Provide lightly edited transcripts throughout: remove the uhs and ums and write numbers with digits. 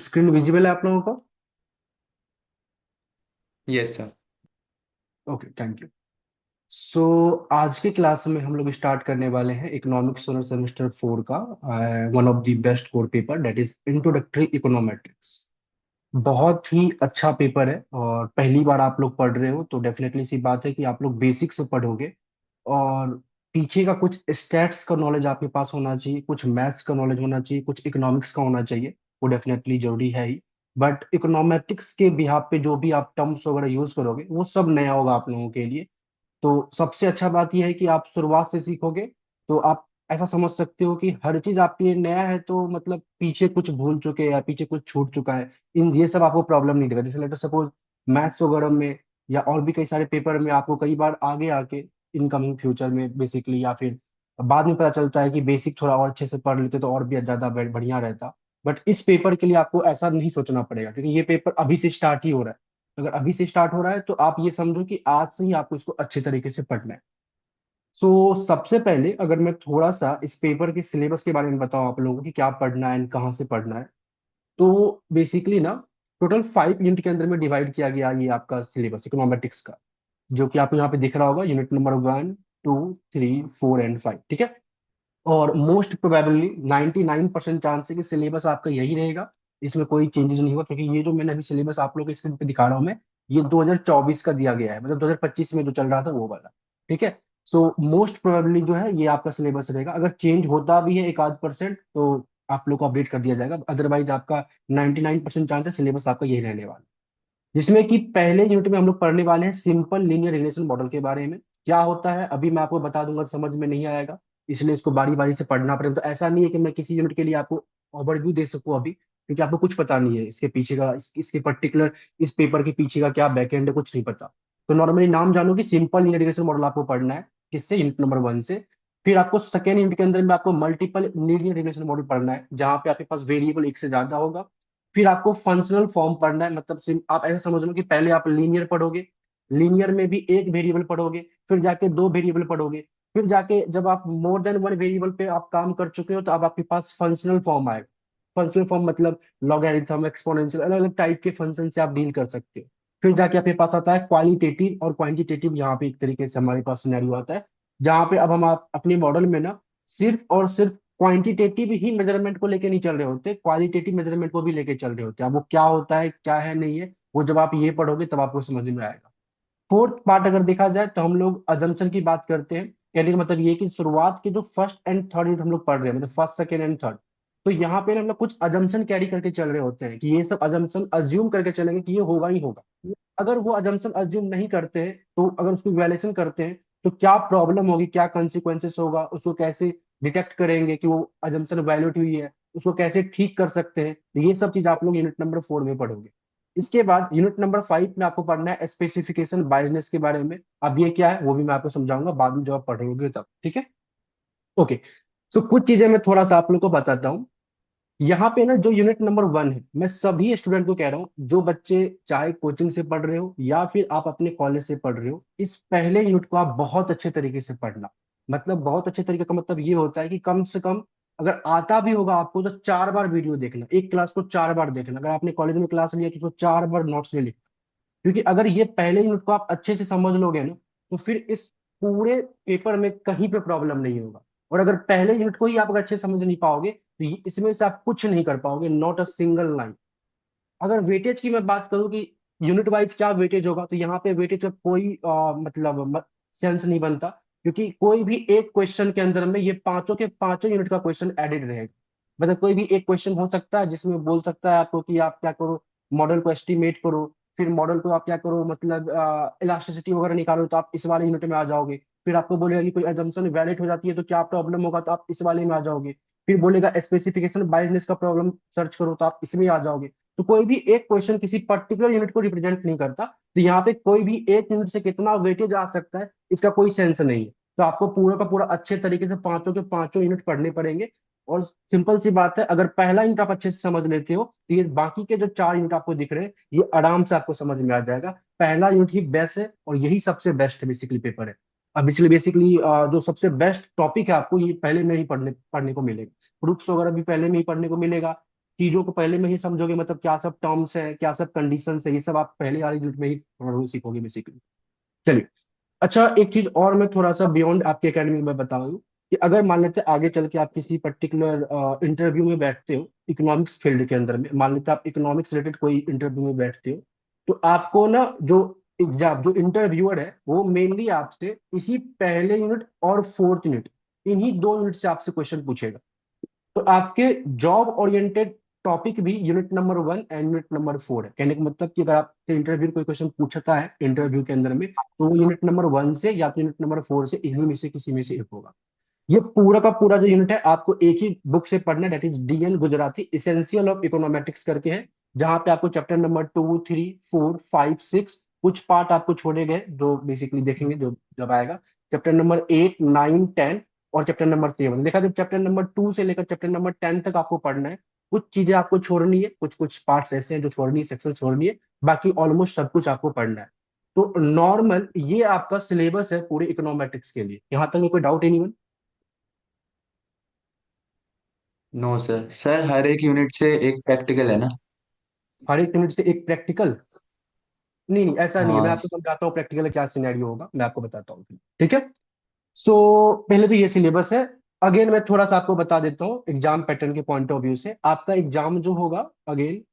Screen visible है आप लोगों को? Yes sir. Okay, thank you. So आज की क्लास में हम लोग स्टार्ट करने वाले हैं इकोनॉमिक्स ऑनर सेमेस्टर 4 का one of the best core paper, that is introductory econometrics. बहुत ही अच्छा पेपर है और पहली बार आप लोग पढ़ रहे हो तो डेफिनेटली सी बात है कि आप लोग बेसिक से पढ़ोगे। और पीछे का कुछ स्टैट्स का नॉलेज आपके पास होना चाहिए, कुछ मैथ्स का नॉलेज होना चाहिए, कुछ इकोनॉमिक्स का होना चाहिए। वो डेफिनेटली जरूरी है ही। बट इकोनॉमेटिक्स के बिहाफ पे जो भी आप टर्म्स वगैरह यूज करोगे वो सब नया होगा आप लोगों के लिए। तो सबसे अच्छा बात यह है कि आप शुरुआत से सीखोगे तो आप ऐसा समझ सकते हो कि हर चीज आपके लिए नया है, तो मतलब पीछे कुछ भूल चुके हैं या पीछे कुछ छूट चुका है, इन ये सब आपको प्रॉब्लम नहीं देगा। जैसे लेटर सपोज मैथ्स वगैरह में या और भी कई सारे पेपर में आपको कई बार आगे आके इनकमिंग फ्यूचर में बेसिकली या फिर बाद में पता चलता है कि बेसिक थोड़ा और अच्छे से पढ़ लेते तो और भी ज्यादा बढ़िया रहता। बट इस पेपर के लिए आपको ऐसा नहीं सोचना पड़ेगा क्योंकि ये पेपर अभी से स्टार्ट ही हो रहा है। अगर अभी से स्टार्ट हो रहा है तो आप ये समझो कि आज से ही आपको इसको अच्छे तरीके से पढ़ना है। सबसे पहले अगर मैं थोड़ा सा इस पेपर के सिलेबस के बारे में बताऊं आप लोगों को कि क्या पढ़ना है एंड कहाँ से पढ़ना है, तो बेसिकली ना टोटल 5 यूनिट के अंदर में डिवाइड किया गया ये आपका सिलेबस इकोनॉमेटिक्स का, जो कि आपको यहाँ पे दिख रहा होगा, यूनिट नंबर 1, 2, 3, 4 एंड 5, ठीक है। और मोस्ट प्रोबेबली 99% चांस है कि सिलेबस आपका यही रहेगा, इसमें कोई चेंजेस नहीं होगा क्योंकि ये जो मैंने अभी सिलेबस आप लोगों के स्क्रीन पे दिखा रहा हूँ मैं, ये 2024 का दिया गया है, मतलब 2025 में जो चल रहा था वो वाला, ठीक है। मोस्ट प्रोबेबली जो है ये आपका सिलेबस रहेगा। अगर चेंज होता भी है एक आध परसेंट तो आप लोग को अपडेट कर दिया जाएगा, अदरवाइज आपका 99% चांस है सिलेबस आपका यही रहने वाला है। जिसमें कि पहले यूनिट में हम लोग पढ़ने वाले हैं सिंपल लीनियर रिग्रेशन मॉडल के बारे में। क्या होता है अभी मैं आपको बता दूंगा, समझ में नहीं आएगा, इसलिए इसको बारी बारी से पढ़ना पड़ेगा। तो ऐसा नहीं है कि मैं किसी यूनिट के लिए आपको ओवरव्यू दे सकूं अभी, क्योंकि आपको कुछ पता नहीं है इसके पीछे का, इसके पर्टिकुलर इस पेपर के पीछे का क्या बैकएंड है, कुछ नहीं पता। तो नॉर्मली नाम जानो कि सिंपल लीनियर रिग्रेशन मॉडल आपको पढ़ना है, किससे, यूनिट नंबर 1 से। फिर आपको सेकेंड यूनिट के अंदर में आपको मल्टीपल लीनियर रिग्रेशन मॉडल पढ़ना है, जहां पे आपके पास वेरिएबल एक से ज्यादा होगा। फिर आपको फंक्शनल फॉर्म पढ़ना है, मतलब आप ऐसा समझ लो कि पहले आप लीनियर पढ़ोगे, लीनियर में भी एक वेरिएबल पढ़ोगे, फिर जाके दो वेरिएबल पढ़ोगे, फिर जाके जब आप मोर देन वन वेरिएबल पे आप काम कर चुके हो तो अब आपके पास फंक्शनल फॉर्म आएगा। फंक्शनल फॉर्म मतलब लॉगरिथम, एक्सपोनेंशियल, अलग अलग टाइप के फंक्शन से आप डील कर सकते हो। फिर जाके आपके पास आता है क्वालिटेटिव और क्वांटिटेटिव, यहाँ पे एक तरीके से हमारे पास सिनेरियो आता है जहाँ पे अब हम आप अपने मॉडल में ना सिर्फ और सिर्फ क्वांटिटेटिव ही मेजरमेंट को लेके नहीं चल रहे होते, क्वालिटेटिव मेजरमेंट को भी लेके चल रहे होते हैं। अब वो क्या होता है क्या है नहीं है, वो जब आप ये पढ़ोगे तब आपको समझ में आएगा। फोर्थ पार्ट अगर देखा जाए तो हम लोग अजम्पशन की बात करते हैं। कहने का मतलब ये है कि शुरुआत के जो फर्स्ट एंड थर्ड यूनिट हम लोग पढ़ रहे हैं, मतलब फर्स्ट सेकेंड एंड थर्ड, तो यहाँ पे ना हम लोग कुछ अजम्पशन कैरी करके चल रहे होते हैं कि ये सब अजम्पशन अज्यूम करके चलेंगे कि ये होगा ही होगा। अगर वो अजम्पशन अज्यूम नहीं करते हैं तो अगर उसको वैल्यूएशन करते हैं तो क्या प्रॉब्लम होगी, क्या कंसिक्वेंसेस होगा, उसको कैसे डिटेक्ट करेंगे कि वो अजम्पशन वैलिड हुई है, उसको कैसे ठीक कर सकते हैं, तो ये सब चीज आप लोग यूनिट नंबर 4 में पढ़ोगे। इसके बाद यूनिट नंबर 5 में आपको पढ़ना है स्पेसिफिकेशन बायसनेस के बारे में। अब ये क्या है वो भी मैं आपको समझाऊंगा बाद में जब आप पढ़ोगे तब, ठीक है। ओके। कुछ चीजें मैं थोड़ा सा आप लोग को बताता हूँ। यहाँ पे ना जो यूनिट नंबर 1 है, मैं सभी स्टूडेंट को कह रहा हूँ, जो बच्चे चाहे कोचिंग से पढ़ रहे हो या फिर आप अपने कॉलेज से पढ़ रहे हो, इस पहले यूनिट को आप बहुत अच्छे तरीके से पढ़ना। मतलब बहुत अच्छे तरीके का मतलब ये होता है कि कम से कम अगर आता भी होगा आपको तो 4 बार वीडियो देखना, एक क्लास को 4 बार देखना। अगर आपने कॉलेज में क्लास लिया तो उसको 4 बार नोट्स में लिखना, क्योंकि अगर ये पहले यूनिट को आप अच्छे से समझ लोगे ना तो फिर इस पूरे पेपर में कहीं पे प्रॉब्लम नहीं होगा। और अगर पहले यूनिट को ही आप अगर अच्छे से समझ नहीं पाओगे तो इसमें से आप कुछ नहीं कर पाओगे, नॉट अ सिंगल लाइन। अगर वेटेज की मैं बात करूं कि यूनिट वाइज क्या वेटेज होगा, तो यहाँ पे वेटेज का कोई मतलब सेंस नहीं बनता, क्योंकि कोई भी एक क्वेश्चन के अंदर में ये पांचों के पांचों यूनिट का क्वेश्चन एडेड रहेगा। मतलब कोई भी एक क्वेश्चन हो सकता है जिसमें बोल सकता है आपको कि आप क्या करो, मॉडल को एस्टिमेट करो, फिर मॉडल को आप क्या करो, मतलब इलास्टिसिटी वगैरह निकालो, तो आप इस वाले यूनिट में आ जाओगे। फिर आपको बोलेगा कि कोई एजम्पशन वैलिड हो जाती है तो क्या प्रॉब्लम होगा, तो आप इस वाले में आ जाओगे। फिर बोलेगा स्पेसिफिकेशन बायसनेस का प्रॉब्लम सर्च करो, तो आप इसमें आ जाओगे। तो कोई भी एक क्वेश्चन किसी पर्टिकुलर यूनिट को रिप्रेजेंट नहीं करता, तो यहाँ पे कोई भी एक यूनिट से कितना वेटेज आ सकता है इसका कोई सेंस नहीं है। तो आपको पूरा का पूरा अच्छे तरीके से पांचों के पांचों यूनिट पढ़ने पड़ेंगे। और सिंपल सी बात है, अगर पहला यूनिट आप अच्छे से समझ लेते हो तो ये बाकी के जो 4 यूनिट आपको दिख रहे हैं ये आराम से आपको समझ में आ जाएगा। पहला यूनिट ही बेस्ट है और यही सबसे बेस्ट है बेसिकली पेपर है। अब इसलिए बेसिकली जो सबसे बेस्ट टॉपिक है आपको ये पहले में ही पढ़ने पढ़ने को मिलेगा, प्रूफ्स वगैरह भी पहले में ही पढ़ने को मिलेगा। चीजों को पहले में ही समझोगे, मतलब क्या सब टर्म्स है, क्या सब कंडीशन है, ये सब आप पहले वाले यूनिट में ही थोड़ा सीखोगे बेसिकली। चलिए। अच्छा, एक चीज और मैं थोड़ा सा बियॉन्ड आपके एकेडमी में बता दूं कि अगर मान लेते हैं आगे चल के आप किसी पर्टिकुलर इंटरव्यू में बैठते हो इकोनॉमिक्स फील्ड के अंदर में, मान लेते हैं आप इकोनॉमिक्स रिलेटेड कोई इंटरव्यू में बैठते हो, तो आपको ना जो एग्जाम जो इंटरव्यूअर है वो मेनली आपसे इसी पहले यूनिट और फोर्थ यूनिट, इन्हीं दो यूनिट से आपसे क्वेश्चन पूछेगा। तो आपके जॉब ओरिएंटेड टॉपिक भी unit number 1 and unit number 4 है। कहने का मतलब कि अगर आपसे इंटरव्यू कोई क्वेश्चन पूछता है इंटरव्यू के अंदर में, तो वो यूनिट नंबर 1 से या तो यूनिट नंबर 4 से, इन्हीं में से किसी में से एक होगा। ये पूरा का पूरा जो यूनिट है आपको एक ही बुक से पढ़ना है, that is DN Gujarati essential of econometrics करके है, जहां पे आपको चैप्टर नंबर 2, 3, 4, 5, 6 कुछ पार्ट आपको छोड़े गए जो बेसिकली देखेंगे जो जब आएगा, चैप्टर नंबर 8, 9, 10 और चैप्टर नंबर 7। देखा जब चैप्टर नंबर 2 से लेकर चैप्टर नंबर 10 तक आपको पढ़ना है, कुछ चीजें आपको छोड़नी है, कुछ कुछ पार्ट्स ऐसे हैं जो छोड़नी है, सेक्शन छोड़नी है, बाकी ऑलमोस्ट सब कुछ आपको पढ़ना है। तो नॉर्मल ये आपका सिलेबस है पूरे इकोनॉमेटिक्स के लिए। यहाँ तक में कोई doubt anyone? No sir, sir हर एक यूनिट से एक प्रैक्टिकल है ना? हर एक यूनिट से एक प्रैक्टिकल? नहीं नहीं, ऐसा नहीं है, मैं हाँ। आपको समझाता हूँ प्रैक्टिकल क्या सिनेरियो होगा, मैं आपको बताता हूँ। ठीक है। सो पहले तो ये सिलेबस है। अगेन मैं थोड़ा सा आपको बता देता हूँ एग्जाम पैटर्न के पॉइंट ऑफ व्यू से। आपका एग्जाम जो होगा, अगेन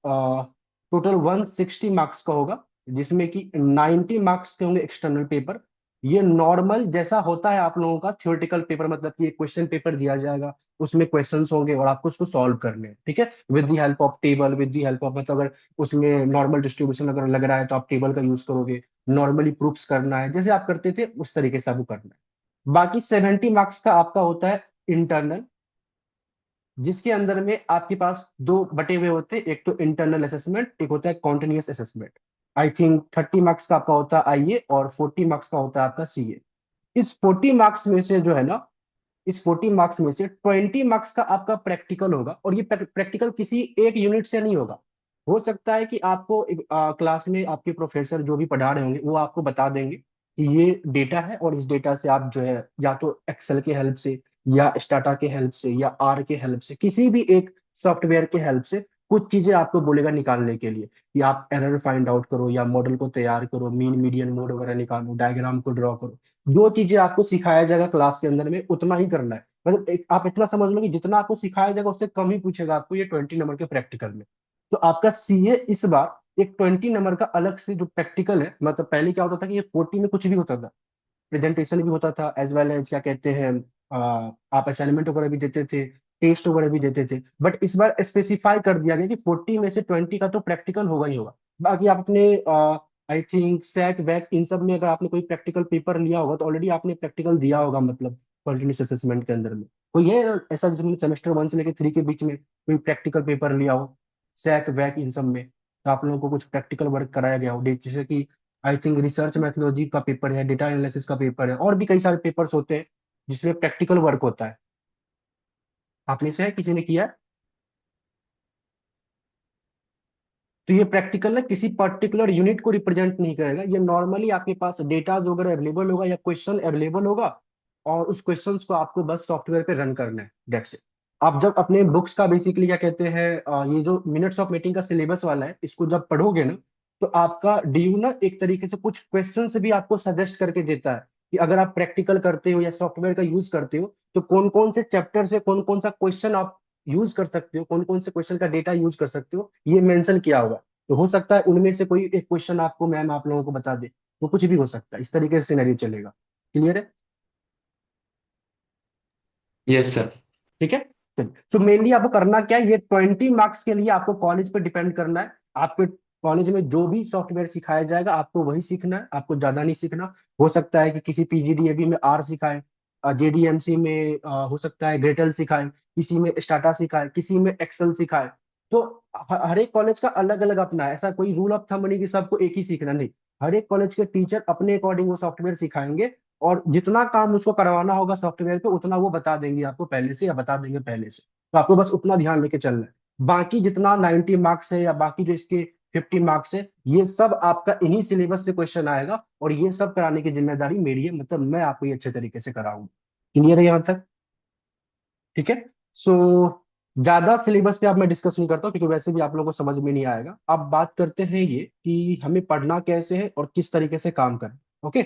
टोटल 160 मार्क्स का होगा, जिसमें कि 90 मार्क्स के होंगे एक्सटर्नल पेपर। ये नॉर्मल जैसा होता है आप लोगों का थ्योरेटिकल पेपर, मतलब कि एक क्वेश्चन पेपर दिया जाएगा, उसमें क्वेश्चंस होंगे और आपको उसको सॉल्व करने हैं। ठीक है, with the help of table, with the help of, मतलब अगर उसमें नॉर्मल डिस्ट्रीब्यूशन अगर लग रहा है तो आप टेबल का यूज करोगे, नॉर्मली प्रूफ्स करना है जैसे आप करते थे उस तरीके से आपको करना है। बाकी 70 मार्क्स का आपका होता है इंटरनल, जिसके अंदर में आपके पास दो बटे हुए होते हैं, एक तो इंटरनल असेसमेंट, एक होता है continuous assessment. I think 30 marks का आपका होता है आईए और 40 मार्क्स का होता है आपका सीए। इस 40 मार्क्स में से जो है ना, इस 40 मार्क्स में से 20 मार्क्स का आपका प्रैक्टिकल होगा, और ये प्रैक्टिकल किसी एक यूनिट से नहीं होगा। हो सकता है कि आपको क्लास में आपके प्रोफेसर जो भी पढ़ा रहे होंगे वो आपको बता देंगे कि ये डेटा है, और इस डेटा से आप जो है या तो एक्सेल के हेल्प से या स्टाटा के हेल्प से या आर के हेल्प से, किसी भी एक सॉफ्टवेयर के हेल्प से कुछ चीजें आपको बोलेगा निकालने के लिए, कि आप एरर फाइंड आउट करो या मॉडल को तैयार करो, मीन मीडियन मोड वगैरह निकालो, डायग्राम को ड्रॉ करो। जो चीजें आपको सिखाया जाएगा क्लास के अंदर में उतना ही करना है। मतलब एक आप इतना समझ लो कि जितना आपको सिखाया जाएगा उससे कम ही पूछेगा आपको ये 20 नंबर के प्रैक्टिकल में। तो आपका सीए इस बार एक 20 नंबर का अलग से जो प्रैक्टिकल है, मतलब पहले क्या होता था कि ये 40 में कुछ भी होता था, प्रेजेंटेशन भी होता था एज वेल एज क्या कहते हैं, आप असाइनमेंट वगैरह भी देते थे, टेस्ट वगैरह भी देते थे। बट इस बार स्पेसिफाई कर दिया गया कि 40 में से 20 का तो प्रैक्टिकल होगा ही होगा। बाकी आप अपने आई थिंक सेट वैक इन सब में अगर आपने कोई प्रैक्टिकल पेपर लिया होगा तो ऑलरेडी आपने प्रैक्टिकल दिया होगा, मतलब कंटिन्यूस असेसमेंट के अंदर में कोई है ऐसा जिसमें सेमेस्टर 1 से लेकर 3 के बीच में कोई प्रैक्टिकल पेपर लिया हो, सैक वैक इन सब में, तो आप लोगों को कुछ प्रैक्टिकल वर्क कराया गया हो, जैसे कि आई थिंक रिसर्च मैथोलॉजी का पेपर है, डेटा एनालिसिस का पेपर है, और भी कई सारे पेपर्स होते हैं जिसमें प्रैक्टिकल वर्क होता है। आपने से है किसी ने किया है? तो ये प्रैक्टिकल ना किसी पर्टिकुलर यूनिट को रिप्रेजेंट नहीं करेगा, ये नॉर्मली आपके पास डेटाज वगैरह अवेलेबल होगा या क्वेश्चन अवेलेबल होगा, और उस क्वेश्चंस को आपको बस सॉफ्टवेयर पे रन करना है, दैट्स इट। आप जब अपने बुक्स का बेसिकली क्या कहते हैं, ये जो मिनट्स ऑफ मीटिंग का सिलेबस वाला है इसको जब पढ़ोगे ना, तो आपका डीयू ना एक तरीके से कुछ क्वेश्चन भी आपको सजेस्ट करके देता है कि अगर आप प्रैक्टिकल करते हो या सॉफ्टवेयर का यूज करते हो तो कौन कौन से चैप्टर से कौन कौन सा क्वेश्चन आप यूज कर सकते हो, कौन कौन से क्वेश्चन का डेटा यूज कर सकते हो, ये मेंशन किया होगा। तो हो सकता है उनमें से कोई एक क्वेश्चन आपको मैम आप लोगों को बता दे, तो कुछ भी हो सकता है, इस तरीके से सिनेरियो चलेगा। क्लियर है? Yes sir. ठीक है। सो मेनली आपको करना क्या है, ये 20 मार्क्स के लिए आपको कॉलेज पे डिपेंड करना है। आपके कॉलेज में जो भी सॉफ्टवेयर सिखाया जाएगा आपको वही सीखना है, आपको ज्यादा नहीं सीखना। हो सकता है कि किसी पीजीडीएबी में आर सिखाए, जेडीएमसी में हो सकता है ग्रेटल सिखाए, किसी में स्टाटा सिखाए, किसी में एक्सेल सिखाए। तो हर एक कॉलेज का अलग अलग अपना है, ऐसा कोई रूल ऑफ थंब नहीं कि सबको एक ही सीखना, नहीं। हर एक कॉलेज के टीचर अपने अकॉर्डिंग वो सॉफ्टवेयर सिखाएंगे, और जितना काम उसको करवाना होगा सॉफ्टवेयर पे उतना वो बता देंगे आपको पहले से, या बता देंगे पहले से। तो आपको बस उतना ध्यान लेके चलना है। बाकी जितना 90 मार्क्स है या बाकी जो इसके 50 मार्क्स है, ये सब आपका इन्हीं सिलेबस से क्वेश्चन आएगा, और ये सब कराने की जिम्मेदारी मेरी है, मतलब मैं आपको ये अच्छे तरीके से कराऊंगा। क्लियर है यहाँ तक? ठीक है। सो ज्यादा सिलेबस पे अब मैं डिस्कस नहीं करता हूँ, क्योंकि वैसे भी आप लोगों को समझ में नहीं आएगा। अब बात करते हैं ये कि हमें पढ़ना कैसे है और किस तरीके से काम करें। ओके।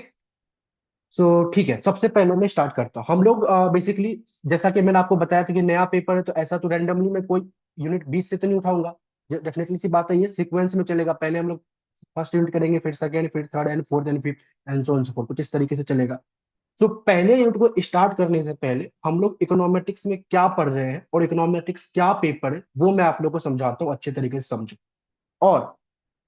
सो ठीक है, सबसे पहले मैं स्टार्ट करता हूँ। हम लोग बेसिकली, जैसा कि मैंने आपको बताया था कि नया पेपर है, तो ऐसा तो रैंडमली मैं कोई यूनिट 20 से तो नहीं उठाऊंगा। डेफिनेटली सी बात है, ये सीक्वेंस में चलेगा। पहले हम लोग फर्स्ट यूनिट करेंगे, फिर सेकंड, फिर third and fourth and fifth and so on so fourth, कुछ इस तरीके से चलेगा। तो पहले यूनिट को स्टार्ट करने से पहले हम लोग इकोनॉमेटिक्स में क्या पढ़ रहे हैं और इकोनॉमेटिक्स क्या पेपर है, वो मैं आप लोग को समझाता हूँ, अच्छे तरीके से समझो। और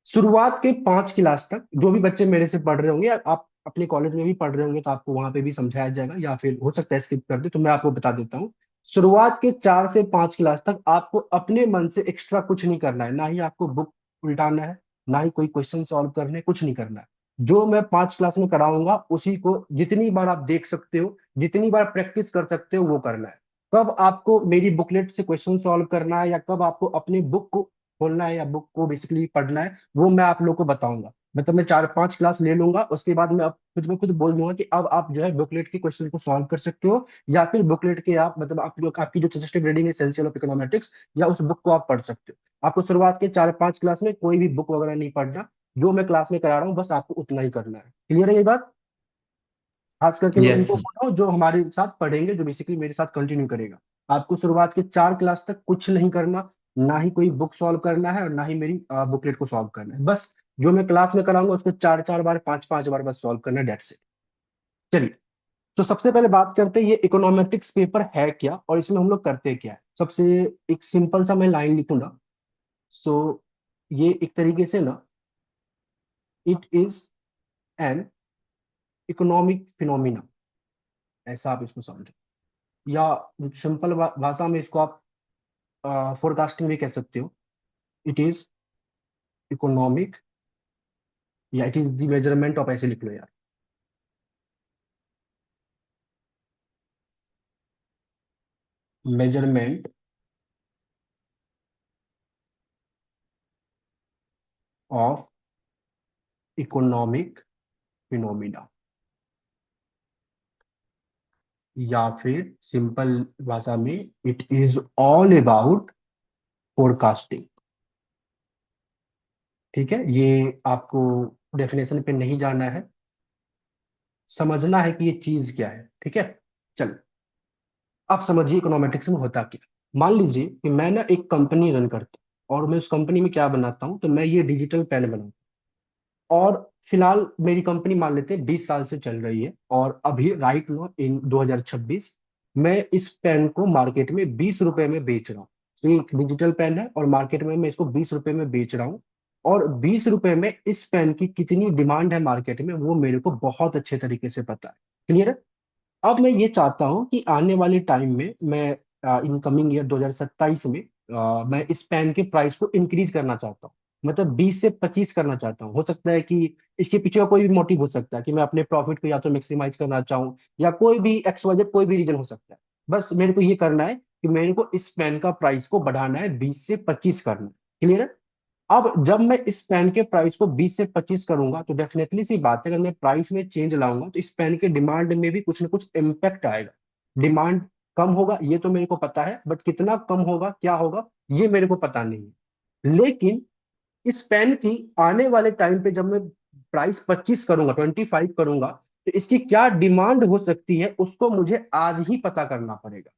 शुरुआत के 5 क्लास तक जो भी बच्चे मेरे से पढ़ रहे होंगे, या आप अपने कॉलेज में भी पढ़ रहे होंगे, तो आपको वहां पे भी समझाया जाएगा, या फिर हो सकता है स्किप कर दे, तो मैं आपको बता देता हूँ। शुरुआत के 4 से 5 क्लास तक आपको अपने मन से एक्स्ट्रा कुछ नहीं करना है, ना ही आपको बुक उल्टाना है, ना ही कोई क्वेश्चन सॉल्व करने, कुछ नहीं करना है। जो मैं 5 क्लास में कराऊंगा उसी को जितनी बार आप देख सकते हो, जितनी बार प्रैक्टिस कर सकते हो, वो करना है। कब आपको मेरी बुकलेट से क्वेश्चन सॉल्व करना है, या कब आपको अपनी बुक को खोलना है, या बुक को बेसिकली पढ़ना है, वो मैं आप लोग को बताऊंगा। मतलब मैं 4-5 क्लास ले लूंगा, उसके बाद मैं अब खुद में खुद बोल दूंगा कि अब आप जो है बुकलेट के क्वेश्चन को सॉल्व कर सकते हो, या फिर बुकलेट के आप मतलब आप लोग आपकी जो सजेस्टेड रीडिंग है एसेंशियल ऑफ इकोनॉमेटिक्स, या उस बुक को आप पढ़ सकते हो। आपको शुरुआत के 4-5 क्लास में कोई भी बुक वगैरह नहीं पढ़ना। जो मैं क्लास में करा रहा हूँ बस आपको उतना ही करना है। क्लियर है ये बात? खास करके मैं यस उनको सर। बोल रहा हूँ जो हमारे साथ पढ़ेंगे, जो बेसिकली मेरे साथ कंटिन्यू करेगा। आपको शुरुआत के 4 क्लास तक कुछ नहीं करना, ना ही कोई बुक सॉल्व करना है और ना ही मेरी बुकलेट को सॉल्व करना है। बस जो मैं क्लास में कराऊंगा उसको 4-4 बार, 5-5 बार बस सॉल्व करना है, डेट्स इट। चलिए, तो सबसे पहले बात करते हैं ये इकोनॉमेटिक्स पेपर है क्या और इसमें हम लोग करते क्या है। सबसे एक सिंपल सा मैं लाइन लिखूंगा। सो ये एक तरीके से ना, it is an economic phenomena, ऐसा आप इसको समझो। या सिंपल भाषा में इसको आप फोरकास्टिंग भी कह सकते हो। इट इज इकोनॉमिक, या it is the measurement of, ऐसे लिख लो यार, मेजरमेंट ऑफ इकोनॉमिक फिनोमिना। या फिर सिंपल भाषा में, it is all about forecasting. ठीक है, ये आपको डेफिनेशन पे नहीं जाना है, समझना है कि ये चीज क्या है। ठीक है, चलो। आप समझिए इकोनॉमेटिक्स में होता क्या। मान लीजिए कि मैं ना एक कंपनी रन करता हूँ, और मैं उस कंपनी में क्या बनाता हूँ, तो मैं ये डिजिटल पेन बनाता हूँ। और फिलहाल मेरी कंपनी मान लेते हैं 20 साल से चल रही है, और अभी राइट नो इन 2026 मैं इस पेन को मार्केट में 20 रुपए में बेच रहा हूँ। तो ये एक डिजिटल पेन है और मार्केट में मैं इसको 20 रुपए में बेच रहा हूँ। और 20 रुपए में इस पेन की कितनी डिमांड है मार्केट में, वो मेरे को बहुत अच्छे तरीके से पता है। क्लियर है? अब मैं ये चाहता हूं कि आने वाले टाइम में मैं इन कमिंग ईयर 2027 में मैं इस पेन के प्राइस को इंक्रीज करना चाहता हूँ। मतलब 20 से 25 करना चाहता हूँ। हो सकता है कि इसके पीछे का कोई भी मोटिव हो सकता है कि मैं अपने प्रॉफिट को या तो मैक्सिमाइज करना चाहूँ, या कोई भी एक्सवाइजेड कोई भी रीजन हो सकता है। बस मेरे को ये करना है कि मेरे को इस पेन का प्राइस को बढ़ाना है, 20 से 25 करना है। क्लियर है? अब जब मैं इस पेन के प्राइस को 20 से 25 करूंगा, तो डेफिनेटली सी बात है, अगर मैं प्राइस में चेंज लाऊंगा तो इस पेन के डिमांड में भी कुछ ना कुछ इम्पैक्ट आएगा। डिमांड कम होगा ये तो मेरे को पता है, बट कितना कम होगा, क्या होगा, ये मेरे को पता नहीं है। लेकिन इस पेन की आने वाले टाइम पे जब मैं प्राइस 25 करूंगा, 25 करूंगा, तो इसकी क्या डिमांड हो सकती है उसको मुझे आज ही पता करना पड़ेगा।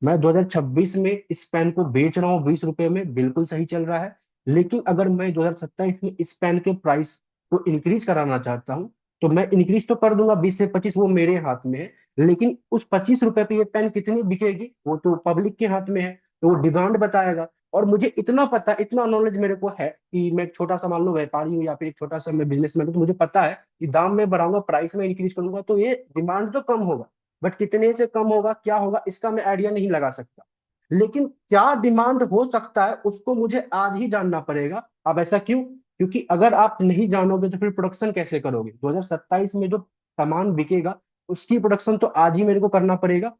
मैं 2026 में इस पेन को बेच रहा हूँ 20 रुपए में, बिल्कुल सही चल रहा है। लेकिन अगर मैं 2027 में इस पेन के प्राइस को इंक्रीज कराना चाहता हूँ, तो मैं इंक्रीज तो कर दूंगा 20 से 25, वो मेरे हाथ में है। लेकिन उस 25 रुपए पे ये पेन कितनी बिकेगी वो तो पब्लिक के हाथ में है, तो वो डिमांड बताएगा। और मुझे इतना पता, इतना नॉलेज मेरे को है कि मैं एक छोटा सा मान लो व्यापारी हूँ, या फिर एक छोटा सा मैं बिजनेसमैन हूँ, तो मुझे पता है कि दाम में बढ़ाऊंगा, प्राइस में इंक्रीज करूंगा, तो ये डिमांड तो कम होगा, बट कितने से कम होगा, क्या होगा, इसका मैं आइडिया नहीं लगा सकता। लेकिन क्या डिमांड हो सकता है उसको मुझे आज ही जानना पड़ेगा। अब ऐसा क्यों? क्योंकि अगर आप नहीं जानोगे तो फिर प्रोडक्शन कैसे करोगे? 2027 में जो सामान बिकेगा उसकी प्रोडक्शन तो आज ही मेरे को करना पड़ेगा।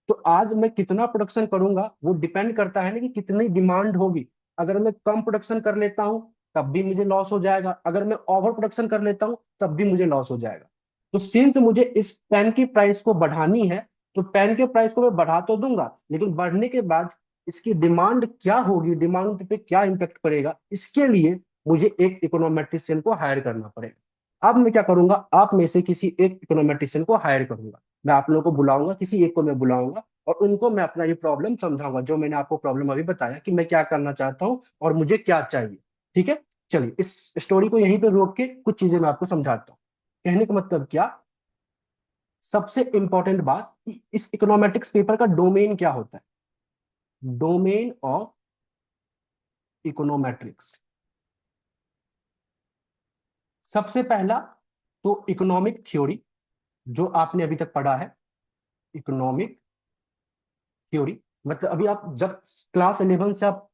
तो आज मैं कितना प्रोडक्शन करूंगा वो डिपेंड करता है ना कि कितनी डिमांड होगी। अगर मैं कम प्रोडक्शन कर लेता हूं तब भी मुझे लॉस हो जाएगा, अगर मैं ओवर प्रोडक्शन कर लेता हूं तब भी मुझे लॉस हो जाएगा। तो सिंस मुझे इस पेन की प्राइस को बढ़ानी है, तो पेन के प्राइस को मैं बढ़ा तो दूंगा, लेकिन बढ़ने के बाद इसकी डिमांड क्या होगी, डिमांड पे क्या इम्पेक्ट पड़ेगा, इसके लिए मुझे एक इकोनोमेट्रिशियन को हायर करना पड़ेगा। अब मैं क्या करूंगा, आप में से किसी एक इकोनोमेट्रिशियन को हायर करूंगा, मैं आप लोगों को बुलाऊंगा, किसी एक को मैं बुलाऊंगा और उनको मैं अपना ये प्रॉब्लम समझाऊंगा, जो मैंने आपको प्रॉब्लम अभी बताया कि मैं क्या करना चाहता हूँ और मुझे क्या चाहिए। ठीक है, चलिए इस स्टोरी को यहीं पे रोक के कुछ चीजें मैं आपको समझाता हूँ। कहने का मतलब क्या, सबसे इंपॉर्टेंट बात कि इस इकोनॉमेटिक्स पेपर का डोमेन क्या होता है, डोमेन ऑफ इकोनोमेट्रिक्स। सबसे पहला तो इकोनॉमिक थ्योरी, जो आपने अभी तक पढ़ा है, इकोनॉमिक थ्योरी। मतलब अभी आप जब क्लास 11 से आप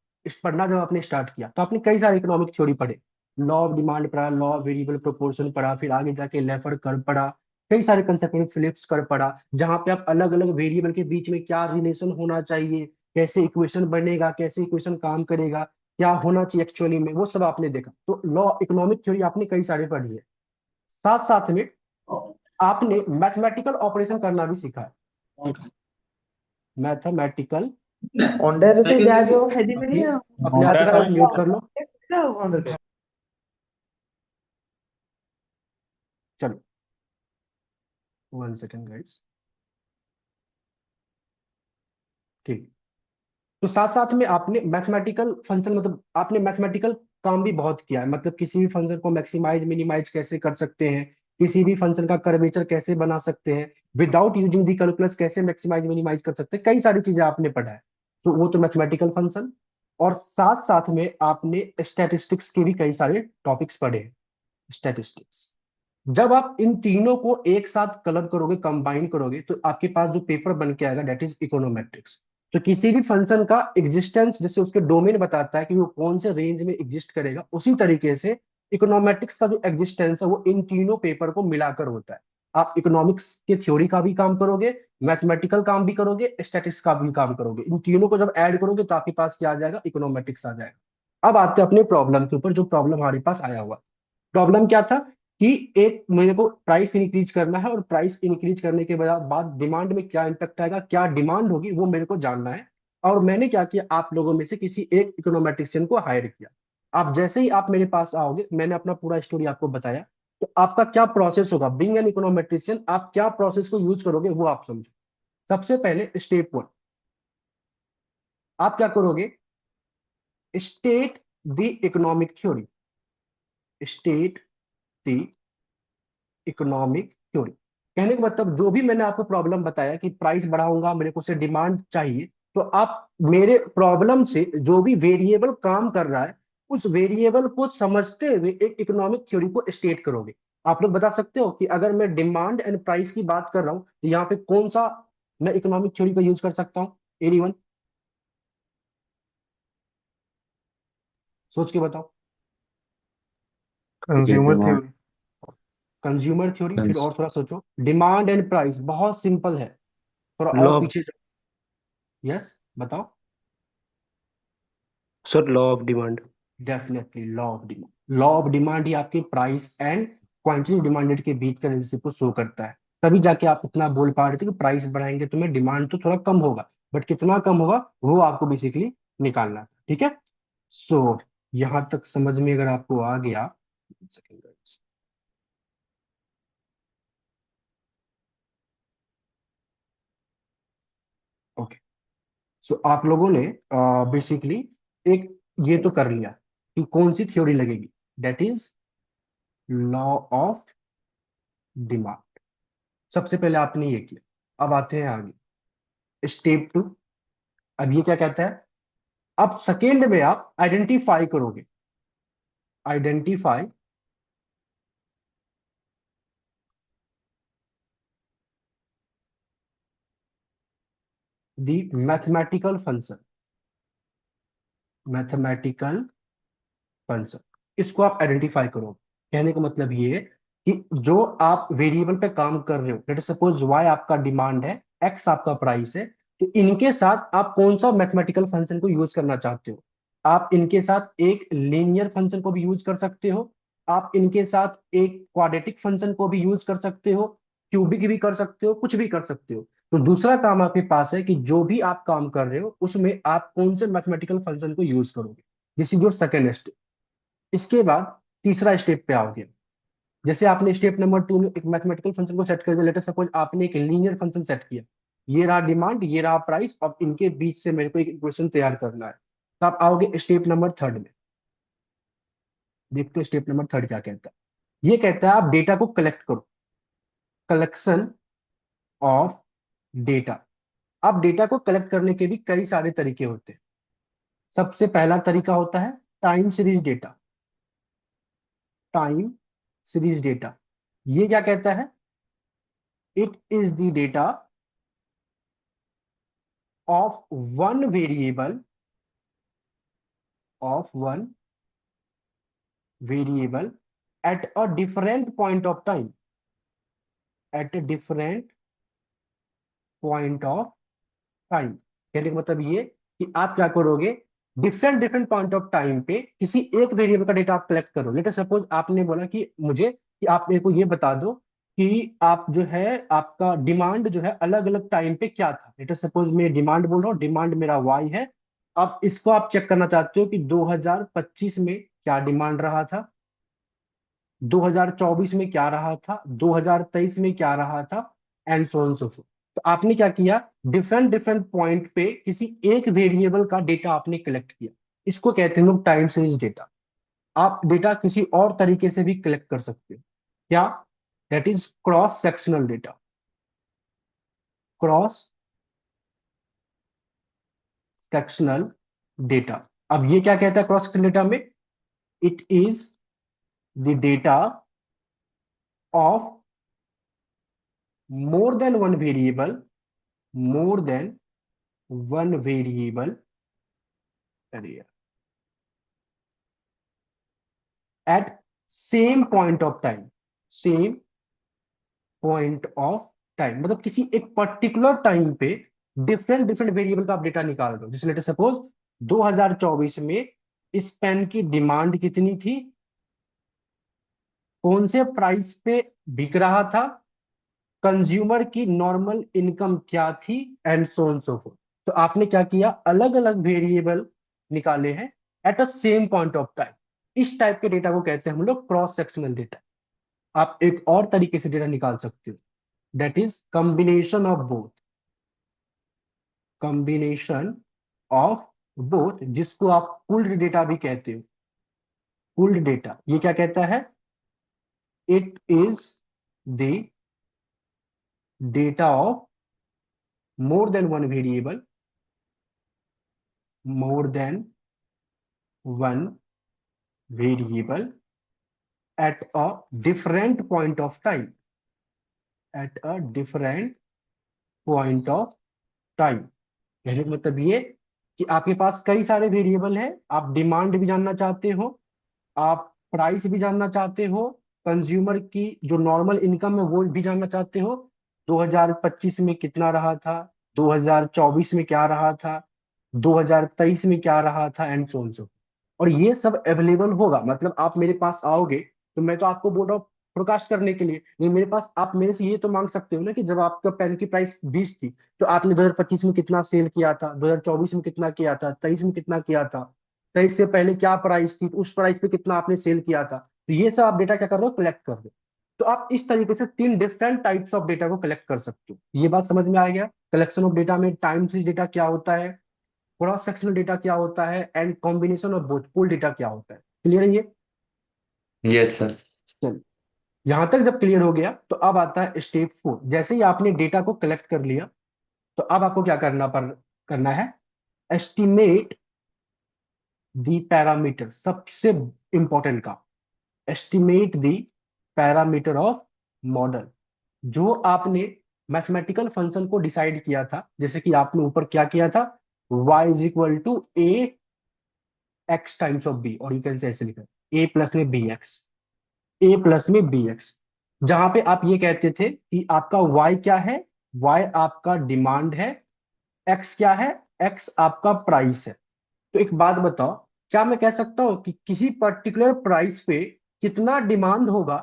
पढ़ना जब आपने स्टार्ट किया तो आपने कई सारे इकोनॉमिक थ्योरी पढ़े, लॉ ऑफ डिमांड पढ़ा, लॉ ऑफ वेरिएबल प्रोपोर्शन पढ़ा, फिर आगे जाके लेफर कर्व पढ़ा, कई सारे कंसेप्ट में फिलिप्स कर्व पढ़ा, जहां पे आप अलग अलग वेरिएबल के बीच में क्या रिलेशन होना चाहिए, कैसे इक्वेशन बनेगा, कैसे इक्वेशन काम करेगा, क्या होना चाहिए एक्चुअली में, वो सब आपने देखा। तो लॉ इकोनॉमिक थ्योरी आपने कई सारे पढ़ी है। साथ साथ में आपने मैथमेटिकल ऑपरेशन करना भी सीखा है, मैथमेटिकल। Ondaire जा जो खादी में प्लीज नहीं अपने आप को म्यूट कर लो। है। चलो 1 सेकेंड गाइस। ठीक, तो साथ साथ में आपने मैथमेटिकल फंक्शन, मतलब आपने मैथमेटिकल काम भी बहुत किया है, मतलब किसी भी फंक्शन को मैक्सिमाइज मिनिमाइज कैसे कर सकते हैं, किसी भी फंक्शन का कर्वेचर कैसे बना सकते हैं, विदाउट यूजिंग दी कैलकुलस कैसे मैक्सिमाइज मिनिमाइज कर सकते हैं, कई सारी चीजें आपने पढ़ा है। तो वो तो मैथमेटिकल फंक्शन। और साथ साथ में आपने स्टैटिस्टिक्स के भी कई सारे टॉपिक्स पढ़े हैं, स्टैटिस्टिक्स। जब आप इन तीनों को एक साथ क्लब करोगे, कंबाइन करोगे, तो आपके पास जो पेपर बन के आएगा दैट इज इकोनोमेट्रिक्स। तो किसी भी फंक्शन का एग्जिस्टेंस जैसे उसके डोमेन बताता है कि वो कौन से रेंज में एग्जिस्ट करेगा, उसी तरीके से इकोनोमेट्रिक्स का जो एग्जिस्टेंस है वो इन तीनों पेपर को मिलाकर होता है। आप इकोनॉमिक्स के थ्योरी का भी काम करोगे, मैथमेटिकल काम भी करोगे, स्टैटिस्टिक्स का भी काम करोगे, इन तीनों को जब ऐड करोगे तो आपके पास क्या आ जाएगा, इकोनोमेट्रिक्स आ जाएगा। अब आते हैं अपने प्रॉब्लम के ऊपर, जो प्रॉब्लम हमारे पास आया हुआ। प्रॉब्लम क्या था कि एक मेरे को प्राइस इंक्रीज करना है और प्राइस इंक्रीज करने के बाद डिमांड में क्या इम्पैक्ट आएगा, क्या डिमांड होगी, वो मेरे को जानना है। और मैंने क्या किया, आप लोगों में से किसी एक इकोनोमेट्रिशियन को हायर किया। आप जैसे ही आप मेरे पास आओगे, मैंने अपना पूरा स्टोरी आपको बताया, तो आपका क्या प्रोसेस होगा, बीइंग एन इकोनोमेट्रिशियन आप क्या प्रोसेस को यूज करोगे वो आप समझो। सबसे पहले स्टेप 1, आप क्या करोगे, state the economic theory, state the economic theory. कहने का मतलब जो भी मैंने आपको प्रॉब्लम बताया कि प्राइस बढ़ाऊंगा, मेरे को से डिमांड चाहिए, तो आप मेरे प्रॉब्लम से जो भी वेरिएबल काम कर रहा है उस वेरिएबल को समझते हुए एक इकोनॉमिक थ्योरी को स्टेट करोगे। आप लोग बता सकते हो कि अगर मैं डिमांड एंड प्राइस की बात कर रहा हूं तो यहाँ पे कौन सा मैं इकोनॉमिक थ्योरी का यूज कर सकता हूँ, एनीवन सोच के बताओ। Consumer theory. कंज्यूमर थ्योरी, फिर और थोड़ा सोचो। डिमांड एंड प्राइस बहुत सिंपल है, थोड़ा और लॉ पीछे जाओ। यस बताओ। Sir law of demand. Definitely law of demand, law of demand ही आपके प्राइस एंड क्वांटिटी डिमांडेड के बीच का रिलेशनशिप को शो करता है। तभी जाके आप इतना बोल पा रहे थे कि प्राइस बढ़ाएंगे तो मैं डिमांड तो थोड़ा कम होगा, बट कितना कम होगा वो आपको बेसिकली निकालना था। ठीक है, सो यहां तक समझ में अगर आपको आ गया, ओके। सो आप लोगों ने बेसिकली एक ये तो कर लिया कि कौन सी थ्योरी लगेगी, that is law of demand. सबसे पहले आपने ये किया। अब आते हैं आगे, स्टेप 2। अब ये क्या कहता है, अब सेकेंड में आप आइडेंटिफाई करोगे, identify the mathematical function, mathematical function, इसको आप आइडेंटिफाई करोगे। कहने का मतलब ये है कि जो आप वेरिएबल पे काम कर रहे हो, लेट सपोज वाई आपका डिमांड है, एक्स आपका प्राइस है, तो इनके साथ आप कौन सा मैथमेटिकल फंक्शन को यूज करना चाहते हो। आप इनके साथ एक लीनियर फंक्शन को भी यूज कर सकते हो, आप इनके साथ एक क्वाड्रेटिक फंक्शन को भी यूज कर सकते हो, क्यूबिक भी कर सकते हो, कुछ भी कर सकते हो। तो दूसरा काम आपके पास है कि जो भी आप काम कर रहे हो उसमें आप कौन से मैथमेटिकल फंक्शन को यूज करोगे। This is your second step. इसके बाद तीसरा स्टेप पे आओगे। जैसे आपने स्टेप नंबर 2 में एक मैथमेटिकल फंक्शन को सेट कर दिया, लेट अस सपोज आपने एक लीनियर फंक्शन सेट किया, ये रहा डिमांड, ये रहा प्राइस, अब इनके बीच से मेरे को एक इक्वेशन तैयार करना है। तो आप आओगे स्टेप नंबर 3 में। देखते हैं स्टेप नंबर 3 क्या कहता है। ये कहता है आप डेटा को कलेक्ट करो, कलेक्शन ऑफ डेटा। अब डेटा को कलेक्ट करने के भी कई सारे तरीके होते हैं। सबसे पहला तरीका होता है time series data. Time series data ये क्या कहता है? It is the data of one variable, of one variable at a different point of time, at a different point of time. कहने का मतलब ये कि आप क्या करोगे, different different point of time पे किसी एक वेरिएबल का डेटा आप कलेक्ट करो। लेट अस सपोज आपने बोला कि मुझे कि आप मेरे को ये बता दो कि आप जो है आपका डिमांड जो है अलग अलग टाइम पे क्या था। लेट अस सपोज मैं डिमांड बोल रहा हूँ, डिमांड मेरा वाई है। अब इसको आप चेक करना चाहते हो कि 2025 में क्या डिमांड रहा था, 2024 में क्या रहा था, 2023 में क्या रहा था, and so on so fourth. तो आपने क्या किया, डिफरेंट डिफरेंट पॉइंट पे किसी एक वेरिएबल का डेटा आपने कलेक्ट किया। इसको कहते हैं लोग टाइम सीरीज डेटा। आप डेटा किसी और तरीके से भी कलेक्ट कर सकते हो। क्या? That is cross sectional data. Cross sectional data. अब ये क्या कहता है क्रॉस सेक्शनल डेटा में? It is the data of more than one variable, more than one variable eight same point of time, same point of time. मतलब किसी एक particular time पे डिफरेंट डिफरेंट वेरिएबल का आप डेटा निकाल रहे हो। जैसे लेट सपोज 2024 में इस पेन की डिमांड कितनी थी, कौन से प्राइस पे बिक रहा था, कंज्यूमर की नॉर्मल इनकम क्या थी, and so on so fourth. तो आपने क्या किया, अलग अलग वेरिएबल निकाले हैं at a same point of time. इस टाइप के डेटा को कहते हैं हम लोग क्रॉस सेक्शनल डेटा। आप एक और तरीके से डेटा निकाल सकते हो, that is combination of both. Combination of both, जिसको आप पूल्ड डेटा भी कहते हो। पूल्ड डेटा ये क्या कहता है? It is the data of more than one variable, more than one variable at a different point of time, at a different point of time. कहने का मतलब ये कि आपके पास कई सारे वेरिएबल हैं, आप डिमांड भी जानना चाहते हो, आप प्राइस भी जानना चाहते हो, कंज्यूमर की जो नॉर्मल इनकम है वो भी जानना चाहते हो, 2025 में कितना रहा था, 2024 में क्या रहा था, 2023 में क्या रहा था, एंड सो ऑन सो। और ये सब अवेलेबल होगा, मतलब आप मेरे पास आओगे तो मैं तो आपको बोल रहा हूँ फोरकास्ट करने के लिए, लेकिन मेरे पास आप मेरे से ये तो मांग सकते हो ना कि जब आपका पेन की प्राइस 20 थी तो आपने 2025 में कितना सेल किया था, 2024 में कितना किया था, 23 में कितना किया था, 23 से पहले क्या प्राइस थी, तो उस प्राइस पे कितना आपने सेल किया था। तो ये सब आप डेटा क्या कर रहे हो, कलेक्ट कर रहे हो। तो आप इस तरीके से 3 डिफरेंट टाइप्स ऑफ डेटा को कलेक्ट कर सकते हो। ये बात समझ में आ गया? कलेक्शन ऑफ डेटा में टाइम सीरीज डेटा क्या होता है, क्रॉस सेक्शनल डेटा क्या होता है, and combination of both pool data क्या होता है। क्लियर है ये? Yes sir. चलिए, यहां तक जब क्लियर हो गया तो अब आता है स्टेप 4। जैसे ही आपने डेटा को कलेक्ट कर लिया तो अब आपको क्या करना है, एस्टिमेट दी पैरामीटर। सबसे इंपॉर्टेंट का, estimate the parameter of model. जो आपने मैथमेटिकल फंक्शन को डिसाइड किया था, जैसे कि आपने ऊपर क्या किया था, y is equal to A X times of B, और यू कैन से ऐसे लिखा ए प्लस में बी एक्स, ए प्लस में बी एक्स। जहां पे आप ये कहते थे कि आपका y क्या है, y आपका डिमांड है, x क्या है, x आपका प्राइस है। तो एक बात बताओ, क्या मैं कह सकता हूं कि किसी पर्टिकुलर प्राइस पे कितना डिमांड होगा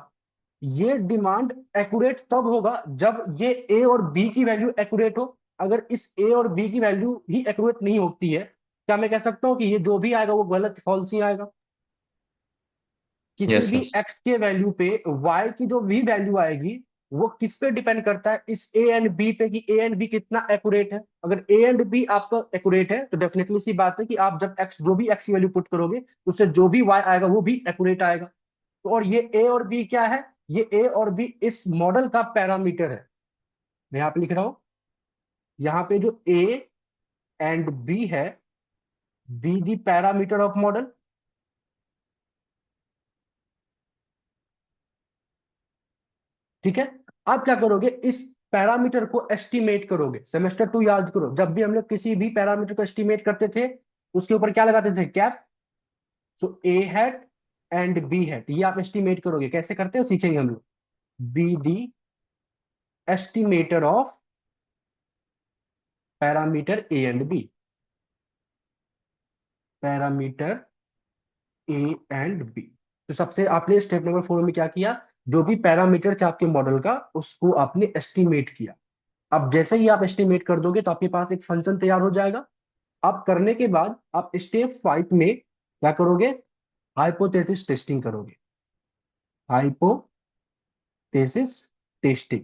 ये डिमांड एक्यूरेट तब होगा जब ये ए और बी की वैल्यू एक्यूरेट हो। अगर इस ए और बी की वैल्यू ही एक्यूरेट नहीं होती है, क्या मैं कह सकता हूँ कि ये जो भी आएगा वो गलत फॉल्स ही आएगा? किसी यस भी सर। एक्स के वैल्यू पे वाई की जो भी वैल्यू आएगी वो किस पे डिपेंड करता है? इस ए एंड बी पे, कि ए एंड बी कितना एक्यूरेट है। अगर ए एंड बी आपका एक्यूरेट है तो डेफिनेटली सी बात है कि आप जब एक्स, जो भी एक्स की वैल्यू पुट करोगे उससे जो भी वाई आएगा वो भी एक्यूरेट आएगा। तो और ये ए और बी क्या है? ये ए और बी इस मॉडल का पैरामीटर है। मैं यहाँ पे लिख रहा हूं, यहाँ पे जो ए एंड बी है, be the parameter of model. ठीक है। आप क्या करोगे, इस पैरामीटर को एस्टिमेट करोगे। सेमेस्टर 2 याद करो, जब भी हम लोग किसी भी पैरामीटर को एस्टिमेट करते थे उसके ऊपर क्या लगाते थे? Cap. So A hat and B hat, ये आप एस्टिमेट करोगे। कैसे करते हैं सीखेंगे हम लोग। Be the estimator of parameter A and B, parameter A and B. तो सबसे आपने स्टेप नंबर 4 में क्या किया? जो भी पैरामीटर था आपके मॉडल का उसको आपने एस्टिमेट किया। अब जैसे ही आप एस्टिमेट कर दोगे तो आपके पास एक फंक्शन तैयार हो जाएगा। आप करने के बाद आप स्टेप 5 में क्या करोगे? हाइपोथेसिस टेस्टिंग करोगे। Hypothesis testing.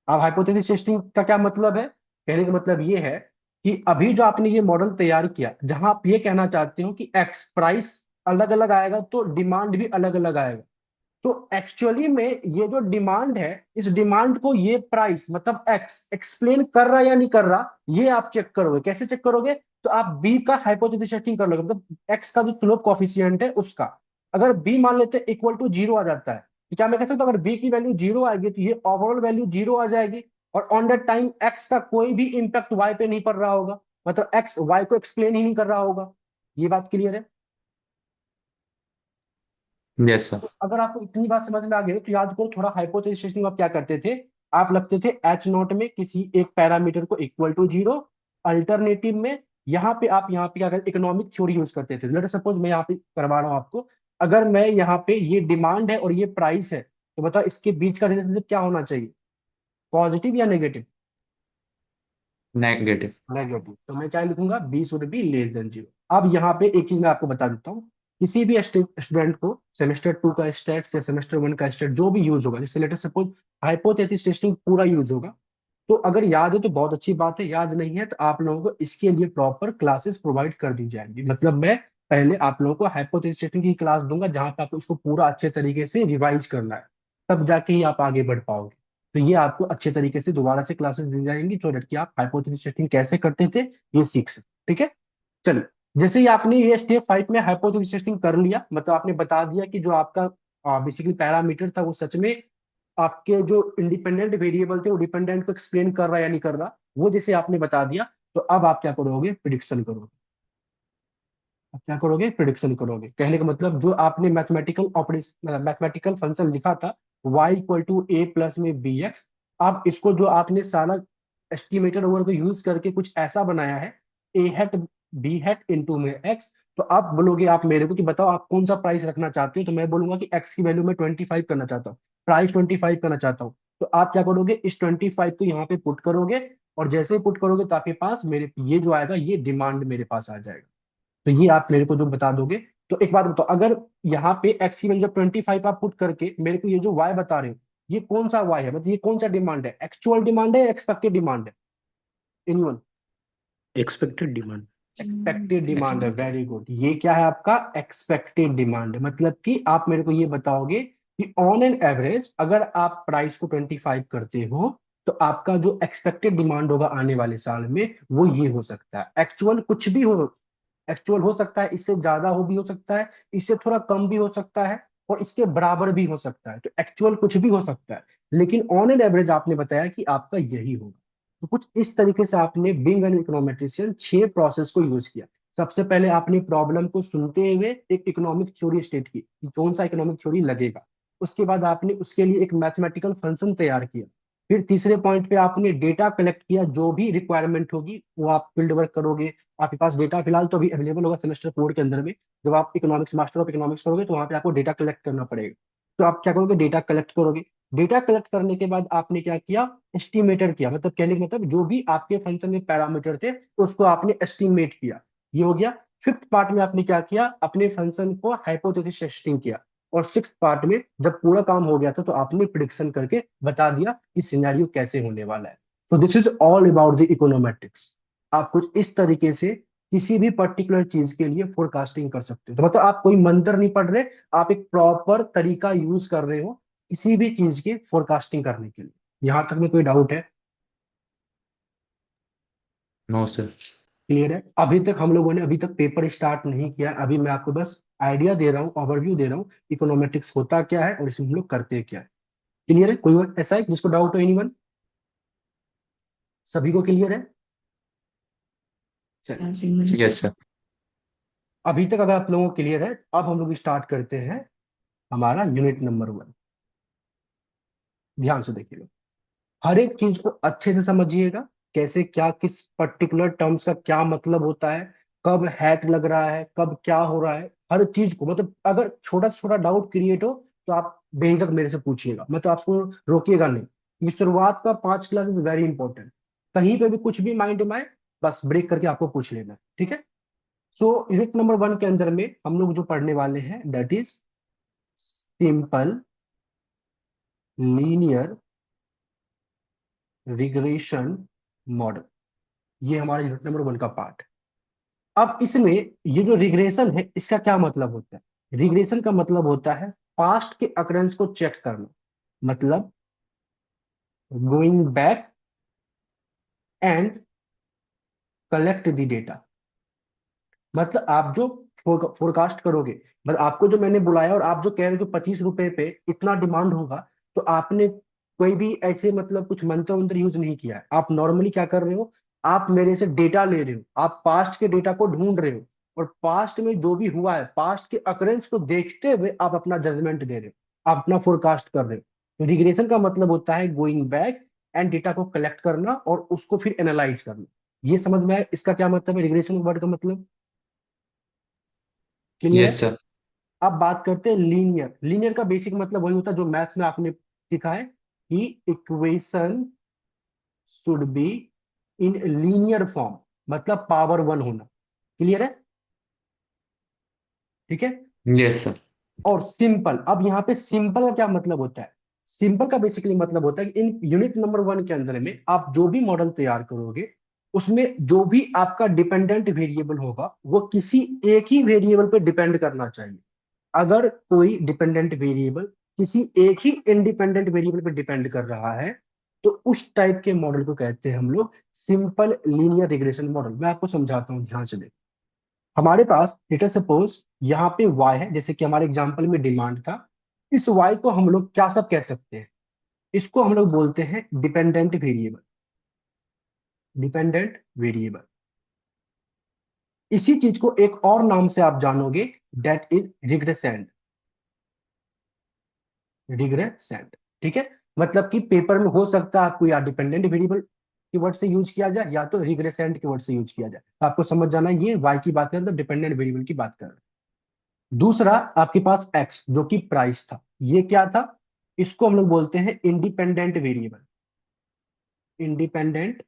अब हाइपोथेसिस टेस्टिंग का क्या मतलब है? कहने का मतलब ये है कि अभी जो आपने ये मॉडल तैयार किया, जहां आप ये कहना चाहते हो कि एक्स प्राइस अलग अलग आएगा तो डिमांड भी अलग अलग आएगा, तो एक्चुअली में ये जो डिमांड है, इस डिमांड को ये प्राइस मतलब एक्स एक्सप्लेन कर रहा है या नहीं कर रहा, ये आप चेक करोगे। कैसे चेक करोगे? तो आप बी का हाइपोथेसिस टेस्टिंग कर लोगे, मतलब एक्स का जो स्लोप कॉफिशिएंट है उसका। अगर बी मान लेते इक्वल टू जीरो आ जाता है, तो क्या मैं कह सकता हूँ अगर बी की वैल्यू जीरो आएगी तो ये ओवरऑल वैल्यू जीरो आ जाएगी, और ऑन दैट टाइम एक्स का कोई भी इंपैक्ट वाई पे नहीं पड़ रहा होगा, मतलब एक्स वाई को एक्सप्लेन ही नहीं कर रहा होगा। ये बात क्लियर है? Yes sir. तो अगर आपको इतनी बात समझ में आ गई तो याद करो थोड़ा हाइपोथेसिस टेस्टिंग आप क्या करते थे। आप लगते थे एच नॉट में किसी एक पैरामीटर को इक्वल टू जीरो। अल्टरनेटिव में यहाँ पे आप यहाँ पे क्या करते, इकोनॉमिक थ्योरी यूज करते थे। लेट सपोज मैं यहाँ पे करवा रहा हूँ आपको, अगर मैं यहाँ पे ये डिमांड है और ये प्राइस है, तो बताओ इसके बीच का रिलेशनशिप क्या होना चाहिए? पॉजिटिव या नेगेटिव? नेगेटिव। नेगेटिव। तो मैं क्या लिखूंगा? B should be less than zero. अब यहाँ पे एक चीज मैं आपको बता देता हूँ। किसी भी स्टूडेंट को सेमेस्टर 2 का स्टेट्स या सेमेस्टर 1 का स्टेट जो भी यूज होगा, जैसे लेटर सपोज हाइपोथेसिस टेस्टिंग पूरा यूज होगा, तो अगर याद है तो बहुत अच्छी बात है, याद नहीं है तो आप लोगों को इसके लिए प्रॉपर क्लासेस प्रोवाइड कर दी जाएंगी। मतलब मैं पहले आप लोगों को हाइपोथेसिस टेस्टिंग की क्लास दूंगा जहां पे आपको इसको पूरा अच्छे तरीके से रिवाइज करना है, तब जाके ही आप आगे बढ़ पाओगे। तो ये आपको अच्छे तरीके से दोबारा से क्लासेस दी जाएंगी जो कि आप हाइपोथेसिस टेस्टिंग कैसे करते थे ये सीख सकते। ठीक है। चलिए, जैसे ही आपने ये स्टेप 5 में हाइपोथेसिस टेस्टिंग कर लिया, मतलब आपने बता दिया कि जो आपका बेसिकली पैरामीटर था वो सच में आपके जो इंडिपेंडेंट वेरिएबल थे वो डिपेंडेंट को एक्सप्लेन कर रहा है या नहीं कर रहा, वो जैसे आपने बता दिया, तो अब आप क्या करोगे? प्रिडिक्शन करोगे। अब क्या करोगे? प्रिडिक्शन करोगे। कहने का मतलब जो आपने मैथमेटिकल ऑपरेशन, मैथमेटिकल फंक्शन लिखा था, y equal to A plus में बी एक्स, अब इसको जो आपने सारा एस्टिमेटेड ओवर को यूज करके कुछ ऐसा बनाया है, ए हैट बी हैट इंटू में एक्स। तो आप बोलोगे आप मेरे को कि बताओ आप कौन सा प्राइस रखना चाहते हो, तो मैं बोलूंगा कि एक्स की वैल्यू में 25 करना चाहता हूँ, प्राइस 25 करना चाहता हूँ। तो आप क्या करोगे? इस 25 को यहाँ पे पुट करोगे, और जैसे ही पुट करोगे तो आपके पास मेरे ये जो आएगा ये डिमांड मेरे पास आ जाएगा। तो ये आप मेरे को जो बता दोगे। तो एक बात बताओ, अगर यहाँ पे एक्स की वैल्यू जब 25 आप पुट करके मेरे को ये जो वाई बता रहे हो, ये कौन सा वाई है? मतलब ये कौन सा डिमांड है? एक्चुअल डिमांड है, एक्सपेक्टेड डिमांड है? Anyone? Expected demand. Expected demand है, वेरी गुड। ये क्या है आपका? Expected demand. मतलब कि आप मेरे को ये बताओगे कि ऑन एन एवरेज अगर आप प्राइस को 25 करते हो तो आपका जो एक्सपेक्टेड डिमांड होगा आने वाले साल में वो ये हो सकता है। एक्चुअल कुछ भी हो, एक्चुअल हो सकता है, इससे ज्यादा हो भी हो सकता है, इससे थोड़ा कम भी हो सकता है, और इसके बराबर भी हो सकता है। तो एक्चुअल कुछ भी हो सकता है, लेकिन ऑन एन एवरेज आपने बताया कि आपका यही होगा। तो कुछ इस तरीके से आपने बिंग एंड इकोनोमेट्रिशियन 6 प्रोसेस को यूज किया। सबसे पहले आपने प्रॉब्लम को सुनते हुए एक इकोनॉमिक थ्योरी स्टेट की कि कौन सा इकोनॉमिक थ्योरी लगेगा। उसके बाद आपने उसके लिए एक मैथमेटिकल फंक्शन तैयार किया। फिर तीसरे पॉइंट पे आपने डेटा कलेक्ट किया, जो भी रिक्वायरमेंट होगी वो आप फील्ड वर्क करोगे। आपके पास डेटा फिलहाल तो अभी अवेलेबल होगा सेमेस्टर 4 के अंदर में। जब आप इकोनॉमिक्स, मास्टर ऑफ इकोनॉमिक्स करोगे तो वहां पे आपको डेटा कलेक्ट करना पड़ेगा। तो आप क्या करोगे, डेटा कलेक्ट करोगे। डेटा कलेक्ट करने के बाद आपने क्या किया, एस्टिमेटेड किया, मतलब कहने का मतलब जो भी आपके फंक्शन में पैरामीटर थे उसको आपने एस्टिमेट किया, ये हो गया। फिफ्थ पार्ट में आपने क्या किया, अपने फंक्शन को हाइपोथेसिस टेस्टिंग किया। और सिक्स पार्ट में जब पूरा काम हो गया था तो आपने प्रिडिक्शन करके बता दिया कि सिनेरियो कैसे होने वाला है। तो this is all about the econometrics. आप कुछ इस तरीके से किसी भी पर्टिकुलर चीज के लिए फोरकास्टिंग कर सकते हो। तो मतलब आप कोई मंत्र नहीं पढ़ रहे, आप एक प्रॉपर तरीका यूज कर रहे हो किसी भी चीज की फोरकास्टिंग करने के लिए। यहां तक में कोई डाउट है? No sir. क्लियर है? अभी तक हम लोगों ने अभी तक पेपर स्टार्ट नहीं किया, अभी मैं आपको बस आइडिया दे रहा हूँ, ओवरव्यू दे रहा हूँ इकोनोमेट्रिक्स होता क्या है और इसमें हम लोग करते क्या है। क्लियर है? कोई ऐसा है जिसको डाउट हो? एनीवन? सभी को क्लियर है? चलिए, यस सर। अभी तक अगर आप लोगों को क्लियर है, अब हम लोग स्टार्ट करते हैं हमारा यूनिट नंबर 1। ध्यान से देखिएगा, हर एक चीज को अच्छे से समझिएगा, कैसे क्या किस पर्टिकुलर टर्म्स का क्या मतलब होता है, कब हैट लग रहा है, कब क्या हो रहा है, हर चीज को। मतलब अगर छोटा से छोटा डाउट क्रिएट हो तो आप बेझिझक मेरे से पूछिएगा, मतलब आपको रोकिएगा नहीं। ये शुरुआत का 5 क्लास इज वेरी इंपॉर्टेंट। कहीं पे भी कुछ भी माइंड में आए, बस ब्रेक करके आपको पूछ लेना है, ठीक है? सो यूनिट नंबर 1 के अंदर में हम लोग जो पढ़ने वाले हैं that is simple linear regression model. ये हमारा यूनिट नंबर 1 का पार्ट। अब इसमें ये जो रिग्रेशन है इसका क्या मतलब होता है? रिग्रेशन का मतलब होता है पास्ट के अकरेंस को चेक करना, मतलब going back and collect the data. मतलब आप जो फोरकास्ट करोगे, मतलब आपको जो मैंने बुलाया और आप जो कह रहे हो कि 25 रुपए पे इतना डिमांड होगा, तो आपने कोई भी ऐसे मतलब कुछ मंत्र वंत्र यूज नहीं किया है। आप नॉर्मली क्या कर रहे हो, आप मेरे से डेटा ले रहे हो, आप पास्ट के डेटा को ढूंढ रहे हो, और पास्ट में जो भी हुआ है पास्ट के अकरेंस को देखते हुए आप अपना जजमेंट दे रहे हो, आप अपना फोरकास्ट कर रहे हो। तो रिग्रेशन का मतलब होता है गोइंग बैक एंड डेटा को कलेक्ट करना और उसको फिर एनालाइज करना। ये समझ में आया इसका क्या मतलब है, रिग्रेशन वर्ड का मतलब? क्लियर है? Yes sir. अब बात करते हैं लीनियर। लीनियर का बेसिक मतलब वही होता है जो मैथ्स में आपने सीखा है कि equation should be in linear form, मतलब पावर 1 होना। क्लियर है? ठीक है। Yes sir. और सिंपल, अब यहाँ पे सिंपल का क्या मतलब होता है? सिंपल का बेसिकली मतलब होता है कि इन यूनिट नंबर 1 के अंदर में आप जो भी मॉडल तैयार करोगे उसमें जो भी आपका डिपेंडेंट वेरिएबल होगा वो किसी एक ही वेरिएबल पे डिपेंड करना चाहिए। अगर कोई डिपेंडेंट वेरिएबल किसी एक ही इंडिपेंडेंट वेरिएबल पे डिपेंड कर रहा है तो उस टाइप के मॉडल को कहते हैं हम लोग सिंपल लीनियर रिग्रेशन मॉडल। मैं आपको समझाता हूँ, ध्यान से देखो। हमारे पास लेट अस सपोज यहाँ पे y है, जैसे कि हमारे एग्जांपल में डिमांड था। इस y को हम लोग क्या सब कह सकते हैं? इसको हम लोग बोलते हैं डिपेंडेंट वेरिएबल। Dependent variable. इसी चीज को एक और नाम से आप जानोगे, दैट इज रिग्रेसेंट। रिग्रेसेंट, ठीक है। मतलब कि पेपर में हो सकता है आपको या डिपेंडेंट वेरिएबल की वर्ड से यूज किया जाए या तो रिग्रेसेंट की वर्ड से यूज किया जाए। तो आपको समझ जाना है, ये y की बात करें तो डिपेंडेंट वेरिएबल की बात कर रहे हैं। दूसरा आपके पास x जो कि प्राइस था, ये क्या था? इसको हम लोग बोलते हैं इंडिपेंडेंट वेरिएबल। Independent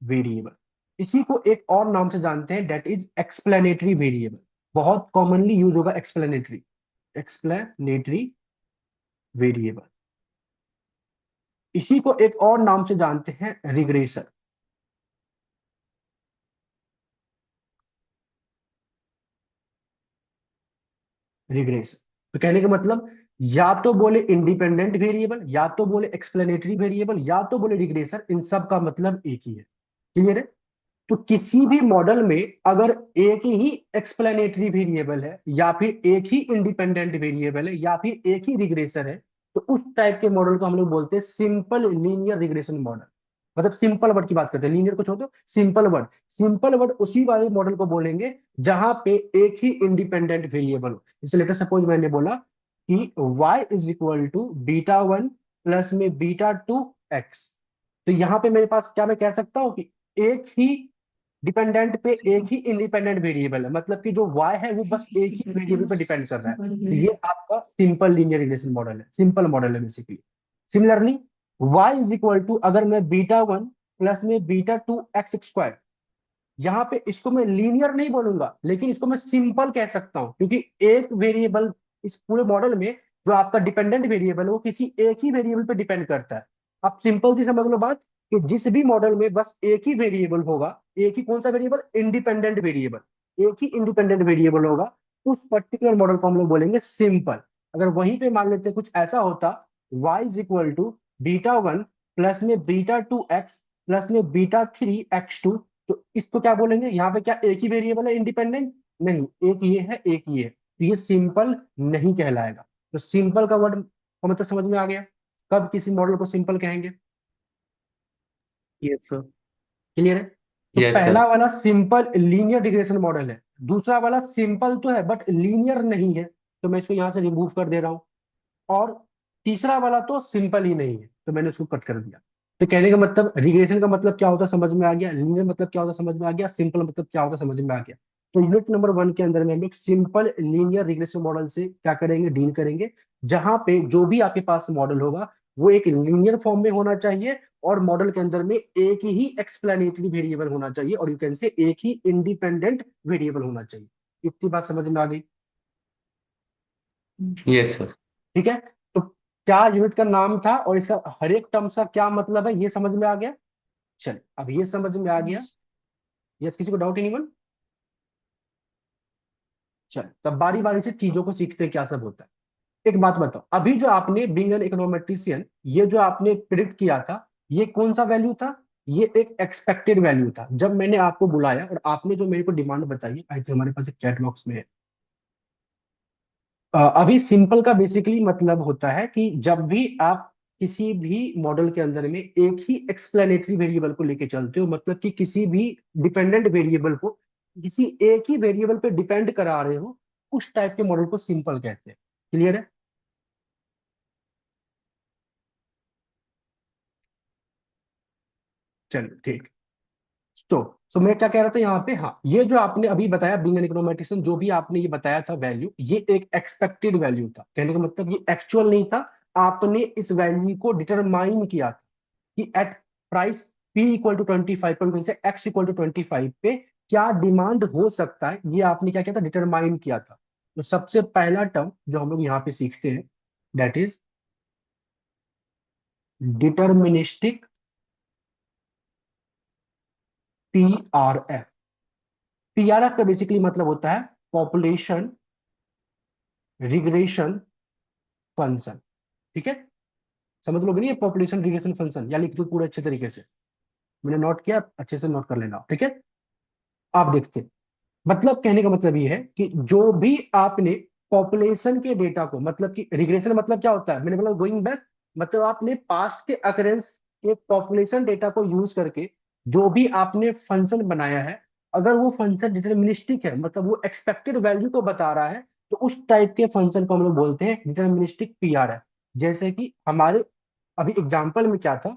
variable. इसी को एक और नाम से जानते हैं, दैट इज एक्सप्लेनेटरी वेरिएबल। बहुत कॉमनली यूज होगा एक्सप्लेनेटरी। Explanatory variable. इसी को एक और नाम से जानते हैं रिग्रेसर। रिग्रेसर। तो कहने का मतलब या तो बोले इंडिपेंडेंट वेरिएबल, या तो बोले एक्सप्लेनेटरी वेरिएबल, या तो बोले रिग्रेसर, इन सब का मतलब एक ही है। क्लियर है? तो किसी भी मॉडल में अगर एक ही एक्सप्लेनेटरी वेरिएबल है या फिर एक ही इंडिपेंडेंट वेरिएबल है या फिर एक ही रिग्रेसर है, तो उस टाइप के मॉडल को हम लोग बोलते हैं सिंपल लीनियर रिग्रेशन मॉडल। मतलब सिंपल वर्ड की बात करते हैं, लीनियर को छोड़ दो, सिंपल वर्ड। सिंपल वर्ड उसी वाले मॉडल को बोलेंगे जहां पे एक ही इंडिपेंडेंट वेरिएबल हो। जैसे लेटर सपोज मैंने बोला कि y is equal to beta 1 plus में बीटा 2 x। तो यहाँ पे मेरे पास क्या मैं कह सकता हूँ कि एक ही डिपेंडेंट पे एक ही इंडिपेंडेंट वेरिएबल है, मतलब कि जो y है वो बस एक ही वेरिएबल पे डिपेंड कर रहा है, तो ये आपका सिंपल लीनियर रिग्रेशन मॉडल है, सिंपल मॉडल है basically. Similarly y is equal to, अगर मैं बीटा वन प्लस में बीटा टू एक्स स्क्वायर, यहाँ पे इसको मैं लीनियर नहीं बोलूंगा लेकिन इसको मैं सिंपल कह सकता हूं, क्योंकि एक वेरिएबल इस पूरे मॉडल में जो आपका डिपेंडेंट वेरिएबल है वो किसी एक ही वेरिएबल पे डिपेंड करता है। आप सिंपल सी समझ लो बात, कि जिस भी मॉडल में बस एक ही वेरिएबल होगा, एक ही कौन सा वेरिएबल, इंडिपेंडेंट वेरिएबल, एक ही इंडिपेंडेंट वेरिएबल होगा, उस पर्टिकुलर मॉडल को हम लोग बोलेंगे सिंपल। अगर वहीं पे मान लेते कुछ ऐसा होता, y is equal to beta one plus में बीटा टू एक्स प्लस में बीटा थ्री एक्स टू, तो इसको क्या बोलेंगे, यहाँ पे क्या एक ही वेरिएबल है इंडिपेंडेंट, नहीं, एक ये है एक ये है, तो ये सिंपल नहीं कहलाएगा। तो सिंपल का वर्ड का मतलब समझ में आ गया, कब किसी मॉडल को सिंपल कहेंगे। Yes, sir. क्लियर है। तो यस सर। पहला वाला सिंपल लीनियर रिग्रेशन मॉडल है, दूसरा वाला सिंपल तो है बट लीनियर नहीं है, तो मैं इसको यहां से रिमूव कर दे रहा हूं। और तीसरा वाला तो सिंपल ही नहीं है, तो मैंने उसको कट कर दिया। तो कहने का मतलब रिग्रेशन का मतलब क्या होता है समझ में आ गया, लीनियर मतलब क्या होता है समझ में आ गया, सिंपल मतलब क्या होता है समझ में आ गया। तो यूनिट नंबर वन के अंदर में हम एक सिंपल लीनियर रिग्रेशन मॉडल से क्या करेंगे, डील करेंगे, जहां पे जो भी आपके पास मॉडल होगा वो एक लीनियर फॉर्म में होना चाहिए, और मॉडल के अंदर में एक ही एक्सप्लेनेटरी वेरिएबल होना चाहिए, और यू कैन से एक ही इंडिपेंडेंट वेरिएबल होना चाहिए। इतनी बात समझ में आ गई। Yes sir. ठीक है। तो क्या यूनिट का नाम था और इसका हर एक टर्म्स का क्या मतलब है, ये समझ में आ गया। चल अब ये समझ में आ गया। यस, किसी को डाउट एनीवन। चल तब बारी बारी से चीजों को सीखते हैं क्या सब होता है। एक बात बताओ, अभी जो आपने बीइंग एन इकोनॉमेट्रिशियन ये जो आपने प्रिडिक्ट किया था, ये कौन सा वैल्यू था, ये एक एक्सपेक्टेड वैल्यू था। जब मैंने आपको बुलाया और आपने जो मेरे को डिमांड बताई, आई थिंक हमारे पास एक चैट बॉक्स में है। अभी सिंपल का बेसिकली मतलब होता है कि जब भी आप किसी भी मॉडल के अंदर में एक ही एक्सप्लेनेटरी वेरिएबल को लेके चलते हो, मतलब कि किसी भी डिपेंडेंट वेरिएबल को किसी एक ही वेरिएबल पे डिपेंड करा रहे हो, उस टाइप के मॉडल को सिंपल कहते हैं। क्लियर है। चलो ठीक। तो मैं क्या कह रहा था यहाँ पे, हाँ ये जो आपने अभी बताया बीइंग एन इकोनॉमेट्रिशियन, जो भी आपने ये बताया था वैल्यू, ये एक एक्सपेक्टेड वैल्यू था, कहने का मतलब ये एक्चुअल नहीं था। आपने इस वैल्यू को डिटरमाइन किया था कि at price P equal to 25 पर से एक्स इक्वल टू 25 पे क्या डिमांड हो सकता है, ये आपने क्या किया था, डिटरमाइन किया था। तो सबसे पहला टर्म जो हम लोग यहाँ पे सीखते हैं, that is deterministic P R F. PRF का बेसिकली मतलब होता है पॉपुलेशन रिग्रेशन फंक्शन। ठीक है, समझ लोगे नहीं, पॉपुलेशन रिग्रेशन फंक्शन, या लिख दो पूरे अच्छे तरीके से, मैंने नोट किया, अच्छे से नोट कर लेना, ठीक है। आप देखते हैं, मतलब कहने का मतलब ये है कि जो भी आपने पॉपुलेशन के डेटा को, मतलब कि रिग्रेशन मतलब क्या होता है, मैंने बोला गोइंग बैक, मतलब आपने पास्ट के अकरेंस के पॉपुलेशन डेटा को यूज करके जो भी आपने फंक्शन बनाया है, अगर वो फंक्शन डिटर्मिनिस्टिक है, मतलब वो एक्सपेक्टेड वैल्यू को बता रहा है, तो उस टाइप के फंक्शन को हम लोग बोलते हैं डिटर्मिनिस्टिक पीआर है। जैसे कि हमारे अभी एग्जाम्पल में क्या था,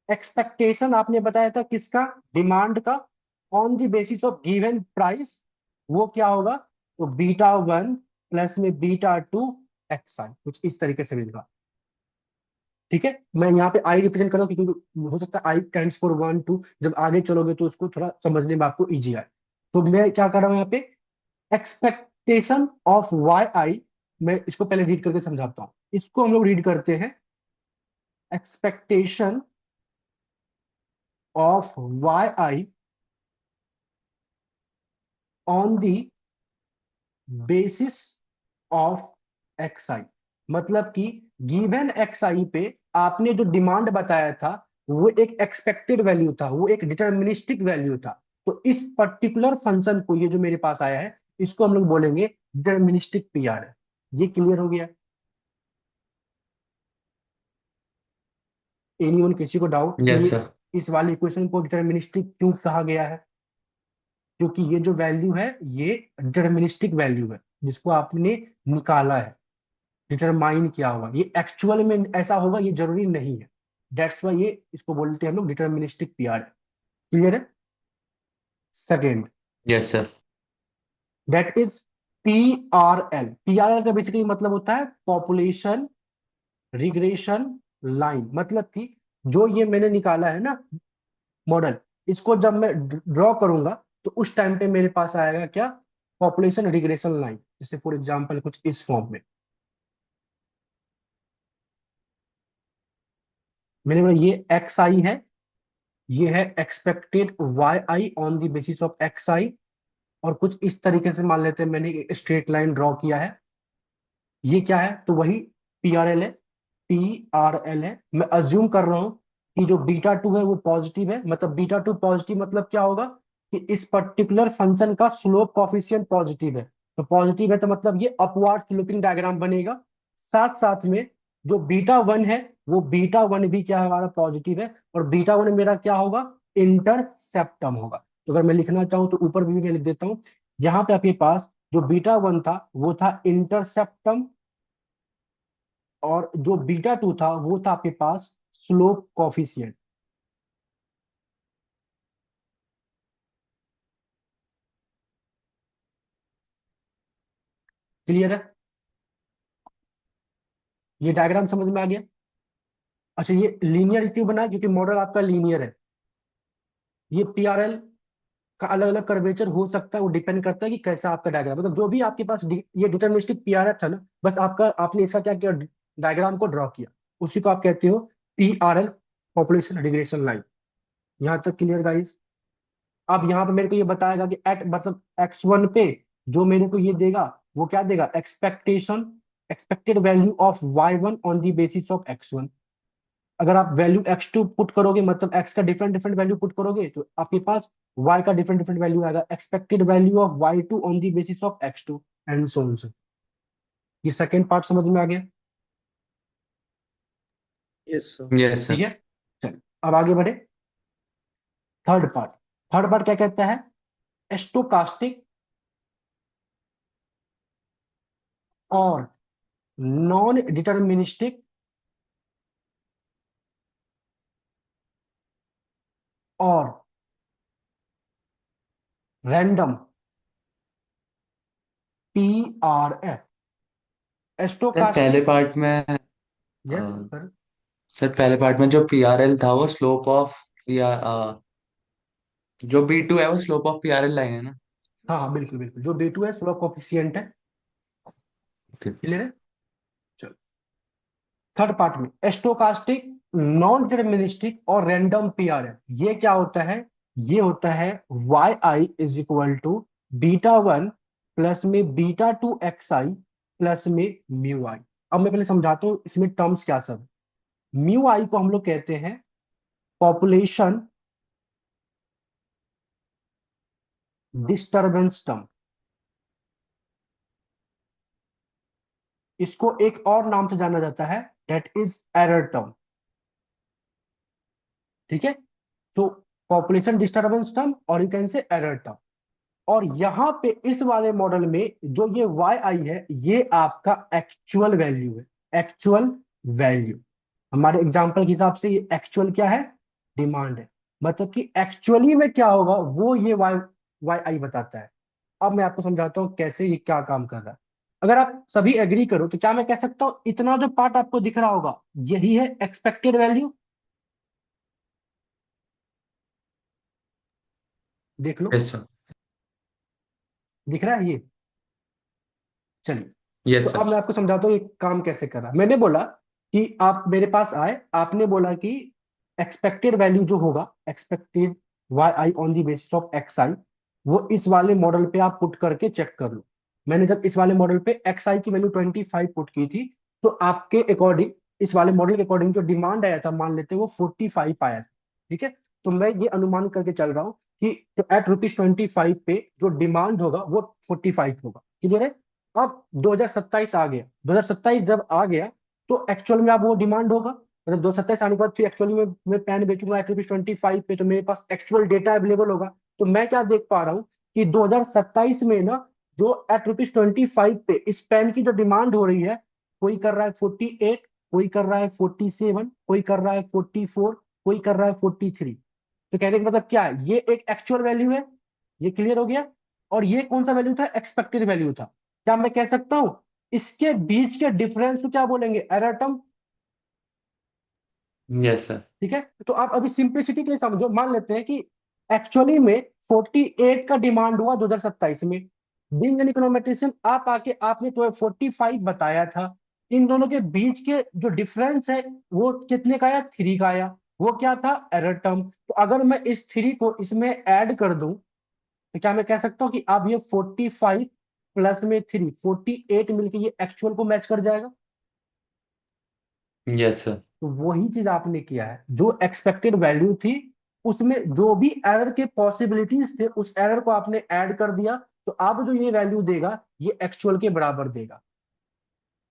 एक्सपेक्टेशन आपने बताया था किसका, डिमांड का, on the basis of given price, वो क्या होगा, तो बीटा वन प्लस में बीटा टू एक्स आई, कुछ इस तरीके से मिलेगा। ठीक है, मैं यहाँ पे आई रिप्रेजेंट कर रहा हूँ क्योंकि हो सकता है आई स्टैंड्स फॉर वन टू, जब आगे चलोगे तो उसको थोड़ा समझने में आपको इजी आए। तो मैं क्या कर रहा हूँ यहाँ पे, एक्सपेक्टेशन ऑफ वाई आई, मैं इसको पहले रीड करके समझाता हूँ। इसको हम लोग रीड करते हैं, expectation of Y I on the basis of x I, मतलब कि गिवन एक्स आई पे आपने जो डिमांड बताया था वो एक एक्सपेक्टेड वैल्यू था, वो एक डिटर्मिनिस्टिक वैल्यू था। तो इस पर्टिकुलर फंक्शन को, ये जो मेरे पास आया है, इसको हम लोग बोलेंगे डिटर्मिनिस्टिक पीआर है। ये क्लियर हो गया। एनीवन, किसी को डाउट कि यस ये सर। इस वाले इक्वेशन को डिटर्मिनिस्टिक क्यों कहा गया है, क्योंकि ये जो वैल्यू है ये डिटर्मिनिस्टिक वैल्यू है, जिसको आपने निकाला है, डिटरमाइन किया होगा, ये एक्चुअल में ऐसा होगा ये जरूरी नहीं है। दैट्स वाई ये इसको बोलते हैं हम लोग डिटर्मिनिस्टिक पीआर। क्लियर है। Second, yes sir. That is PRL। PRL का बेसिकली मतलब होता है पॉपुलेशन रिग्रेशन लाइन। मतलब कि जो ये मैंने निकाला है ना मॉडल, इसको जब मैं ड्रॉ करूंगा तो उस टाइम पे मेरे पास आएगा क्या, पॉपुलेशन रिग्रेशन लाइन। जैसे फॉर एग्जांपल कुछ इस फॉर्म में मैंने बोला ये एक्स आई है, ये है expected Y I on the basis of x I. और कुछ इस तरीके से मान लेते हैं मैंने एक स्ट्रेट लाइन ड्रॉ किया है। ये क्या है, तो वही PRL है। PRL है, मैं अज्यूम कर रहा हूं कि जो बीटा टू है वो पॉजिटिव है। मतलब बीटा टू पॉजिटिव मतलब क्या होगा कि इस पर्टिकुलर फंक्शन का स्लोप कॉफिशिएंट पॉजिटिव है। तो पॉजिटिव है तो मतलब ये अपवर्ड स्लोपिंग डायग्राम बनेगा। साथ साथ में जो बीटा वन है वो बीटा वन भी क्या है, हमारा पॉजिटिव है। और बीटा वन मेरा क्या होगा, इंटरसेप्टम होगा। तो अगर मैं लिखना चाहूं तो ऊपर भी मैं लिख देता हूं। यहाँ पे आपके पास जो बीटा वन था वो था इंटरसेप्टम, और जो बीटा टू था वो था आपके पास स्लोप कॉफिशिएंट। क्लियर है, ये डायग्राम समझ में आ गया। अच्छा, ये लीनियर क्यों बना है, क्योंकि मॉडल आपका लीनियर है। ये PRL का अलग अलग कर्वेचर हो सकता है, वो डिपेंड करता है कि कैसा आपका डायग्राम, मतलब जो भी आपके पास ये डिटर्मिनिस्टिक PRL था ना, बस आपका आपने इसका क्या किया, डायग्राम को ड्रॉ किया, उसी को आप कहते हो PRL, पॉपुलेशन रिग्रेशन लाइन। यहाँ तक क्लियर गाइस। अब यहाँ पे मेरे को ये बताएगा कि एट मतलब X1 पे जो मेरे को ये देगा वो क्या देगा, expectation expected value of Y1 on the basis of X1। अगर आप वैल्यू X2 पुट करोगे, मतलब X का डिफरेंट डिफरेंट वैल्यू पुट करोगे, तो आपके पास Y का डिफरेंट डिफरेंट वैल्यू आएगा, expected value of Y2 on the basis of X2 and so on. ये सेकेंड पार्ट समझ में आ गया। Yes, sir. यस ठीक सर। है, चलिए अब आगे बढ़े। थर्ड पार्ट, थर्ड पार्ट क्या कहता है, स्टोकास्टिक और नॉन डिटर्मिनिस्टिक और रैंडम PRF। सर पहले स्टोकास्टिक, पार्ट में यस अ, सर। सर पहले पार्ट में जो PRL था वो स्लोप ऑफ जो B2 है वो स्लोप ऑफ PRL लाइन है ना। हाँ हाँ बिल्कुल बिल्कुल, जो B2 है स्लोप कोफिशिएंट है। ओके। क्लियर है, चलो। थर्ड पार्ट में स्टोकास्टिक, नॉन डिटरमिनिस्टिक और रैंडम PRF, ये क्या होता है, ये होता है Y I is equal to beta one plus में beta two x I plus में म्यू आई। अब मैं पहले समझाता हूँ इसमें टर्म्स क्या सब। म्यू आई को हम लोग कहते हैं पॉपुलेशन डिस्टरबेंस टर्म। इसको एक और नाम से जाना जाता है, दैट इज एरर टर्म। ठीक है, तो पॉपुलेशन डिस्टरबेंस टर्म और यू कैन से एरर टर्म। और यहाँ पे इस वाले मॉडल में जो ये वाई आई है ये आपका एक्चुअल वैल्यू है, एक्चुअल वैल्यू। हमारे एग्जांपल के हिसाब से ये एक्चुअल क्या है, डिमांड है। मतलब कि एक्चुअली में क्या होगा वो ये वाई वाई आई बताता है। अब मैं आपको समझाता हूँ कैसे ये क्या काम कर रहा है। अगर आप सभी एग्री करो तो क्या मैं कह सकता हूँ इतना जो पार्ट आपको दिख रहा होगा यही है एक्सपेक्टेड वैल्यू। देख लो, यस सर। दिख रहा है ये। चलिए, तो यस अब सर। मैं आपको समझाता हूँ ये काम कैसे कर रहा है। मैंने बोला कि आप मेरे पास आए, आपने बोला कि एक्सपेक्टेड वैल्यू जो होगा, expected Y I on the basis of x I, वो इस वाले मॉडल पे आप पुट करके चेक कर लो। मैंने जब इस वाले मॉडल पे एक्स आई की वैल्यू 25 पुट की थी, तो आपके अकॉर्डिंग, इस वाले मॉडल के अकॉर्डिंग जो डिमांड आया था, मान लेते हैं वो 45 आया था। ठीक है, तो मैं ये अनुमान करके चल रहा हूँ कि एट रुपीज 25 पे जो डिमांड होगा वो 45 होगा। क्लियर है। अब 2027 आ गया, 2027 जब आ गया तो एक्चुअल में अब वो डिमांड होगा। मतलब 2027 आने के बाद फिर एक्चुअली में मैं पेन बेचूंगा एट रुपीज 25 पे, तो मेरे पास एक्चुअल डेटा अवेलेबल होगा। तो मैं क्या देख पा रहा हूँ कि 2027 में ना जो एट रुपीज 25 पे इस पेन की जो डिमांड हो रही है, कोई कर रहा है 48, कोई कर रहा है 47, कोई कर रहा है 44, कोई कर रहा है 43। तो कहने का मतलब क्या है, ये एक एक्चुअल वैल्यू है। ये क्लियर हो गया। और ये कौन सा वैल्यू था, एक्सपेक्टेड वैल्यू था। क्या मैं कह सकता हूं इसके बीच के डिफरेंस को क्या बोलेंगे, एरर टर्म। Yes sir. ठीक है, तो आप अभी सिंप्लिसिटी के लिए समझो, मान लेते हैं कि एक्चुअली में 48 का डिमांड हुआ 2027 में। बीइंग एन इकोनॉमेट्रिशियन आप आके आपने तो 45 बताया था। इन दोनों के बीच के जो डिफरेंस है वो कितने का आया, 3 का आया। वो क्या था, एरर टर्म। तो अगर मैं इस 3 को इसमें ऐड कर दूं तो क्या मैं कह सकता हूं कि अब ये 45 प्लस में 3, 48 मिलके ये एक्चुअल को मैच कर जाएगा। Yes sir. तो वही चीज आपने किया है, जो एक्सपेक्टेड वैल्यू थी उसमें जो भी एरर के पॉसिबिलिटीज थे उस एरर को आपने ऐड कर दिया। तो अब जो ये वैल्यू देगा ये एक्चुअल के बराबर देगा।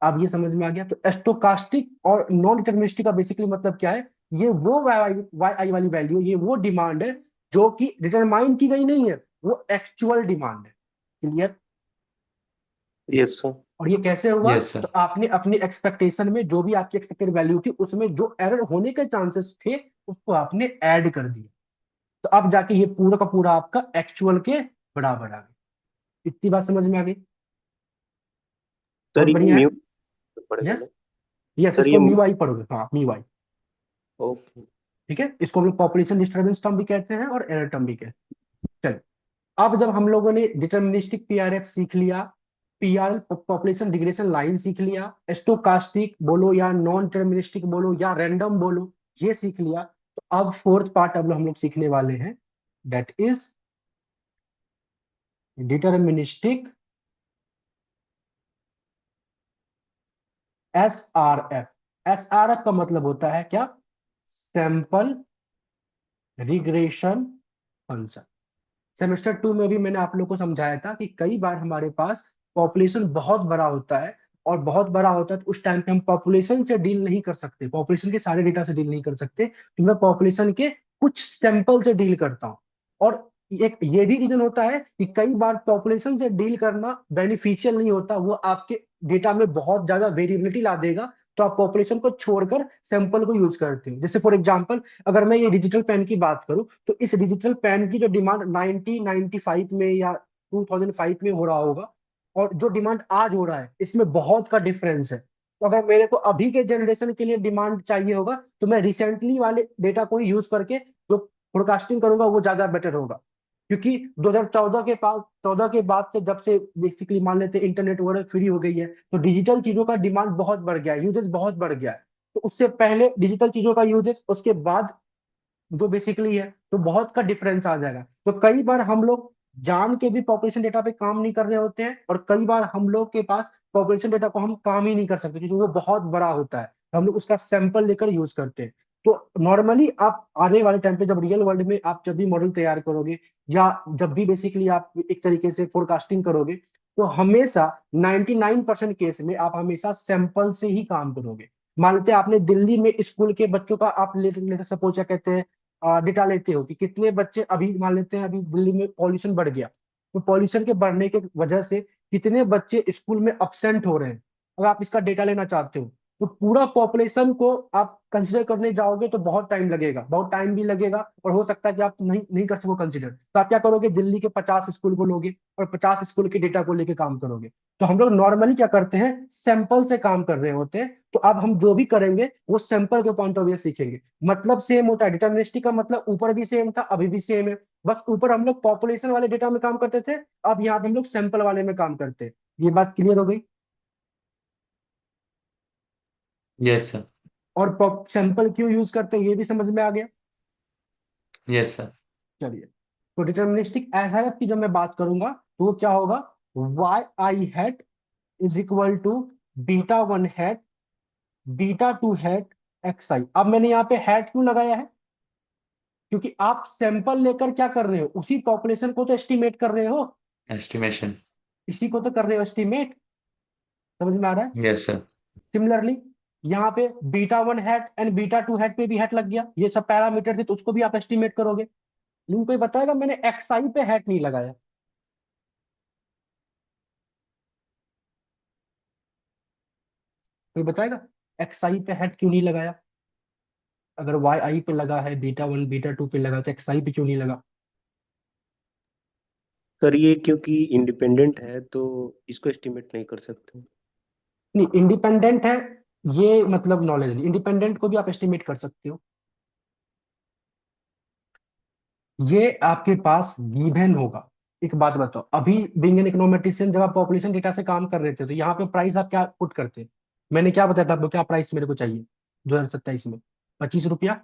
अब ये समझ में आ गया। तो स्टोकास्टिक और नॉन डिटरमिनिस्टिक का बेसिकली मतलब क्या है, ये वो वाई आई वाली वैल्यू, ये वो डिमांड है जो कि डिटरमाइन की गई नहीं है, वो एक्चुअल डिमांड है। क्लियर। Yes sir. और ये कैसे हुआ, यस तो सर। आपने अपनी एक्सपेक्टेशन में जो भी आपकी एक्सपेक्टेड वैल्यू थी उसमें जो एरर होने के चांसेस थे उसको आपने ऐड कर दिया। तो अब जाके ये पूरा का पूरा आपका एक्चुअल के बराबर आ गया। इतनी बात समझ में आ गई। सर बहुत ये बढ़िया है। म्यू पड़ेगा ना? यस, यस, सर इसको ये म्यू आई पढ़ोगे, हाँ म्यू आई। ओके। ठीक है, इसको हम लोग पॉपुलेशन डिस्टर्बेंस टर्म भी कहते हैं और एरर टर्म भी कहते हैं। चलिए, अब जब हम लोगों ने डिटर्मिनिस्टिक पीआरएफ सीख लिया, पीआर पॉपुलेशन रिग्रेशन लाइन सीख लिया, स्टोकास्टिक बोलो या नॉन डिटर्मिनिस्टिक बोलो या रैंडम बोलो, ये सीख लिया। तो अब फोर्थ पार्ट अब हम लोग सीखने वाले हैं, that is deterministic SRF. SRF का मतलब होता है क्या, सैंपल रिग्रेशन फंक्शन। सेमेस्टर 2 में भी मैंने आप लोग को समझाया था कि कई बार हमारे पास पॉपुलेशन बहुत बड़ा होता है, और बहुत बड़ा होता है तो उस टाइम पे हम पॉपुलेशन से डील नहीं कर सकते, पॉपुलेशन के सारे डेटा से डील नहीं कर सकते, तो मैं पॉपुलेशन के कुछ सैंपल से डील करता हूँ। और एक ये भी रीजन होता है कि कई बार पॉपुलेशन से डील करना बेनिफिशियल नहीं होता, वो आपके डेटा में बहुत ज्यादा वेरिएबिलिटी ला देगा। तो आप पॉपुलेशन को छोड़कर सैंपल को यूज करते हो। जैसे फॉर एग्जांपल, अगर मैं ये डिजिटल पेन की बात करूं तो इस डिजिटल पेन की जो डिमांड 1995 में या 2005 में हो रहा होगा और जो डिमांड आज हो रहा है इसमें बहुत का डिफरेंस है। तो अगर मेरे को अभी के जनरेशन के लिए डिमांड चाहिए होगा तो मैं रिसेंटली वाले डेटा को ही यूज करके जो फोरकास्टिंग करूंगा वो ज्यादा बेटर होगा। क्योंकि 2014 के पास 14 के बाद से जब से बेसिकली मान लेते हैं इंटरनेट वगैरह फ्री हो गई है, तो डिजिटल चीजों का डिमांड बहुत बढ़ गया है, यूजेस बहुत बढ़ गया है। तो उससे पहले डिजिटल चीजों का यूजेस, उसके बाद जो बेसिकली है, तो बहुत का डिफरेंस आ जाएगा। तो कई बार हम लोग जान के भी पॉपुलेशन डेटा पे काम नहीं कर रहे होते हैं, और कई बार हम लोग के पास पॉपुलेशन डेटा को हम काम ही नहीं कर सकते क्योंकि वो बहुत बड़ा होता है, हम लोग उसका सैंपल लेकर यूज करते हैं। तो नॉर्मली आप आने वाले टाइम पे जब रियल वर्ल्ड में आप जब भी मॉडल तैयार करोगे, या जब भी बेसिकली आप एक तरीके से फोरकास्टिंग करोगे, तो हमेशा 99% केस में आप हमेशा सैंपल से ही काम करोगे। मान लेते हैं आपने दिल्ली में स्कूल के बच्चों का आप लेटर सपोज क्या कहते हैं डेटा लेते हो कि कितने बच्चे, अभी मान लेते हैं अभी दिल्ली में पॉल्यूशन बढ़ गया, तो पॉल्यूशन के बढ़ने के वजह से कितने बच्चे स्कूल में अपसेंट हो रहे हैं। अगर आप इसका डेटा लेना चाहते हो तो पूरा पॉपुलेशन को आप कंसिडर करने जाओगे तो बहुत टाइम लगेगा, बहुत टाइम भी लगेगा, और हो सकता है कि आप नहीं नहीं कर सको कंसिडर। तो आप क्या करोगे, दिल्ली के 50 स्कूल को लोगे और 50 स्कूल के डेटा को लेके काम करोगे। तो हम लोग नॉर्मली क्या करते हैं, सैंपल से काम कर रहे होते हैं। तो अब हम जो भी करेंगे वो सैंपल के पॉइंट ऑफ व्यू सीखेंगे। मतलब सेम होता है, डिटर्मिनिस्टिक का मतलब ऊपर भी सेम था अभी भी सेम है। बस ऊपर हम लोग पॉपुलेशन वाले डेटा में काम करते थे, अब यहाँ पे हम लोग सैंपल वाले में काम करते हैं। ये बात क्लियर हो गई। Yes sir. और सैंपल क्यों यूज करते हैं ये भी समझ में आ गया। Yes sir. चलिए, तो डिटर्मिनिस्टिक एसआरएफ की जब मैं बात करूंगा तो वो क्या होगा, Y I hat is equal to beta one hat beta two hat x I. अब मैंने यहाँ पे हैट क्यों लगाया है, क्योंकि आप सैंपल लेकर क्या कर रहे हो, उसी पॉपुलेशन को तो एस्टिमेट कर रहे हो, एस्टिमेशन। इसी को तो कर रहे हो एस्टिमेट। समझ में आ रहा है। Yes sir. सिमिलरली यहाँ पे beta one hat and beta two hat पे भी हैट लग गया, ये सब पैरामीटर थे तो उसको भी आप एस्टिमेट करोगे। लेकिन कोई बताएगा मैंने एक्स आई पे हैट नहीं लगाया, कोई बताएगा एक्स आई पे हैट क्यों नहीं लगाया। अगर वाई आई पे लगा है, बीटा वन बीटा टू पे लगा, तो एक्स आई पे क्यों नहीं लगा। सर ये क्योंकि इंडिपेंडेंट है तो इसको एस्टिमेट नहीं कर सकते। नहीं, इंडिपेंडेंट है, ये मतलब नॉलेज नहीं। इंडिपेंडेंट को भी आप एस्टिमेट कर सकते हो। ये आपके पास गिवन होगा। एक बात बताओ, अभी बीइंग एन इकोनॉमेट्रिशियन जब आप पॉपुलेशन डेटा से काम कर रहे थे तो यहाँ पे प्राइस आप क्या पुट करते? मैंने क्या बताया था आपको, क्या प्राइस मेरे को चाहिए 2027 में? 25 रुपया।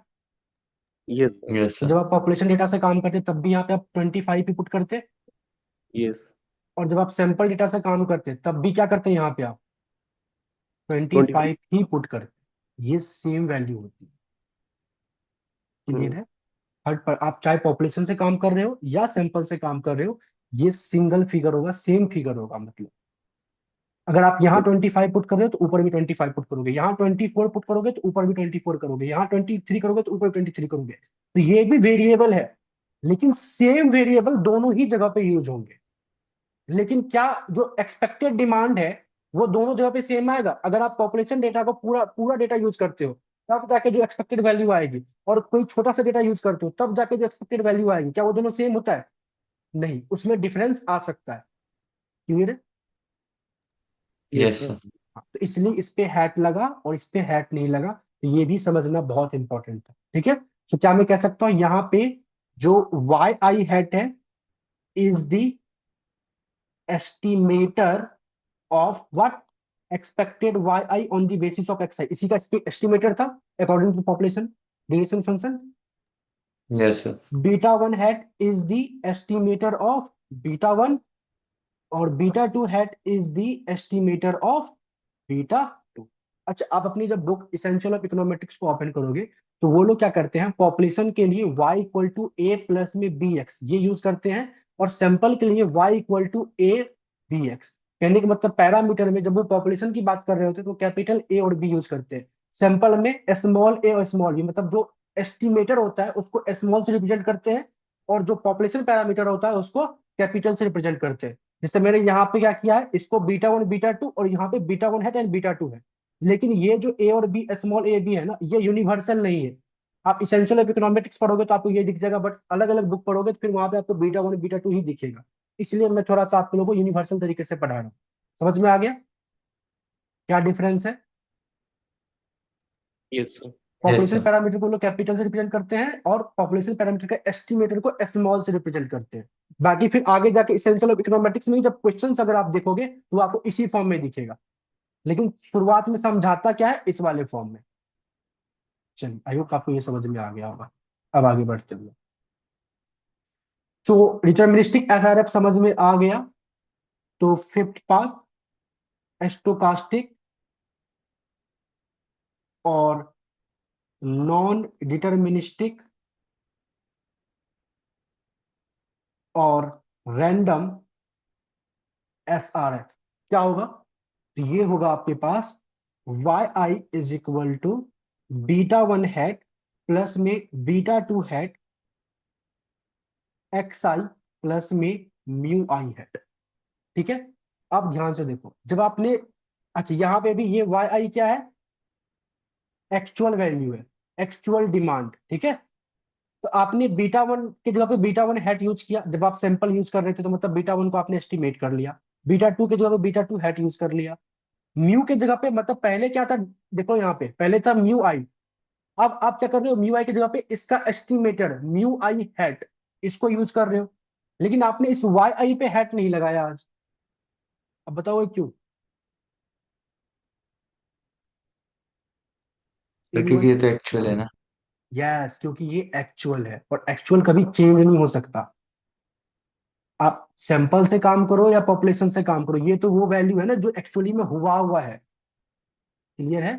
Yes sir. यस तो सर। जब आप पॉपुलेशन डेटा से काम करते तब भी यहाँ पे आप 25 ही पुट करते, यस। और जब आप सैंपल डेटा से काम करते तब भी क्या करते हैं यहाँ पे आप 25। 25 ही पुट करते। ये सेम वैल्यू होती है। क्लियर है? हर पर आप चाहे पॉपुलेशन से काम कर रहे हो या सैंपल से काम कर रहे हो, ये सिंगल फिगर होगा, सेम फिगर होगा। मतलब अगर आप यहाँ 25 पुट कर रहे हो तो ऊपर भी 25 पुट करोगे, यहाँ 24 पुट करोगे तो ऊपर भी 24 करोगे, यहाँ 23 करोगे तो ऊपर 23 करोगे। तो ये भी वेरिएबल है, लेकिन सेम वेरिएबल दोनों ही जगह पे यूज होंगे। लेकिन क्या जो एक्सपेक्टेड डिमांड है वो दोनों जगह पे सेम आएगा? अगर आप पॉपुलेशन डेटा को पूरा पूरा डेटा यूज करते हो तब जाके जो एक्सपेक्टेड वैल्यू आएगी, और कोई छोटा सा डेटा यूज करते हो तब जाके जो एक्सपेक्टेड वैल्यू आएगी, क्या वो दोनों सेम होता है? नहीं, उसमें डिफरेंस आ सकता है। क्लियर है? Yes yes sir. हाँ, तो इसलिए इस पे हैट लगा और इस पे हैट नहीं लगा, तो ये भी समझना बहुत इंपॉर्टेंट है। ठीक है? तो क्या मैं कह सकता हूं यहाँ पे जो वाई आई हैट है is the estimator of what? Expected Y I on the basis of x I, इसी का एस्टिमेटर था according to population division function. Yes sir. Beta one hat is the estimator of beta one, और beta two hat is the estimator of beta two. अच्छा, आप अपनी जब book essential of econometrics को open करोगे तो वो लोग क्या करते हैं, पॉपुलेशन के लिए y equal to A plus में बी एक्स ये यूज करते हैं, और सैंपल के लिए y equal to A B X. कहने का मतलब पैरामीटर में जब वो पॉपुलेशन की बात कर रहे होते हैं तो कैपिटल ए और बी यूज करते हैं, सैंपल में स्मॉल ए और स्मॉल बी, मतलब जो एस्टिमेटर होता है उसको स्मॉल से रिप्रेजेंट करते हैं, और जो पॉपुलेशन पैरामीटर होता है उसको कैपिटल से रिप्रेजेंट करते हैं। जैसे मैंने यहाँ पे क्या किया है, इसको बीटा वन बीटा टू, और यहाँ पे बीटा वन है एंड बीटा टू है। लेकिन ये जो ए और बी स्मॉल ए बी है ना, ये यूनिवर्सल नहीं है। आप इसेंशियल ऑफ इकोनॉमेटिक्स पढ़ोगे तो आपको ये दिख जाएगा, बट अलग अलग बुक पढ़ोगे तो फिर वहां पे आपको बीटा वन बीटा टू ही दिखेगा। इसलिए मैं थोड़ा सा आप लोगों को यूनिवर्सल तरीके से पढ़ा रहा हूँ। समझ में आ गया क्या डिफरेंस है? Yes sir. Yes population sir. Parameter को लोग कैपिटल से रिप्रेजेंट करते हैं, और पॉपुलेशन पैरामीटर का एस्टिमेटर को स्मॉल से रिप्रेजेंट करते हैं। बाकी फिर आगे जाके इसेंशियल ऑफ इकोनॉमेटिक्स में जब क्वेश्चंस अगर आप देखोगे तो आपको इसी फॉर्म में दिखेगा, लेकिन शुरुआत में समझाता क्या है, इस वाले फॉर्म में। चलिए, आई होप आपको ये समझ में आ गया होगा। अब आगे बढ़ते हैं। तो डिटर्मिनिस्टिक एसआरएफ समझ में आ गया। तो फिफ्थ पार्ट, स्टोकास्टिक और नॉन डिटर्मिनिस्टिक और रैंडम एसआरएफ क्या होगा? तो ये होगा आपके पास Y I is equal to beta one hat plus में beta two hat x I plus में म्यू आई हैट। ठीक है? अब ध्यान से देखो, जब आपने, अच्छा यहाँ पे भी ये वाई आई क्या है? एक्चुअल वैल्यू है, एक्चुअल डिमांड। ठीक है? तो आपने बीटा वन की जगह पे बीटा वन हैट यूज किया, जब आप सैंपल यूज कर रहे थे तो मतलब बीटा वन को आपने एस्टिमेट कर लिया। बीटा टू की जगह पे बीटा टू हैट यूज कर लिया। म्यू के जगह पे, मतलब पहले क्या था, देखो यहाँ पे पहले था म्यू आई। अब आप क्या कर रहे हो, म्यू आई की जगह पे इसका एस्टिमेटर म्यू आई हैट इसको यूज कर रहे हो, लेकिन आपने इस वाई आई पे हैट नहीं लगाया आज। अब बताओ ये क्यों? सर क्योंकि एनीवन? ये तो एक्चुअल है ना। यस, क्योंकि ये एक्चुअल है, और एक्चुअल कभी चेंज नहीं हो सकता। आप सैंपल से काम करो या पॉपुलेशन से काम करो, ये तो वो वैल्यू है ना जो एक्चुअली में हुआ हुआ है। क्लियर है?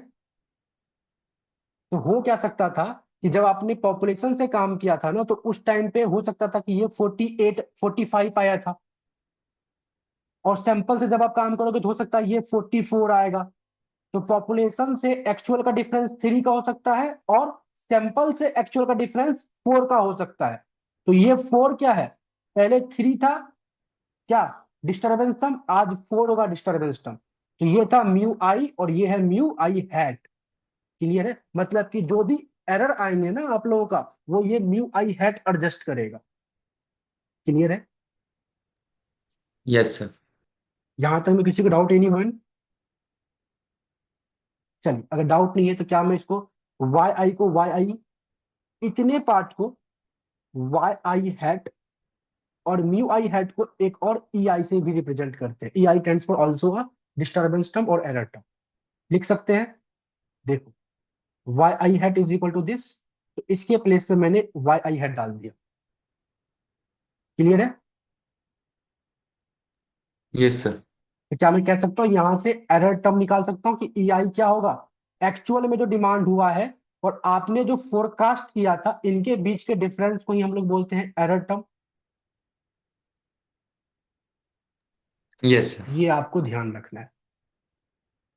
तो हो क्या सकता था कि जब आपने पॉपुलेशन से काम किया था ना तो उस टाइम पे हो सकता था कि ये 48 45 आया था, और सैंपल से जब आप काम करोगे तो हो सकता है ये 44 आएगा। तो पॉपुलेशन से एक्चुअल का डिफरेंस 3 का हो सकता है, और सैंपल से एक्चुअल का डिफरेंस 4 का हो सकता है। तो ये 4 क्या है, पहले 3 था क्या, डिस्टरबेंस टर्म, आज 4 होगा डिस्टरबेंस टर्म। तो ये था म्यू आई और ये है म्यू आई हैट। क्लियर है? मतलब कि जो भी एरर आएंगे ना आप लोगों का, वो ये म्यू आई हैट एडजस्ट करेगा। क्लियर है? Yes sir. यहां तक में किसी को डाउट एनी वन? चलिए, अगर डाउट नहीं है तो क्या मैं इसको वाई आई, इतने पार्ट को वाई आई हैट और म्यू आई हैट को एक और ई आई से भी रिप्रेजेंट करते हैं। E I stands for also a disturbance term और एरर टर्म, लिख सकते हैं। देखो, Y I hat is equal to this, तो इसके प्लेस पे मैंने वाई आई हैट डाल दिया। क्लियर है? Yes sir. तो क्या मैं कह सकता हूँ यहां से एरर टर्म निकाल सकता हूँ कि ई आई क्या होगा, एक्चुअल में जो डिमांड हुआ है और आपने जो फोरकास्ट किया था, इनके बीच के डिफरेंस को ही हम लोग बोलते हैं एरर टर्म। Yes sir. ये आपको ध्यान रखना है,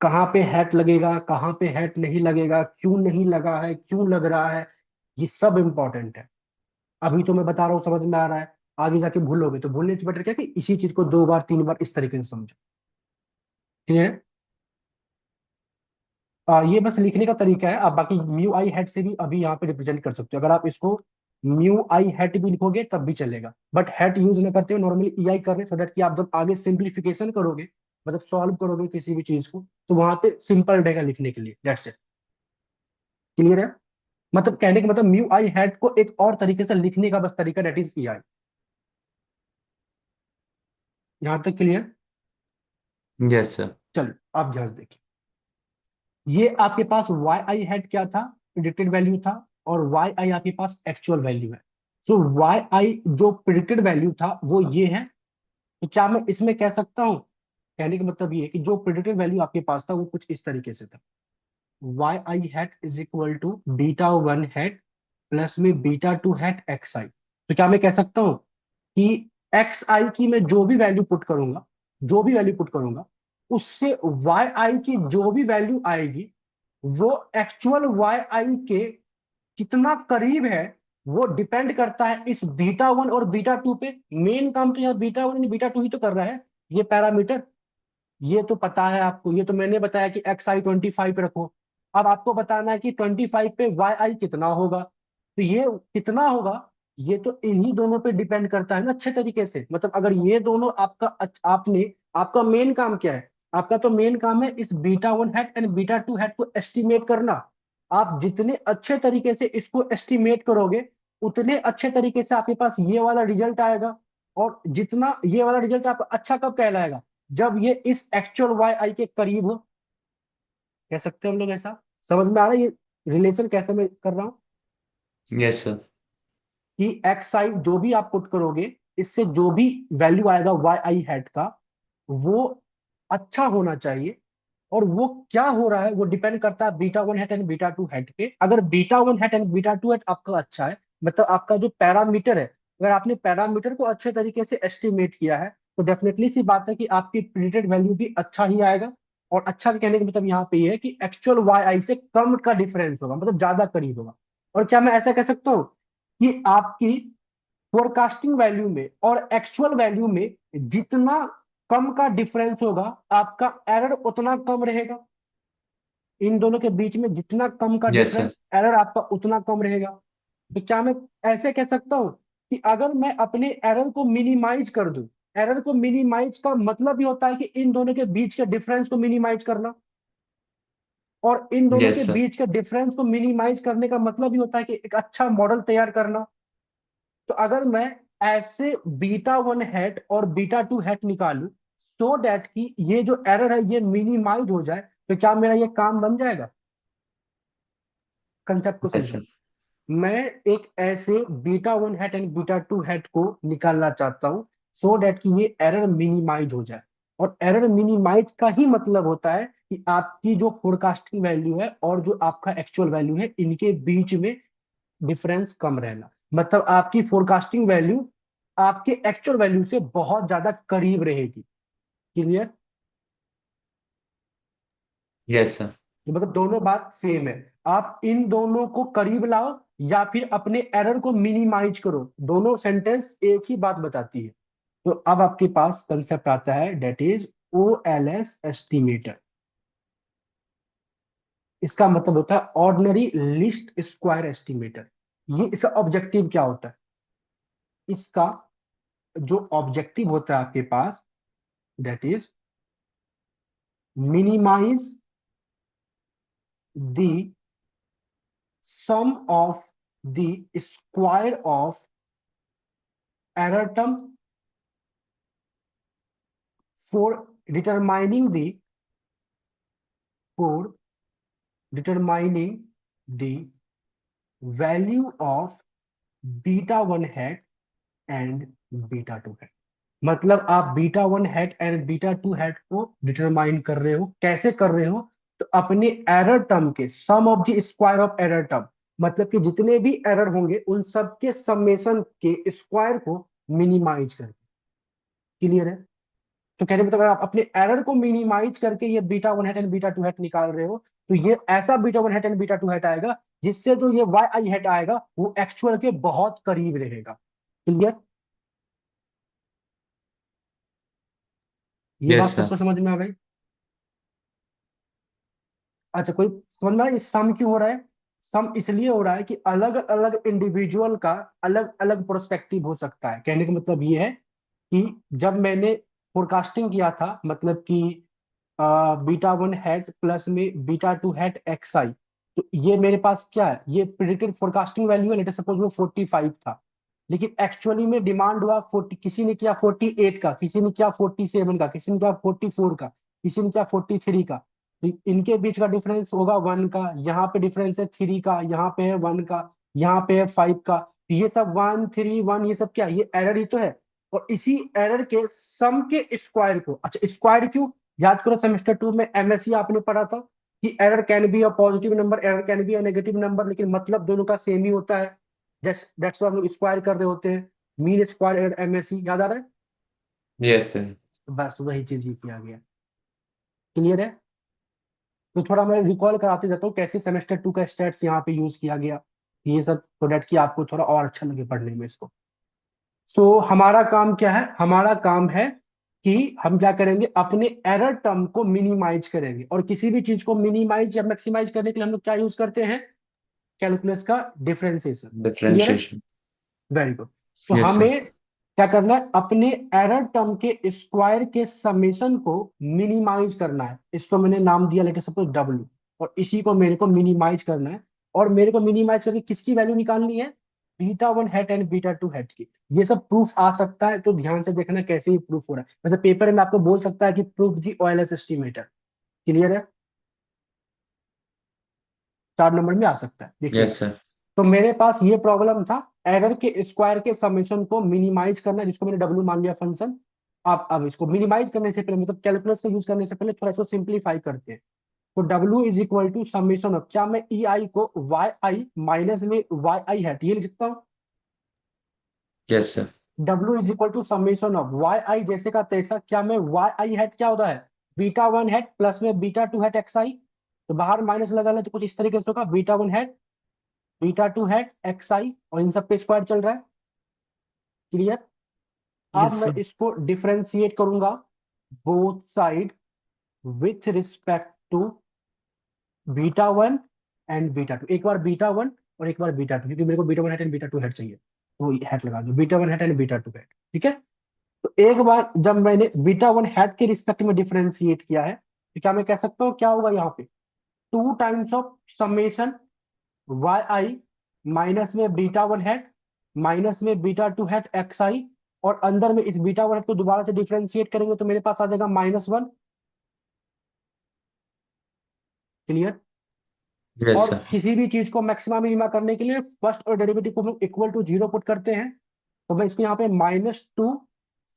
कहाँ पे हैट लगेगा, कहाँ पे हैट नहीं लगेगा, क्यों नहीं लगा है, क्यों लग रहा है, ये सब इंपॉर्टेंट है। अभी तो मैं बता रहा हूँ, समझ में आ रहा है, आगे जाके भूलोगे तो भूलने से बेटर क्या कि इसी चीज को 2 बार 3 बार इस तरीके से समझो। ठीक है? ये बस लिखने का तरीका है। आप बाकी म्यू आई हेड से भी अभी यहाँ पे रिप्रेजेंट कर सकते हो। अगर आप इसको म्यू आई हेट भी लिखोगे तब भी चलेगा, बट हेट यूज ना करते हो, नॉर्मली ई आई कर रहे, सो दैट कि आप जब आगे सिंप्लीफिकेशन करोगे, मतलब सॉल्व करोगे किसी भी चीज को, तो वहां पे सिंपल रहेगा लिखने के लिए। That's it. क्लियर है? मतलब कहने का मतलब म्यू आई हेट को एक और तरीके से लिखने का बस तरीका, दैट इज ई आई। यहां तक क्लियर? Yes sir. चलो आप ध्यान से देखिए, ये आपके पास वाई आई हैड क्या था, प्रिडिक्टेड वैल्यू था, और वाई आई आपके पास एक्चुअल वैल्यू है। सो वाई आई जो प्रिडिक्टेड वैल्यू था वो ये है। तो क्या मैं इसमें कह सकता हूं, कहने का मतलब ये है कि जो प्रिडिक्टेड वैल्यू आपके पास था वो कुछ इस तरीके से था, Y I hat is equal to beta one hat plus में beta two hat x I. तो क्या मैं कह सकता हूं कि एक्स आई की मैं जो भी वैल्यू पुट करूंगा, जो भी वैल्यू पुट करूंगा, उससे वाई आई की जो भी वैल्यू आएगी वो एक्चुअल वाई आई के कितना करीब है, वो डिपेंड करता है इस बीटा वन और बीटा टू पे। मेन काम तो यहाँ बीटा वन बीटा टू ही तो कर रहा है, ये पैरामीटर। ये तो पता है आपको, ये तो मैंने बताया कि एक्स आई 25 पे रखो। अब आपको बताना है कि 25 पे वाई आई कितना होगा, तो ये कितना होगा, ये तो इन्हीं दोनों पे डिपेंड करता है ना अच्छे तरीके से। मतलब अगर ये दोनों आपका आपने, आपका मेन काम क्या है, आपका तो मेन काम है इस beta one hat and beta two hat को एस्टिमेट करना। आप जितने अच्छे तरीके से इसको एस्टिमेट करोगे, उतने अच्छे तरीके से आपके पास ये वाला रिजल्ट आएगा। और जितना ये वाला रिजल्ट आपका अच्छा कब कहलाएगा, जब ये इस एक्चुअल वाई आई के करीब हो। कह सकते हैं हम लोग ऐसा। समझ में आ रहा है ये रिलेशन कैसे मैं कर रहा हूँ, यस सर। कि एक्स आई जो भी आप पुट करोगे, इससे जो भी वैल्यू आएगा वाई आई हैट का, वो अच्छा होना चाहिए। और वो क्या हो रहा है वो डिपेंड करता है beta one hat and beta two hat पे। अगर beta one hat and beta two hat आपका अच्छा है, मतलब आपका जो पैरामीटर है, अगर आपने पैरामीटर को अच्छे तरीके से एस्टिमेट किया है, तो डेफिनेटली सी बात है कि आपकी प्रिडिक्टेड वैल्यू भी अच्छा ही आएगा। और अच्छा कहने का मतलब यहाँ पे ये है कि एक्चुअल वाई आई से कम का डिफरेंस होगा, मतलब ज्यादा करीब होगा। और क्या मैं ऐसा कह सकता हूँ कि आपकी फोरकास्टिंग वैल्यू में और एक्चुअल वैल्यू में जितना कम का डिफरेंस होगा, आपका एरर उतना कम रहेगा। इन दोनों के बीच में जितना कम का यस सर। डिफरेंस, एरर आपका उतना कम रहेगा। तो क्या मैं ऐसे कह सकता हूं कि अगर मैं अपने एरर को मिनिमाइज कर दूं, एरर को मिनिमाइज का मतलब ही होता है कि इन दोनों के बीच के डिफरेंस को मिनिमाइज करना। और इन दोनों के यस सर। बीच के डिफरेंस को मिनिमाइज करने का मतलब ही होता है कि एक अच्छा मॉडल तैयार करना। तो अगर मैं ऐसे बीटा वन हैट और बीटा टू हैट निकालूं, सो दैट कि ये जो एरर है ये मिनिमाइज हो जाए, तो क्या मेरा ये काम बन जाएगा? कंसेप्ट को यस समझो। सर। मैं एक ऐसे beta one hat and beta two hat को निकालना चाहता हूं, सो दैट कि ये एरर मिनिमाइज हो जाए। और एरर मिनिमाइज का ही मतलब होता है कि आपकी जो फोरकास्टिंग वैल्यू है और जो आपका एक्चुअल वैल्यू है, इनके बीच में डिफरेंस कम रहना। मतलब आपकी फोरकास्टिंग वैल्यू आपके एक्चुअल वैल्यू से बहुत ज्यादा करीब रहेगी। क्लियर? Yes sir. तो मतलब दोनों बात सेम है। आप इन दोनों को करीब लाओ या फिर अपने एरर को मिनिमाइज करो, दोनों सेंटेंस एक ही बात बताती है। तो अब आपके पास कंसेप्ट आता है, that is O L S estimator. इसका मतलब होता है ऑर्डिनरी लिस्ट स्क्वायर एस्टिमेटर। ये इसका ऑब्जेक्टिव क्या होता है, इसका जो ऑब्जेक्टिव होता है आपके पास, that is minimize the sum of the square of error term for determining the value of beta 1 hat and beta 2 hat। मतलब आप beta 1 hat and beta 2 hat को डिटरमाइन कर रहे हो। कैसे कर रहे हो? तो अपने एरर टर्म के sum of the square of error term, मतलब कि जितने भी एरर होंगे उन सब के समेशन के स्क्वायर को मिनिमाइज करके। क्लियर है? तो कहने मतलब अगर आप अपने एरर को मिनिमाइज करके ये beta 1 hat and beta 2 hat निकाल रहे हो, तो ये ऐसा beta 1 hat and beta 2 hat आएगा जिससे जो ये वाई आई हैट आएगा वो एक्चुअल के बहुत करीब रहेगा। क्लियर? ये यस बात सर। सबको समझ में आ गई? अच्छा, कोई समझ में आ रहा है ये सम क्यों हो रहा है? सम इसलिए हो रहा है कि अलग अलग इंडिविजुअल का अलग अलग प्रोस्पेक्टिव हो सकता है। कहने का मतलब ये है कि जब मैंने फोरकास्टिंग किया था, मतलब कि बीटा 1 हैट प्लस में बीटा 2 हैट एक्स आई, तो ये मेरे पास क्या है, ये प्रिडिक्टेड फोरकास्टिंग वैल्यू है। लेट सपोज वो 45 था, लेकिन एक्चुअली में डिमांड हुआ 40, किसी ने किया 48 का, किसी ने किया 47 का, किसी ने किया 44 का, किसी ने किया 43 का। तो इनके बीच का डिफरेंस होगा 1 का, यहाँ पे डिफरेंस है 3 का, यहाँ पे है 1 का, यहाँ पे है 5 का। तो ये सब 1 3 1 ये सब क्या है? ये एरर ही तो है। और इसी एरर के सम के स्क्वायर को, अच्छा स्क्वायर क्यों? याद करो सेमेस्टर 2 में एमएससी आपने पढ़ा था कि error can be a positive number, error can be a negative number, लेकिन मतलब दोनों का सेम ही होता है। दैट्स व्हाई हम लोग स्क्वायर कर रहे होते हैं। मीन स्क्वायर एरर एमएससी याद आ रहा है? Yes sir. तो बस वही चीज ही किया गया। क्लियर है? तो थोड़ा मैं रिकॉल कराते जाता हूँ कैसे सेमेस्टर 2 का स्टैट्स यहाँ पे यूज किया गया, ये सब, सो डेट कि आपको थोड़ा और अच्छा लगे पढ़ने में इसको। सो हमारा काम क्या है? हमारा काम है कि हम क्या करेंगे, अपने एरर टर्म को मिनिमाइज करेंगे। और किसी भी चीज को मिनिमाइज या मैक्सिमाइज करने के लिए हम लोग क्या यूज करते हैं? कैलकुलस का डिफरेंशिएशन। क्लियर है? डिफरेंशिएशन। Very good. तो यस सर। हमें क्या करना है? अपने एरर टर्म के स्क्वायर के समेशन को मिनिमाइज करना है। इसको मैंने नाम दिया लेट सपोज डब्ल्यू, और इसी को मेरे को मिनिमाइज करना है। और मेरे को मिनिमाइज करके किसकी वैल्यू निकालनी है? Beta 1 hat and beta 2 hat की। ये सब प्रूफ आ सकता है, तो ध्यान से देखना कैसे ही प्रूफ हो रहा है। मतलब पेपर में आपको बोल सकता है कि प्रूफ दी ऑयलर एस्टिमेटर। क्लियर है? 4 नंबर में आ सकता है, देखिएगा। Yes sir. तो मेरे पास ये प्रॉब्लम था, एरर के स्क्वायर के समेशन को मिनिमाइज करना, जिसको मैंने डब्ल्यू मान लिया फंक्शन। आप अब इसको मिनिमाइज करने से पहले, मतलब कैलकुलस का यूज करने से पहले थोड़ा इसको सिंप्लीफाई करते हैं। तो W is equal to summation of, क्या मैं ई आई को वाई आई माइनस में वाई आई हैट ये लिख सकता हूँ? Yes sir. W is equal to summation of Y I जैसे का तैसा, क्या मैं वाई आई हैट क्या होता है? बीटा 1 हैट प्लस में बीटा 2 हैट एक्स आई। तो बाहर माइनस लगा ले तो कुछ इस तरीके से होगा, beta 1 hat beta 2 hat x I, और इन सब पे स्क्वायर चल रहा है। क्लियर? अब यस मैं सर। इसको डिफरेंशिएट करूंगा both side with respect to beta 1 and beta 2। एक बार बीटा 1 और एक बार बीटा 2, क्योंकि मेरे को beta 1 hat and beta 2 hat चाहिए, तो हैट लगा दो, beta 1 hat and beta 2 hat. ठीक है? तो एक बार जब मैंने बीटा 1 हैट के रिस्पेक्ट में डिफरेंशिएट किया है, तो क्या मैं कह सकता हूँ क्या होगा यहाँ पे? 2 times of summation Y I minus में बीटा 1 हैट माइनस में बीटा 2 हैट एक्स आई, और अंदर में इस बीटा 1 हैट को दोबारा से डिफरेंशिएट करेंगे तो मेरे पास आ जाएगा -1। क्लियर? यस और सर। किसी भी चीज को मैक्सिमा मिनिमा करने के लिए फर्स्ट और डेरिवेटिव को हम लोग इक्वल टू 0 पुट करते हैं। तो मैं इसको यहाँ पे -2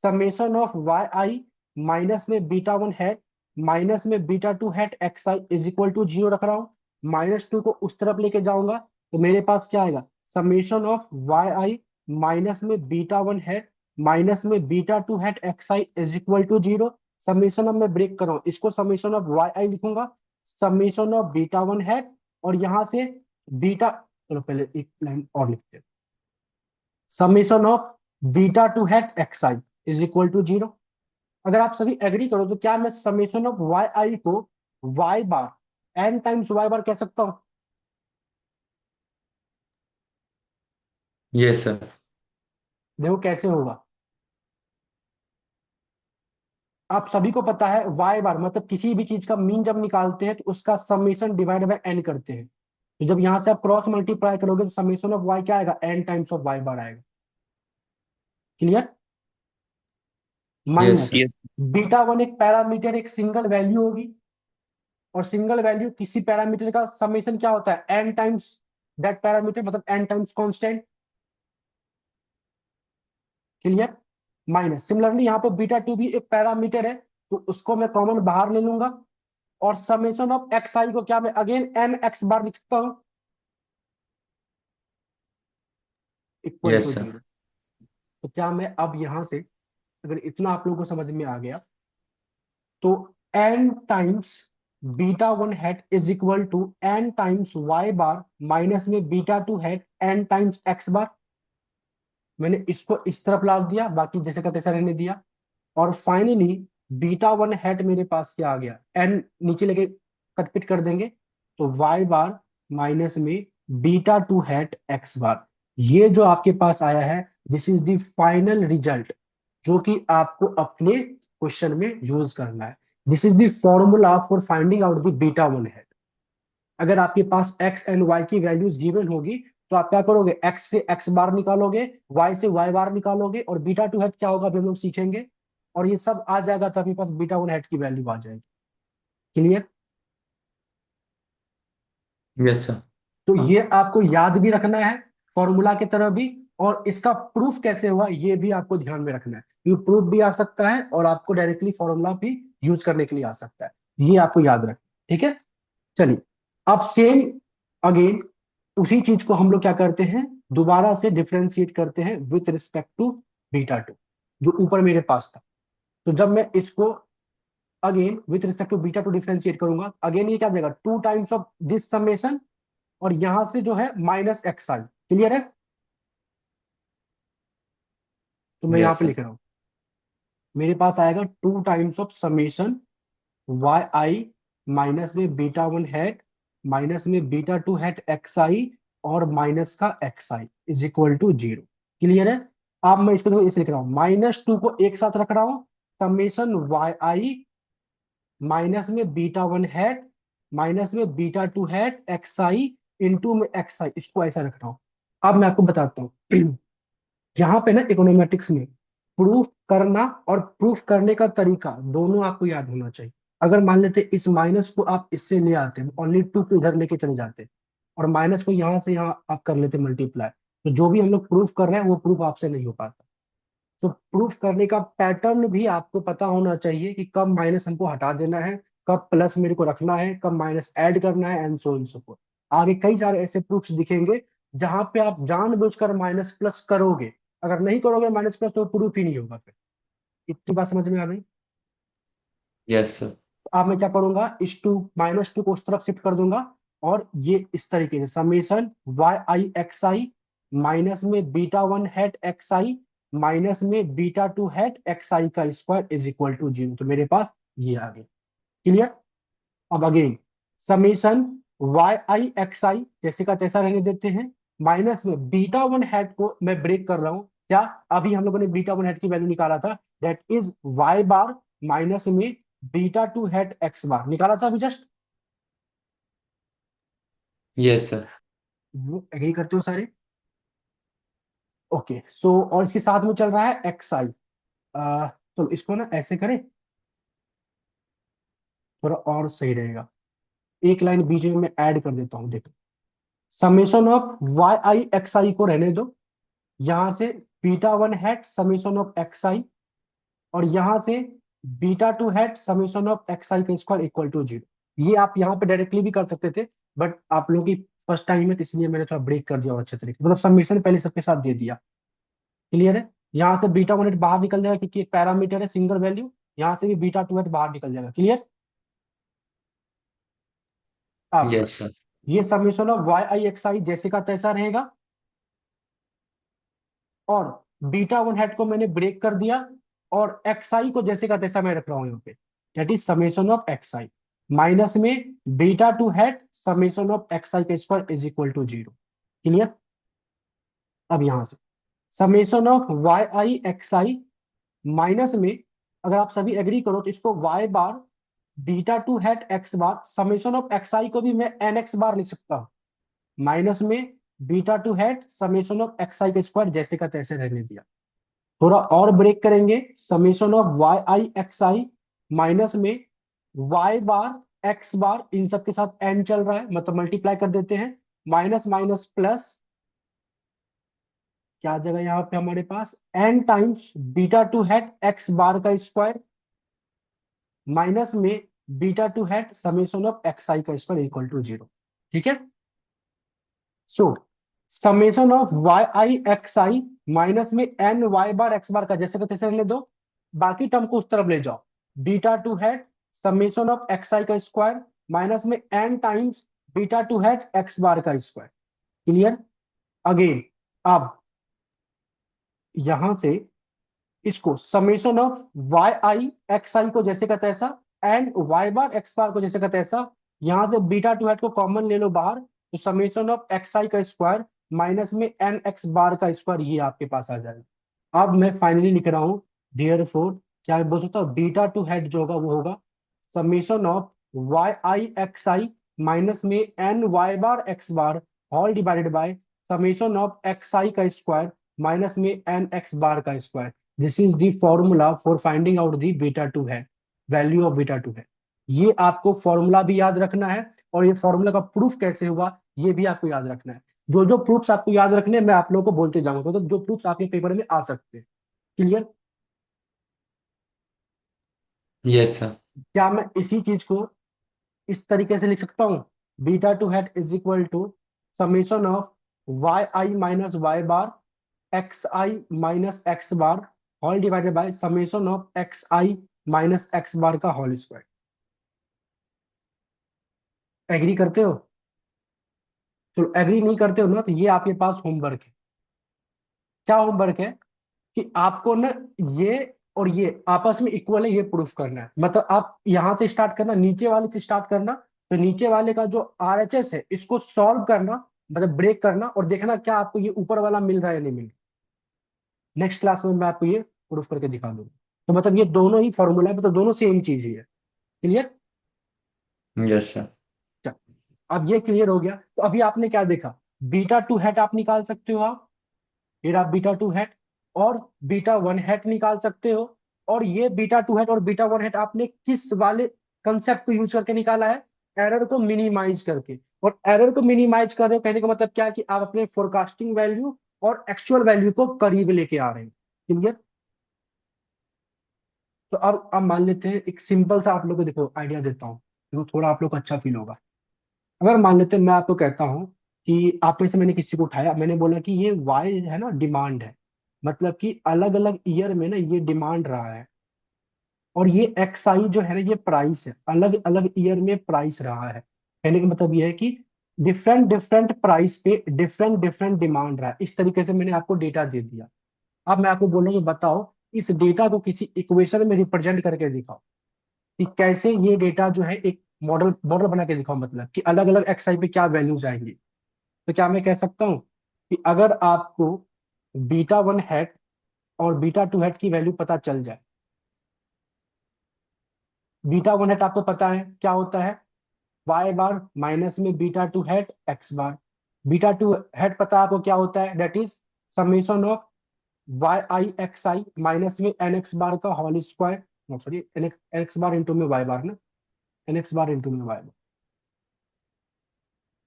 summation of Y I minus में बीटा 1 हैट माइनस में beta 2 hat x I is equal to 0 रख रहा हूँ। -2 को उस तरफ लेके जाऊंगा तो मेरे पास क्या आएगा? Summation of Y I minus में बीटा 1 हैट माइनस में beta 2 hat x I is equal to 0। Summation अब मैं ब्रेक कर रहा हूँ, इसको समेशन ऑफ वाई आई लिखूंगा, समेशन ऑफ बीटा 1 हैट, और यहां से बीटा, चलो पहले एक लाइन और लिखते हैं, summation of beta 2 hat x I is equal to 0। अगर आप सभी एग्री करो तो क्या मैं समेशन ऑफ वाई आई को Y bar N times Y बार कह सकता हूं? Yes sir. देखो कैसे होगा। आप सभी को पता है वाई बार मतलब किसी भी चीज का मीन जब निकालते हैं तो उसका समेशन डिवाइड बाय एन करते हैं। तो जब यहां से आप क्रॉस मल्टीप्लाई करोगे तो समेशन ऑफ वाई क्या आएगा, N times of Y bar आएगा। Clear. Yes minus sir. Yes. Beta one एक पैरामीटर एक सिंगल वैल्यू होगी, और सिंगल वैल्यू किसी पैरामीटर का समेशन क्या होता है, एन टाइम्स दैट पैरामीटर, मतलब N times constant. Clear. Minus similarly यहाँ पे बीटा टू भी एक पैरामीटर है, तो उसको मैं कॉमन बाहर ले लूंगा, और समेशन ऑफ एक्स आई को क्या मैं अगेन एन एक्स बार लिख सकता हूं, equal to yes sir. Zero. तो क्या मैं अब यहां से, अगर इतना आप लोगों को समझ में आ गया, तो N times beta one hat is equal to N times Y bar minus में beta two hat N times X bar. मैंने इसको इस तरफ ला दिया, बाकी जैसे का तैसा रहने दिया। और फाइनली बीटा वन हैट मेरे पास क्या आ गया, एन नीचे लेके कटपिट कर देंगे, तो वाई बार माइनस में beta two hat x bar. ये जो आपके पास आया है, this is the final result, जो कि आपको अपने क्वेश्चन में यूज करना है। This is the formula for finding out the beta one hat. अगर आपके पास एक्स एंड वाई की वैल्यूज गिवन होगी, तो आप क्या करोगे, एक्स से एक्स बार निकालोगे, वाई से वाई बार निकालोगे, और बीटा टू हेड क्या होगा अभी हम लोग सीखेंगे, और ये सब आ जाएगा, तो आपके पास बीटा वन हेड की वैल्यू आ जाएगी। क्लियर। Yes sir. तो ये आपको याद भी रखना है फॉर्मूला की तरह भी, और इसका प्रूफ कैसे हुआ ये भी आपको ध्यान में रखना है, क्योंकि प्रूफ भी आ सकता है और आपको डायरेक्टली फॉर्मूला भी यूज करने के लिए आ सकता है। ये आपको याद रखना, ठीक है। चलिए, अब सेम अगेन उसी चीज को हम लोग क्या करते हैं, दोबारा से डिफरेंशिएट करते हैं with respect to beta two, जो ऊपर मेरे पास था। तो जब मैं इसको again with respect to beta two differentiate करूंगा, अगेन ये क्या जाएगा, two times of this summation, और यहां से जो है माइनस एक्स आई। क्लियर है। तो मैं यहां यस पे सर। लिख रहा हूं, मेरे पास आएगा two times of summation Y I minus में बीटा वन हैट माइनस में beta two hat x I, और माइनस का X I is equal to zero. Clear है। अब मैं इसको देखो इसे लिख रहा हूं, माइनस टू को एक साथ रख रहा हूं, समेशन वाई आई माइनस में बीटा वन हैट माइनस में beta two hat x i into में एक्स आई, इसको ऐसा रख रहा हूं। अब मैं आपको बताता हूँ यहाँ पे ना इकोनोमेटिक्स में प्रूफ करना और प्रूफ करने का तरीका दोनों आपको याद होना चाहिए। अगर मान लेते इस माइनस को आप इससे ले आते ओनली टू को इधर लेके चले जाते, और माइनस को यहाँ से यहाँ आप कर लेते मल्टीप्लाई, तो जो भी हम लोग प्रूफ कर रहे हैं वो प्रूफ आपसे नहीं हो पाता। तो प्रूफ करने का पैटर्न भी आपको पता होना चाहिए कि कब माइनस हमको हटा देना है, कब प्लस मेरे को रखना है, कब माइनस ऐड करना है, and so on so fourth. आगे कई सारे ऐसे प्रूफ्स दिखेंगे जहां पे आप जानबूझकर माइनस प्लस करोगे, अगर नहीं करोगे माइनस प्लस तो प्रूफ ही नहीं होगा फिर। इतनी बात समझ में आ गई। Yes sir. अब मैं क्या करूंगा, इस टू माइनस टू को उस तरफ शिफ्ट कर दूंगा, और ये इस तरीके से समेशन वाई आई एक्स आई माइनस में बीटा वन हैट एक्स आई माइनस में बीटा टू हैट एक्स आई का square is equal to zero. तो मेरे पास ये आ गया। क्लियर। अब अगेन समेशन वाई आई एक्स आई जैसे का तैसा रहने देते हैं, माइनस में बीटा वन हैट को मैं ब्रेक कर रहा हूं, क्या, अभी हम लोगों ने बीटा वन हैट की वैल्यू निकाला था, that is Y bar minus में beta two hat x bar निकाला था अभी जस्ट। Yes sir. वो एग्री करते हो सारे। ओके सो और इसके साथ में चल रहा है एक्स आई। तो इसको ना ऐसे करें, थोड़ा और सही रहेगा, एक लाइन बीच में मैं ऐड कर देता हूँ, देखो summation of Y I x आई को रहने दो, यहां से beta one hat summation of x I, और यहां से beta two hat summation of x आई का स्क्वायर इक्वल टू जीरो। ये आप यहाँ पे डायरेक्टली भी कर सकते थे, बट आप लोगों की फर्स्ट टाइम है तो इसलिए मैंने थोड़ा ब्रेक कर दिया और अच्छे तरीके, मतलब समेशन पहले सबके साथ दे दिया। क्लियर है। यहाँ से बीटा वन हैट बाहर निकल जाएगा क्योंकि एक पैरामीटर है सिंगल वैल्यू, यहाँ से भी बीटा टू हैट बाहर निकल जाएगा। क्लियर। अब यस सर। ये summation of Y I x आई जैसे का तैसा रहेगा, और बीटा वन हैट को मैंने ब्रेक कर दिया, और एक्स आई को जैसे का तैसा मैं रख रहा हूं यहाँ पे, that is summation of x I minus में beta two hat summation of x आई का square is equal to zero. Clear. अब यहां से summation of Y I x I minus में अगर आप सभी एग्री करो तो इसको y bar beta two hat x bar summation of x आई को भी मैं एन एक्स बार लिख सकता हूँ, माइनस में beta two hat summation of x आई का स्क्वायर जैसे का तैसे रहने दिया। थोड़ा और ब्रेक करेंगे, summation of Y I x I minus में वाई बार एक्स बार, इन सब के साथ एन चल रहा है मतलब मल्टीप्लाई कर देते हैं, माइनस माइनस प्लस, क्या आ जाएगा यहाँ पे हमारे पास n times beta two hat x bar का स्क्वायर माइनस में beta two hat summation of x आई का स्क्वायर इक्वल टू 0। ठीक है, so summation of Y I x I minus में n y bar x bar का जैसे का तैसे रहने दो, बाकी टर्म को उस तरफ ले जाओ, beta two hat summation of x आई का स्क्वायर माइनस में n times beta two hat x bar का स्क्वायर। क्लियर? अगेन अब यहां से इसको summation of Y I x आई को जैसे का तैसा and y bar x bar को जैसे का तैसा, यहां से बीटा टू हेड को कॉमन ले लो बाहर, तो समेशन ऑफ एक्स आई का स्क्वायर माइनस में एन एक्स बार का स्क्वायर ये आपके पास आ जाएगा। अब मैं फाइनली लिख रहा हूं डियर फोर, क्या मैं बोल सकता हूँ बीटा टू हेड जो होगा वो होगा summation of Y I x I minus में n y bar x bar all divided by summation of x आई का स्क्वायर माइनस में एन एक्स बार का square. This is the formula for finding out the beta two है, value of beta two है। ये आपको formula भी याद रखना है और ये फॉर्मूला का प्रूफ कैसे हुआ ये भी आपको याद रखना है। जो जो प्रूफ्स आपको याद रखने हैं मैं आप लोगों को बोलते जाऊंगा, मतलब जो प्रूफ्स आपके पेपर में आ सकते हैं। क्लियर? Yes sir. क्या मैं इसी चीज को इस तरीके से लिख सकता हूँ, beta two hat is equal to summation of Y I minus y bar x I minus x bar whole divided by summation of x I minus x bar का होल स्क्वायर। एग्री करते हो? चलो agree नहीं करते हो ना तो ये आपके पास होमवर्क है। क्या होमवर्क है कि आपको ना ये और ये आपस में इक्वल है ये प्रूफ करना है, मतलब आप यहां से स्टार्ट करना, नीचे वाले से स्टार्ट करना, तो नीचे वाले का जो आरएचएस है इसको सॉल्व करना, मतलब ब्रेक करना और देखना क्या आपको ये ऊपर वाला मिल रहा है या नहीं मिल रहा। नेक्स्ट क्लास में मैं आपको ये प्रूफ करके दिखा दूंगा। तो मतलब ये दोनों ही फॉर्मूला है, मतलब दोनों सेम चीज ही है। क्लियर? Yes sir. अब ये क्लियर हो गया तो अभी आपने क्या देखा, बीटा टू हैट आप निकाल सकते हो आप, फिर आप बीटा टू हैट और बीटा वन हैट निकाल सकते हो। और ये बीटा टू हैट और बीटा वन हैट आपने किस वाले कंसेप्ट को यूज करके निकाला है, एरर को मिनिमाइज करके। और एरर को मिनिमाइज कर रहे हो कहने का मतलब क्या है कि आप अपने फोरकास्टिंग वैल्यू और एक्चुअल वैल्यू को करीब लेके आ रहे हैं। क्लियर? तो अब मान लेते हैं एक सिंपल सा आप लोग को देखो आइडिया देता हूँ तो थोड़ा आप लोग को अच्छा फील होगा। अगर मान लेते हैं मैं आपको कहता हूँ कि आप में से मैंने किसी को उठाया, मैंने बोला कि ये वाई है ना डिमांड है, मतलब कि अलग अलग ईयर में ना ये डिमांड रहा है, और ये एक्स आई जो है ना ये प्राइस है, अलग अलग ईयर में प्राइस रहा है। कहने का मतलब ये है कि डिफरेंट डिफरेंट प्राइस पे डिफरेंट डिफरेंट डिमांड रहा है। इस तरीके से मैंने आपको डेटा दे दिया। अब मैं आपको बोलूंगा बताओ इस डेटा को किसी इक्वेशन में रिप्रेजेंट करके दिखाओ कि कैसे ये डेटा जो है एक मॉडल मॉडल बना के दिखाओ, मतलब कि अलग अलग एक्स आई पे क्या वैल्यूज आएंगी। तो क्या मैं कह सकता हूँ कि अगर आपको बीटा वन हैट और बीटा टू हैट की वैल्यू पता चल जाए, बीटा वन हैट आपको पता है क्या होता है, वाई बार माइनस में beta two hat x bar, beta two hat पता है आपको क्या होता है, that is summation of Y I x I minus में एन एक्स बार का whole square, no sorry n x bar into में वाई बार ना, एन एक्स बार इंटू में Y bar,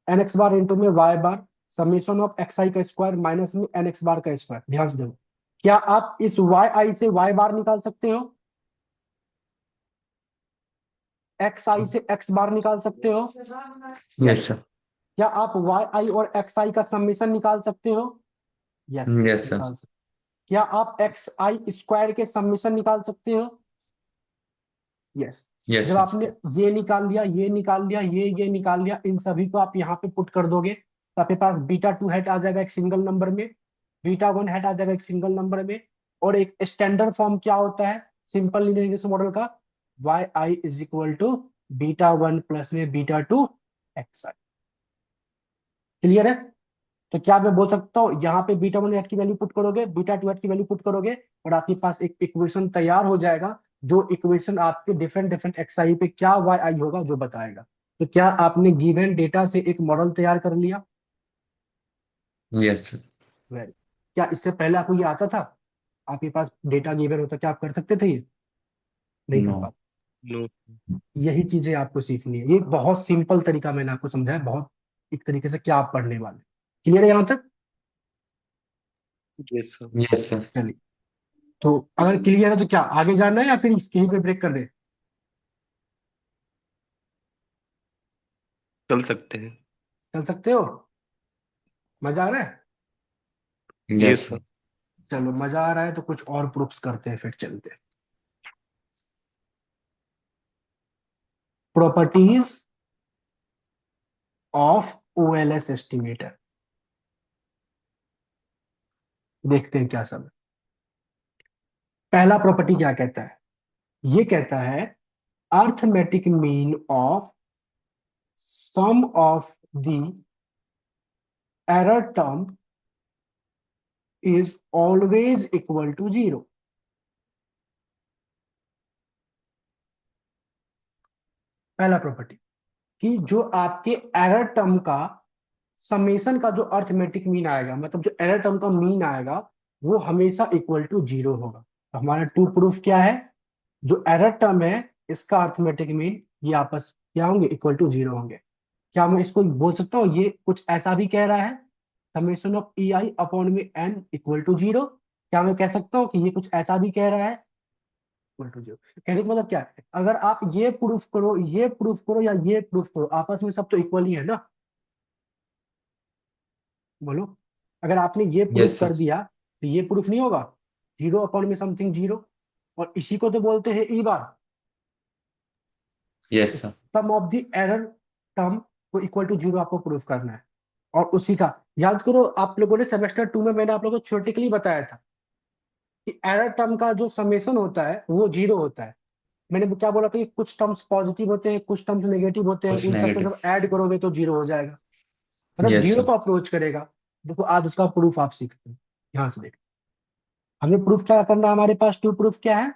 n x bar into में Y bar summation of x आई का square minus में N x bar का square. ध्यान से देखो, क्या आप इस वाई आई से वाई बार निकाल सकते हो, एक्स आई से एक्स बार निकाल सकते हो? Yes sir. क्या आप वाई आई और एक्स आई का समेशन निकाल सकते हो? Yes yes sir. निकाल सकते। क्या आप एक्स आई स्क्वायर के समेशन निकाल सकते हो? यस। यस जब सर। आपने ये निकाल लिया, ये निकाल लिया, ये निकाल लिया, इन सभी को आप यहाँ पे पुट कर दोगे तो आपके पास बीटा टू हैट आ जाएगा एक सिंगल नंबर में, बीटा वन हैट आ जाएगा एक सिंगल नंबर में, और एक स्टैंडर्ड फॉर्म क्या होता है सिंपल लीनियर रिग्रेशन मॉडल का, Y I is equal to beta one plus में beta two x I. Clear है? तो क्या मैं बोल सकता हूँ यहाँ पे बीटा वन एट की वैल्यू पुट करोगे, बीटा टू एट की वैल्यू पुट करोगे और आपके पास एक इक्वेशन तैयार हो जाएगा जो इक्वेशन आपके डिफरेंट डिफरेंट xi पे क्या yi होगा जो बताएगा। तो क्या आपने गिवन डेटा से एक मॉडल तैयार कर लिया? Yes sir. वेरी। क्या इससे पहले आपको ये आता था? आपके पास डेटा गिवन होता, क्या आप कर सकते थे ये? नहीं कर नो। पाते। नो। यही चीजें आपको सीखनी है। ये बहुत सिंपल तरीका मैंने आपको समझाया, बहुत एक तरीके से क्या आप पढ़ने वाले। क्लियर है यहाँ तक? Yes sir. Yes sir. चलिए, तो अगर क्लियर है तो क्या आगे जाना है या फिर यहीं पे ब्रेक कर दे? चल सकते हैं। चल सकते हो? मजा आ रहा है? Yes yes sir. सर। चलो, मजा आ रहा है तो कुछ और प्रूफ्स करते हैं, फिर चलते हैं। प्रॉपर्टीज ऑफ ओएलएस एस्टिमेटर, देखते हैं क्या सब है। पहला प्रॉपर्टी क्या कहता है? ये कहता है arithmetic mean of sum of the error term is always equal to zero. पहला प्रॉपर्टी कि जो आपके एरर टर्म का समेशन का जो अर्थमेटिक मीन आएगा, मतलब जो एरर टर्म का मीन आएगा, वो हमेशा इक्वल टू जीरो होगा। तो हमारा टू प्रूफ क्या है? जो एरर टर्म है इसका अर्थमेटिक मीन ये आपस क्या होंगे? इक्वल टू जीरो होंगे। क्या मैं इसको बोल सकता हूँ ये कुछ ऐसा भी कह रहा है, summation of E I upon में एन इक्वल टू जीरो? क्या मैं कह सकता हूँ कि ये कुछ ऐसा भी कह रहा है इक्वल टू जीरो? कहने का मतलब क्या है? अगर आप ये प्रूफ करो, ये प्रूफ करो, या ये प्रूफ करो, आपस में सब तो इक्वल ही है ना? बोलो। अगर आपने ये प्रूफ यस कर सर। दिया तो ये प्रूफ नहीं होगा? जीरो अपॉन में समथिंग जीरो, और इसी को तो बोलते हैं e bar. Yes sir. Sum of the error term को इक्वल टू जीरो आपको प्रूफ करना है। और उसी का याद करो, आप लोगों ने सेमेस्टर 2 में मैंने आप लोगों को थ्योरेटिकली बताया था कि एरर टर्म का जो समेशन होता है वो जीरो होता है। मैंने क्या बोला था कि कुछ टर्म्स पॉजिटिव होते हैं, कुछ टर्म्स नेगेटिव होते हैं, कुछ इन सबको नेगेटिव। जब ऐड करोगे तो जीरो हो जाएगा, मतलब यस जीरो सर। को अप्रोच करेगा। देखो आज उसका प्रूफ आप सीखते हैं। ध्यान से देखो, हमें प्रूफ क्या करना है? हमारे पास टू प्रूफ क्या है?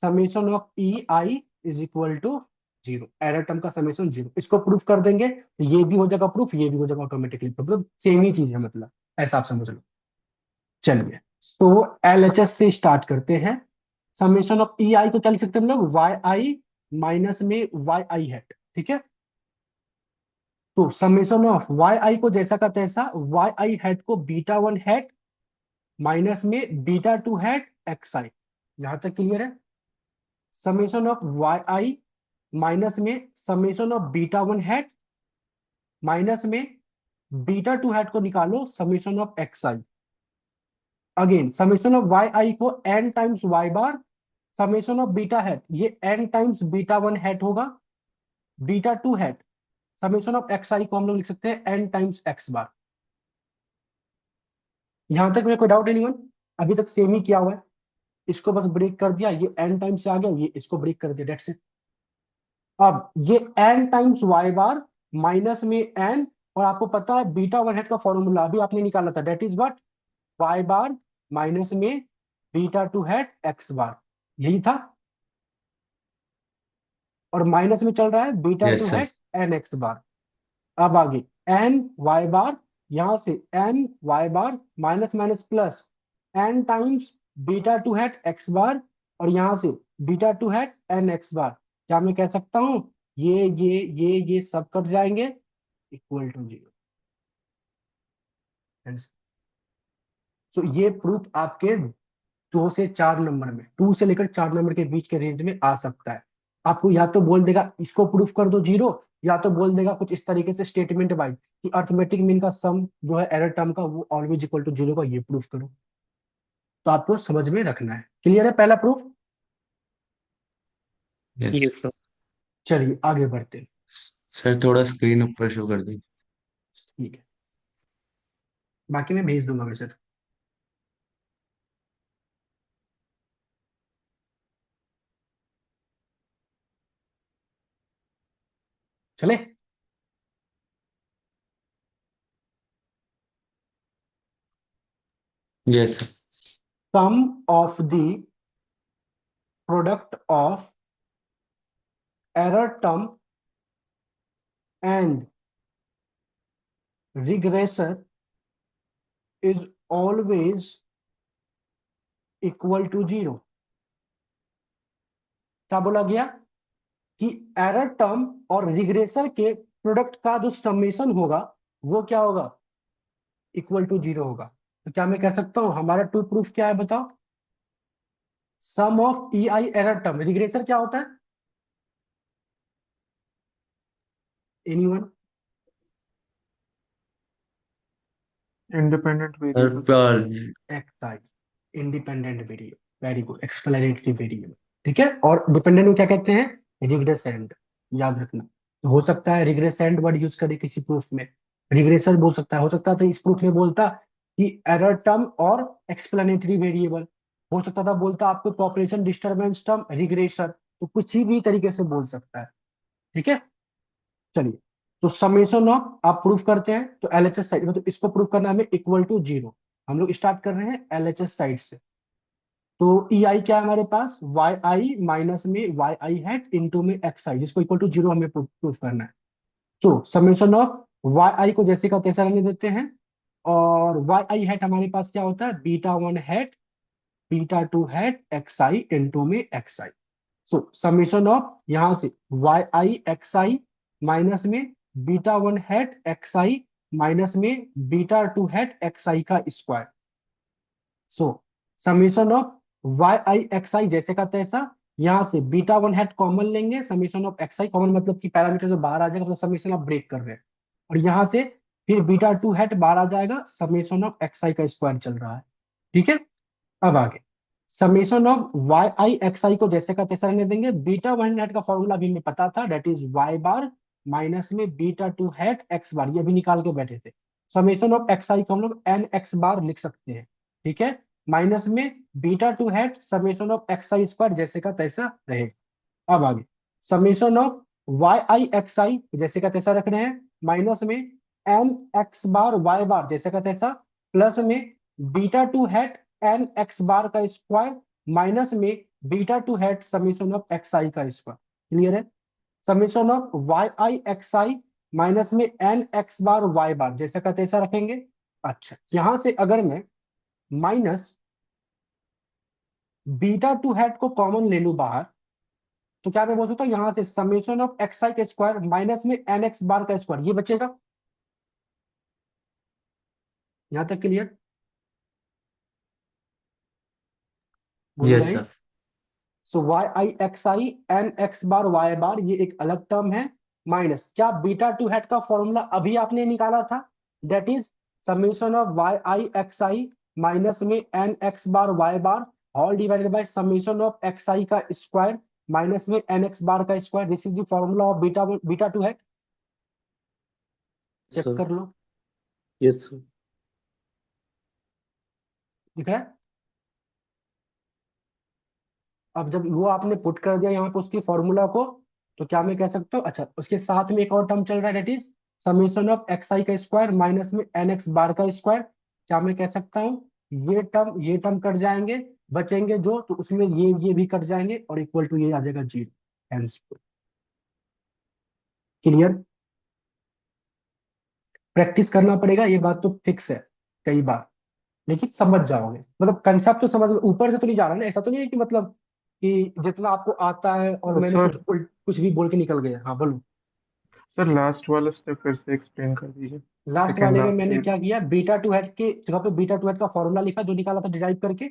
Summation of E I is equal to zero, error term का समेशन जीरो। इसको प्रूफ कर देंगे तो ये भी हो जाएगा प्रूफ, ये भी हो जाएगा ऑटोमेटिकली, मतलब सेम ही चीज है, मतलब ऐसा आप समझ लो। चलिए, तो एल एच एस से स्टार्ट करते हैं। समेशन ऑफ ई आई को क्या लिख सकते हैं हम लोग? वाई आई माइनस में वाई आई हैट, ठीक है? तो समेशन ऑफ वाई आई को जैसा का तैसा, वाई आई हैट को बीटा वन हैट माइनस में beta two hat x i. यहां तक क्लियर है? Summation of Y I minus में summation of beta one hat minus में बीटा टू हैट को निकालो summation of x i. Again summation of Y i को n times Y bar summation of beta hat, ये n times beta one hat होगा, beta two hat summation of x आई को हम लोग लिख सकते हैं एन टाइम्स एक्स बार। यहां तक में कोई डाउट एनीवन? अभी तक सेम ही किया हुआ है, इसको बस ब्रेक कर दिया, ये एन टाइम्स से आ गया, ये इसको ब्रेक कर दिया, डेट्स इट। अब ये n times Y bar minus में एन, और आपको पता है बीटा वन हेड का फॉर्मूला अभी आपने निकाला था, that is what? Y bar minus में beta two head x bar, यही था। और माइनस में चल रहा है beta two yes sir. Head n x bar. अब आगे एन वाई बार, यहां से n y bar minus minus plus n times beta two head x bar, और यहां से beta two head n x bar. क्या मैं कह सकता हूं ये सब कट जाएंगे, इक्वल टू जीरो। तो ये प्रूफ आपके 2 से 4 नंबर में, 2 से लेकर 4 नंबर के बीच के रेंज में आ सकता है। आपको या तो बोल देगा इसको प्रूफ कर दो जीरो, या तो बोल देगा कुछ इस तरीके से स्टेटमेंट वाइज कि अर्थमेटिक मीन का सम जो है एरर टर्म का वो ऑलवेज इक्वल टू जीरो का, ये प्रूफ करो। तो आपको समझ में रखना है। क्लियर है पहला प्रूफ? यस। Yes sir. चलिए आगे बढ़ते हैं। सर थोड़ा स्क्रीन ऊपर शो कर दीजिए। ठीक है, बाकी मैं भेज दूंगा वैसे तो। चले, yes sir. Sum of the product of error term and regressor is always equal to zero. क्या बोला गया कि एरर टर्म और रिग्रेसर के प्रोडक्ट का जो समेशन होगा वो क्या होगा, इक्वल टू जीरो होगा। तो क्या मैं कह सकता हूं हमारा टू प्रूफ क्या है बताओ, sum of E i error term, regressor क्या होता है, एनीवन? Independent sir variable. पर एक्साइड independent variable, very good, explanatory variable. ठीक है, और डिपेंडेंट को क्या कहते हैं, रिग्रेसेंड, याद रखना। तो हो सकता है रिग्रेसेंड वर्ड यूज करे किसी प्रूफ में, रिग्रेसर बोल सकता है, हो सकता था इस प्रूफ में बोलता कि एरर टर्म और एक्सप्लेनेटरी वेरिएबल, हो सकता था बोलता आपको पॉपुलेशन डिस्टरबेंस टर्म रिग्रेसर, तो कुछ ही भी तरीके से बोल सकता है। ठीक है, चलिए, तो समेशन ऑफ आप प्रूफ करते हैं, तो एलएचएस साइड मतलब इसको प्रूफ करना हमें इक्वल टू जीरो। हम लोग स्टार्ट कर रहे हैं एलएचएस साइड से। तो ई आई क्या है हमारे पास, वाई आई माइनस में वाई आई हैट इंटू में एक्स आई, जिसको इक्वल टू जीरो हमें प्रूफ करना है। तो समेशन ऑफ वाई आई को जैसे का तैसा रहने देते हैं, और वाई आई हैट हमारे पास क्या होता है, beta one hat beta two hat x i into में x i. So summation of यहां से वाई आई एक्स आई माइनस में बीटा वन हैट एक्स आई माइनस में बीटा टू हैट एक्स आई का square. So summation of Y I x आई जैसे का तैसा, यहां से बीटा वन हैट कॉमन लेंगे, summation of x i common मतलब कि पैरामीटर जो बाहर आ जाएगा, मतलब समेशन ऑफ ब्रेक कर रहे हैं, और यहां से फिर बीटा टू हैट बाहर आ जाएगा, समेशन ऑफ एक्स आई का स्क्वायर चल रहा है। ठीक है, अब आगे summation of Y I x आई को जैसे का तैसा रहने देंगे, बीटा वन हैट का फॉर्मूला भी हमें पता था, that is Y bar minus में beta two hat x bar, ये भी निकाल के बैठे थे। समेशन ऑफ एक्स आई को हम लोग एन एक्स बार लिख सकते हैं। ठीक है, माइनस में beta two hat summation of x i square जैसे का तैसा रहे। अब आगे summation of Y I x आई जैसे का तैसा रख रहे हैं, माइनस में N x bar y bar जैसे का तैसा, प्लस में beta two hat n x bar का स्क्वायर माइनस में beta two hat summation of x आई का स्क्वायर। क्लियर है, summation of Y I x I minus में N x bar y bar जैसे का तैसा रखेंगे। अच्छा, यहां से अगर मैं माइनस बीटा टू हैट को कॉमन ले लूं बाहर, तो क्या मैं बोल सकता हूँ यहां से समेशन ऑफ एक्स आई का स्क्वायर माइनस में एन एक्स बार का स्क्वायर, ये बचेगा। यहां तक क्लियर, बोलो yes guys. Sir. So y I x i n x bar y bar ये एक अलग टर्म है, माइनस क्या बीटा टू हैट का फॉर्मूला अभी आपने निकाला था, that is summation of Y I x I minus में N x bar y bar all divided by summation of x आई का स्क्वायर माइनस में एन एक्स बार का square, this is the formula of beta two hat. Check sir. कर लो, yes sir. दिख रहा है। अब जब वो आपने पुट कर दिया यहाँ पे उसकी फॉर्मूला को, तो क्या मैं कह सकता हूँ, अच्छा उसके साथ में एक और टर्म चल रहा है, that is summation of x आई का स्क्वायर माइनस में एन एक्स बार का स्क्वायर। क्या मैं कह सकता हूँ ये टर्म कट जाएंगे, बचेंगे जो, तो उसमें ये भी कट जाएंगे और इक्वल टू ये आ जाएगा जीरो। क्लियर, प्रैक्टिस करना पड़ेगा, ये बात तो फिक्स है कई बार, लेकिन समझ जाओगे, मतलब कंसेप्ट तो समझ, ऊपर से तो नहीं जा रहा ना, ऐसा तो नहीं है कि मतलब कि जितना आपको आता है और मैंने सर कुछ भी बोल के निकल गया। हाँ बोलो। सर लास्ट वाला स्टेप फिर से एक्सप्लेन कर दीजिए। लास्ट सेकेंड वाले में लास्ट मैंने ये। क्या किया, बीटा टू हेड के जगह पे बीटा टू हेड का फॉर्मूला लिखा जो निकाला था डिराइव करके,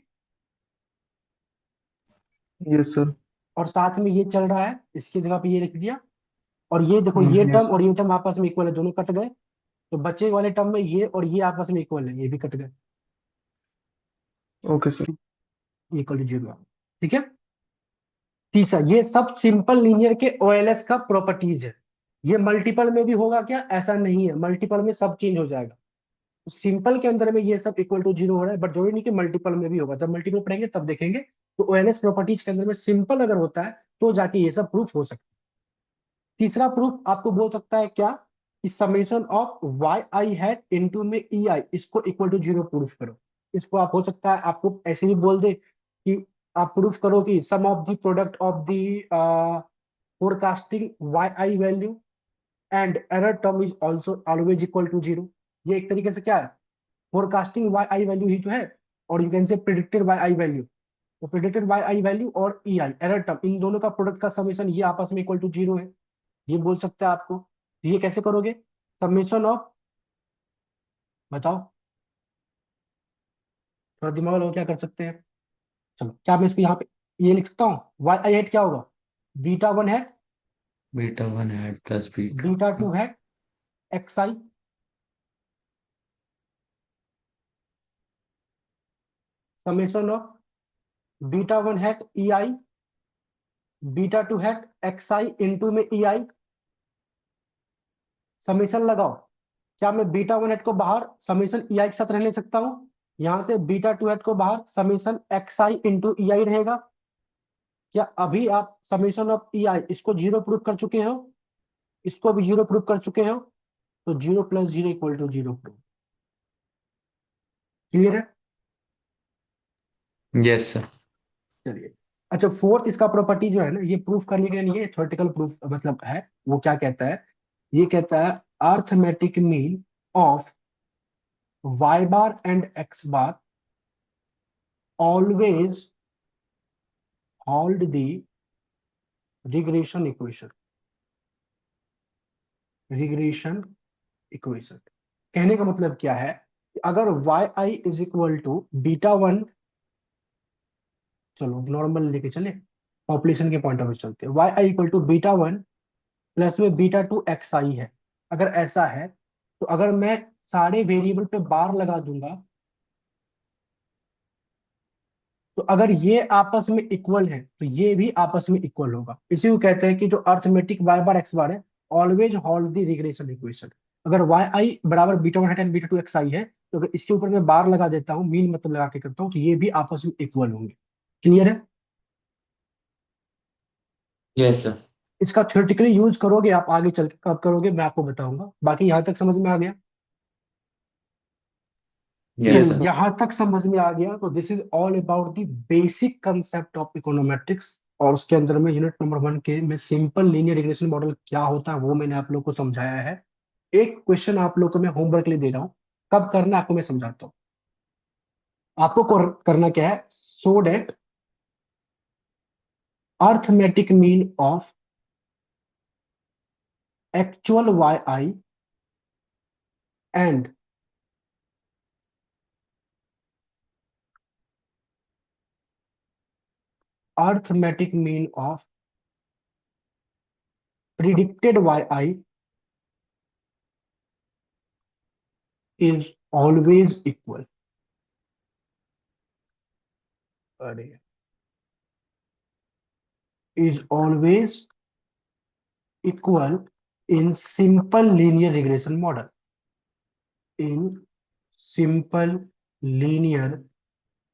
यस सर। और साथ में ये चल रहा है इसकी जगह पे ये लिख दिया, और ये देखो ये यस टर्म और ये टर्म आपस में इक्वल है, दोनों कट गए, तो बचे वाले टर्म में ये और ये आपस में इक्वल है, ये भी कट गए, okay sir. Equal to zero. ठीक है, तीसरा ये सब सिंपल लीनियर के ओएलएस का प्रॉपर्टीज है। ये मल्टीपल में भी होगा क्या, ऐसा नहीं है, मल्टीपल में सब चेंज हो जाएगा, सिंपल के अंदर में ये सब इक्वल टू जीरो हो रहा है, बट जरूरी नहीं कि मल्टीपल में भी होगा, जब मल्टीपल पढ़ेंगे तब देखेंगे। तो ओएलएस प्रॉपर्टीज के अंदर में सिंपल अगर होता है तो जाके ये सब प्रूफ हो सकता है। तीसरा प्रूफ आपको बोल सकता है क्या, कि summation of Y I hat into में ई आई, इसको इक्वल टू जीरो प्रूफ करो। इसको आप हो सकता है आपको ऐसे भी बोल दे कि आप प्रूफ करो कि sum of the product of the forecasting y i value and error term is also always equal to zero. ये एक तरीके से क्या है, फोरकास्टिंग वाई आई वैल्यू ही तो है, और you can say predicted y i value. तो प्रिडिक्टेड वाई आई वैल्यू और ई आई एरर टर्म, इन दोनों का प्रोडक्ट का समेशन ये आपस में इक्वल टू जीरो है, ये बोल सकते हैं आपको। तो ये कैसे करोगे, समेशन ऑफ, बताओ, थोड़ा दिमाग लगाओ क्या कर सकते हैं। चलो, क्या मैं इसको यहाँ पे ये लिख सकता हूँ, वाई आई हेड क्या होगा, बीटा वन है, beta one hat plus beta. Beta two है x i, summation of beta one hat e i, beta two hat x i into में ई आई, समेशन लगाओ। क्या मैं बीटा वन हैट को बाहर समेशन ई आई के साथ रहने सकता हूँ, यहां से बीटा टू हैट को बाहर समेशन एक्स आई इंटू ई आई रहेगा। क्या अभी आप समेशन ऑफ ई आई इसको जीरो प्रूफ कर चुके हो, इसको भी जीरो प्रूफ कर चुके हो, तो zero plus zero equal to zero proof. Clear है। Yes sir. चलिए, अच्छा फोर्थ इसका प्रॉपर्टी जो है ना, ये प्रूफ करने के लिए नहीं है, थ्योरेटिकल प्रूफ मतलब है। वो क्या कहता है, ये कहता है arithmetic mean of Y bar and X bar always hold the regression equation, regression equation. कहने का मतलब क्या है कि अगर Y I is equal to beta one, चलो नॉर्मल लेके चले, पॉपुलेशन के पॉइंट ऑफ व्यू चलते हैं, Y I equal to beta one plus में बीटा टू एक्स आई है, अगर ऐसा है, तो अगर मैं सारे वेरिएबल पे बार लगा दूंगा, तो अगर ये आपस में इक्वल है तो ये भी आपस में इक्वल होगा। इसी को कहते हैं कि जो arithmetic y bar x bar है always hold the regression equation. अगर वाई आई बराबर beta one and beta two x आई है, तो अगर इसके ऊपर मैं बार लगा देता हूँ, मीन मतलब लगा के करता हूँ, तो ये भी आपस में इक्वल होंगे। क्लियर है। Yes sir. इसका थ्योरेटिकली यूज करोगे आप आगे चल के, कब करोगे मैं आपको बताऊंगा, बाकी यहाँ तक समझ में आ गया। तो यस यस सर। सर। यहां तक समझ में आ गया, तो this is all about the basic concept of econometrics. और उसके अंदर में यूनिट नंबर वन के में सिंपल लीनियर रिग्रेशन मॉडल क्या होता है वो मैंने आप लोग को समझाया है। एक क्वेश्चन आप लोग को मैं होमवर्क के लिए दे रहा हूँ, कब करना है आपको मैं समझाता हूँ। आपको करना क्या है, so that arithmetic mean of actual y i and arithmetic mean of predicted y I is always equal. अरे, is always equal in simple linear regression model, in simple linear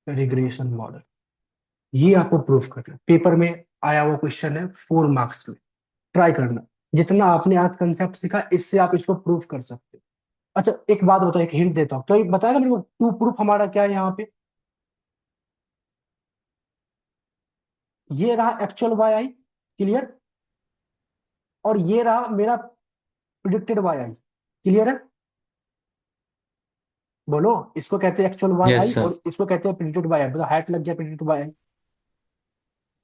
regression model। ये आपको proof करना है। Paper में आया हुआ question है 4 marks में, ट्राई करना। जितना आपने आज कंसेप्ट सीखा इससे आप इसको प्रूफ कर सकते हो। अच्छा एक बात बताओ, एक हिंट देता हूँ, तो ये बताएगा मेरे को टू प्रूफ हमारा क्या है यहाँ पे। ये रहा एक्चुअल वाई आई, क्लियर, और ये रहा मेरा प्रिडिक्टेड वाई आई, क्लियर है। बोलो, इसको कहते हैं एक्चुअल वाई आई यस सर। और इसको कहते हैं प्रिडिक्टेड वाई आई, मतलब हैट लग गया प्रिडिक्टेड वाई आई।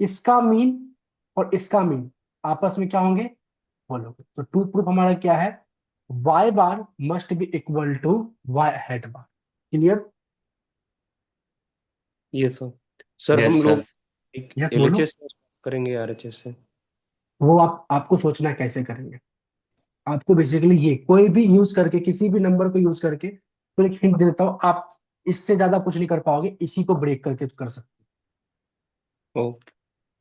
इसका मीन और इसका मीन आपस में क्या होंगे, बोलो। तो टू प्रूफ हमारा क्या है, Y bar must be equal to Y hat bar. Clear. Yes sir. Sir हम यस लोग सर। एक यस बोलो। एलएचएस करेंगे आरएचएस से। वो आपको सोचना है कैसे करेंगे। आपको बेसिकली ये कोई भी यूज करके, किसी भी नंबर को यूज करके, तो एक हिंट देता हूँ, आप इससे ज्यादा कुछ नहीं कर पाओगे, इसी को ब्रेक करके कर सकते ओ। हो।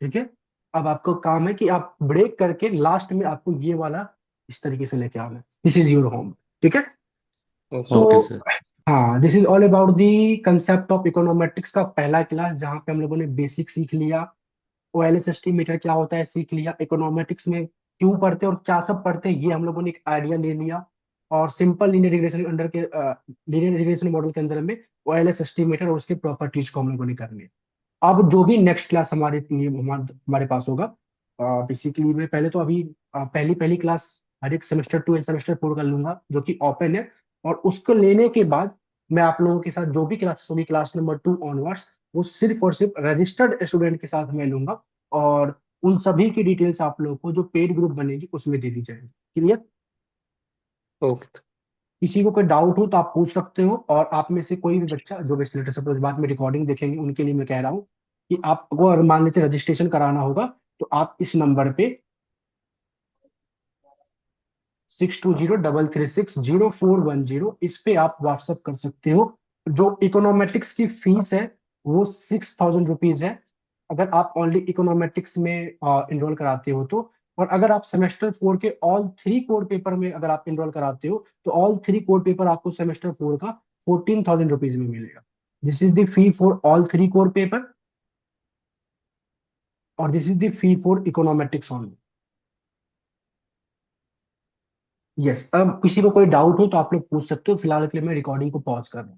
ठीक है। अब आपको काम है कि आप ब्रेक करके लास्ट में आपको ये वाला इस तरीके से लेके आना है, दिस इज योर होम। ठीक है। ओके। So okay sir. हाँ, this is all about the concept of econometrics का पहला क्लास, जहाँ पे हम लोगों ने बेसिक सीख लिया, ओएलएस एस्टिमेटर क्या होता है सीख लिया, इकोनोमेट्रिक्स में क्यों पढ़ते हैं और क्या सब पढ़ते हैं ये हम लोगों ने एक आइडिया ले लिया, और सिंपल लीनियर रिग्रेशन अंडर के लीनियर रिग्रेशन मॉडल के अंदर में ओएलएस एस्टिमेटर और उसके प्रॉपर्टीज को हम लोगों ने कर लिया। अब जो भी नेक्स्ट क्लास हमारे लिए हमारे पास होगा, बेसिकली मैं पहले तो अभी पहली पहली क्लास हर एक सेमेस्टर 2 एंड सेमेस्टर 4 कर लूंगा जो कि ओपन है। और उसको लेने के बाद मैं आप लोगों के साथ जो भी क्लासेस होगी क्लास नंबर 2 ऑनवर्ड्स, वो सिर्फ और सिर्फ रजिस्टर्ड स्टूडेंट के साथ मैं लूंगा। और उन सभी की डिटेल्स आप लोगों को जो पेड ग्रुप बनेगी उसमें दे दी जाएगी। क्लियर? ओके। किसी को कोई डाउट हो तो आप पूछ सकते हो। और आप में से कोई भी बच्चा जो बेस्ट लेटर सपोज बाद में रिकॉर्डिंग देखेंगे उनके लिए मैं कह रहा हूँ कि आपको अगर मान लीजिए रजिस्ट्रेशन कराना होगा तो आप इस नंबर पे 6203360410 इस पे आप व्हाट्सअप कर सकते हो। जो इकोनॉमेटिक्स की फीस है वो 6000 रुपीज है, अगर आप ओनली इकोनॉमेटिक्स में इनरोल कराते हो तो। और अगर आप सेमेस्टर 4 के ऑल 3 कोर पेपर में अगर आप इनरोल कराते हो तो ऑल 3 कोर पेपर आपको सेमेस्टर 4 का 14000 रुपीज में मिलेगा। This is the fee for all 3 core paper और this is the fee for econometrics only. Yes, अब किसी को कोई डाउट हो तो आप लोग पूछ सकते हो, फिलहाल के लिए मैं रिकॉर्डिंग को पॉज कर रहा हूँ।